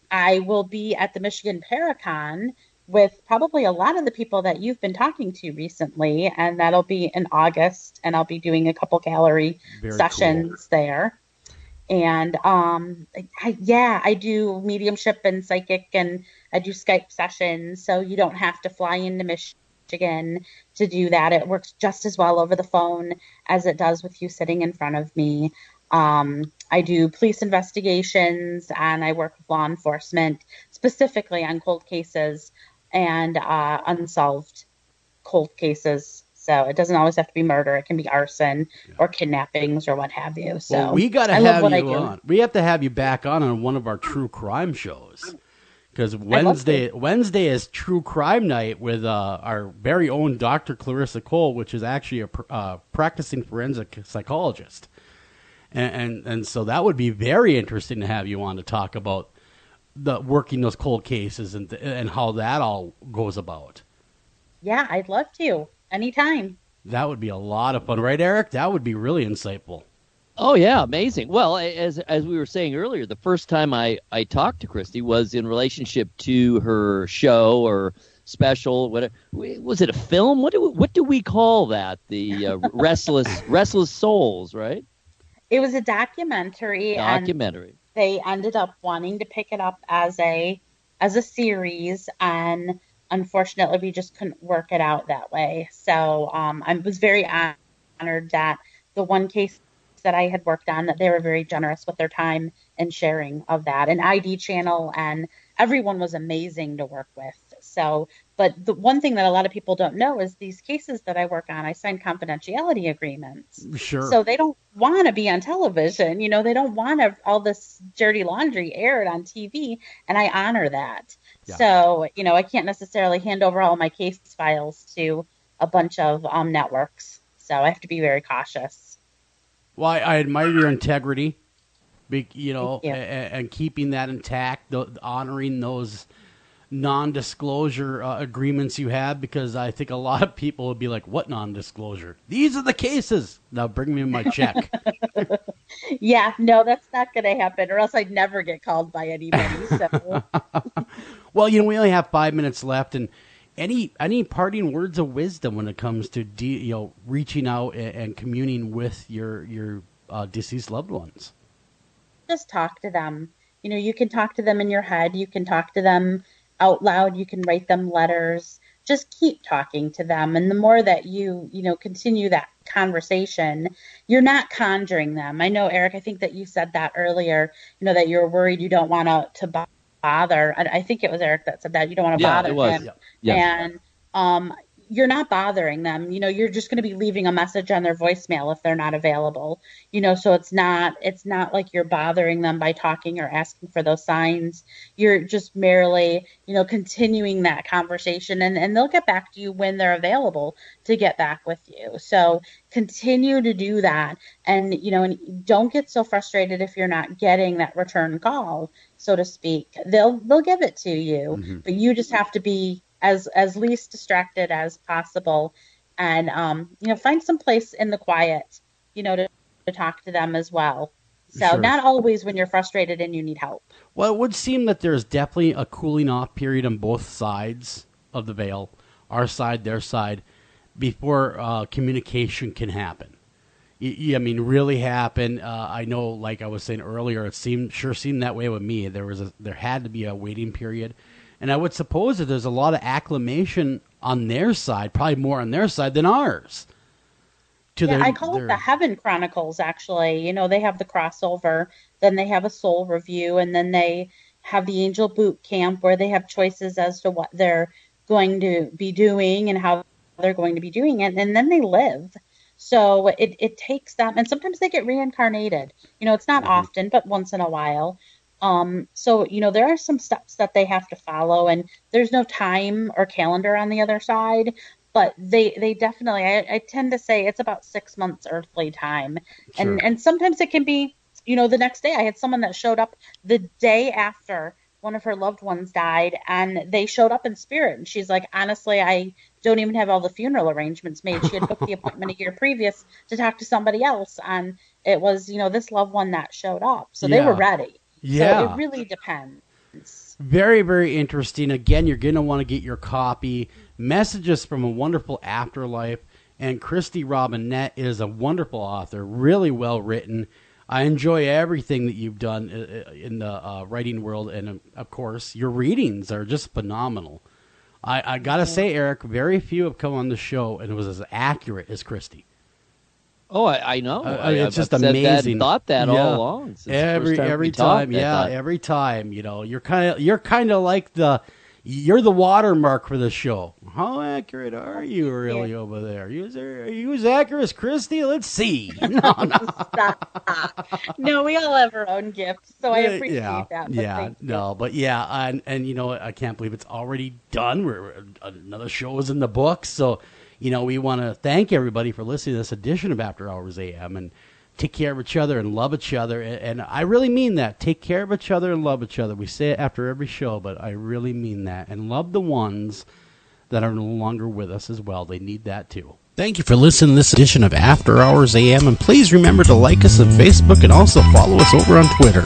Speaker 17: I will be at the Michigan Paracon with probably a lot of the people that you've been talking to recently, and that'll be in August, and I'll be doing a couple gallery sessions there. And I do mediumship and psychic, and I do Skype sessions, so you don't have to fly into Michigan to do that. It works just as well over the phone as it does with you sitting in front of me. I do police investigations, and I work with law enforcement, specifically on cold cases and unsolved cold cases. So it doesn't always have to be murder. It can be arson or kidnappings or what have you. So
Speaker 1: well, we got to have you on. We have to have you back on one of our true crime shows. Because Wednesday is True Crime Night with our very own Dr. Clarissa Cole, which is actually a practicing forensic psychologist. And so that would be very interesting to have you on to talk about the working those cold cases and how that all goes about.
Speaker 17: Yeah, I'd love to. Anytime.
Speaker 1: That would be a lot of fun, right, Eric? That would be really insightful.
Speaker 5: Oh yeah, amazing. Well, as we were saying earlier, the first time I talked to Kristy was in relationship to her show or special. What was it? A film? What do we call that? The Restless Souls, right?
Speaker 17: It was a documentary.
Speaker 5: Documentary.
Speaker 17: And they ended up wanting to pick it up as a series, and unfortunately, we just couldn't work it out that way. So I was very honored that the one case that I had worked on, that they were very generous with their time and sharing of that. And ID Channel and everyone was amazing to work with. So, but the one thing that a lot of people don't know is these cases that I work on, I sign confidentiality agreements.
Speaker 1: Sure.
Speaker 17: So they don't want to be on television. You know, they don't want all this dirty laundry aired on TV, and I honor that. Yeah. So, you know, I can't necessarily hand over all my case files to a bunch of networks. So I have to be very cautious.
Speaker 1: Well, I admire your integrity, you know, and keeping that intact, honoring those non-disclosure agreements you have, because I think a lot of people would be like, what non-disclosure? These are the cases. Now bring me my check.
Speaker 17: Yeah, no, that's not going to happen, or else I'd never get called by anybody. So.
Speaker 1: Well, you know, we only have 5 minutes left, and any parting words of wisdom when it comes to reaching out and communing with your deceased loved ones?
Speaker 17: Just talk to them. You know, you can talk to them in your head. You can talk to them out loud. You can write them letters. Just keep talking to them. And the more that you continue that conversation, you're not conjuring them. I know, Eric, I think that you said that earlier, you know, that you're worried you don't want to bother. I think it was Eric that said that you don't want to bother them. Yeah. And you're not bothering them. You know, you're just going to be leaving a message on their voicemail if they're not available. You know, so it's not like you're bothering them by talking or asking for those signs. You're just merely, you know, continuing that conversation, and they'll get back to you when they're available to get back with you. So continue to do that, and you know, and don't get so frustrated if you're not getting that return call, so to speak. They'll give it to you, but you just have to be as least distracted as possible, and you know, find some place in the quiet, you know, to talk to them as well. So sure. Not always when you're frustrated and you need help.
Speaker 1: Well, it would seem that there's definitely a cooling off period on both sides of the veil, our side, their side, before communication can happen. I mean, really happen. I know, like I was saying earlier, it seemed that way with me. There had to be a waiting period. And I would suppose that there's a lot of acclamation on their side, probably more on their side than ours.
Speaker 17: I call it the Heaven Chronicles, actually. You know, they have the crossover, then they have a soul review, and then they have the Angel Boot Camp where they have choices as to what they're going to be doing and how they're going to be doing it, and then they live. So it takes them, and sometimes they get reincarnated. You know, it's not often, but once in a while. So, you know, there are some steps that they have to follow, and there's no time or calendar on the other side, but they definitely, I tend to say it's about 6 months earthly time. Sure. And sometimes it can be, you know, the next day. I had someone that showed up the day after one of her loved ones died, and they showed up in spirit. And she's like, honestly, I don't even have all the funeral arrangements made. She had booked the appointment a year previous to talk to somebody else, and it was, you know, this loved one that showed up. So they were ready.
Speaker 1: Yeah.
Speaker 17: So it really depends.
Speaker 1: Very, very interesting. Again, you're going to want to get your copy. Messages from a Wonderful Afterlife. And Kristy Robinett is a wonderful author, really well written. I enjoy everything that you've done in the writing world. And, of course, your readings are just phenomenal. I got to say, Eric, very few have come on the show, and it was as accurate as Kristy.
Speaker 5: Oh, I know.
Speaker 1: It's just amazing.
Speaker 5: Thought that all along.
Speaker 1: Every time, every time. You know, you're kind of like you're the watermark for the show. How accurate are you really over there? Are you as accurate as Kristy? Let's see.
Speaker 17: No, we all have our own gifts, so I appreciate
Speaker 1: that. And you know, I can't believe it's already done. Another show is in the books, so. You know, we want to thank everybody for listening to this edition of After Hours AM, and take care of each other and love each other. And I really mean that. Take care of each other and love each other. We say it after every show, but I really mean that. And love the ones that are no longer with us as well. They need that too. Thank you for listening to this edition of After Hours AM. And please remember to like us on Facebook and also follow us over on Twitter.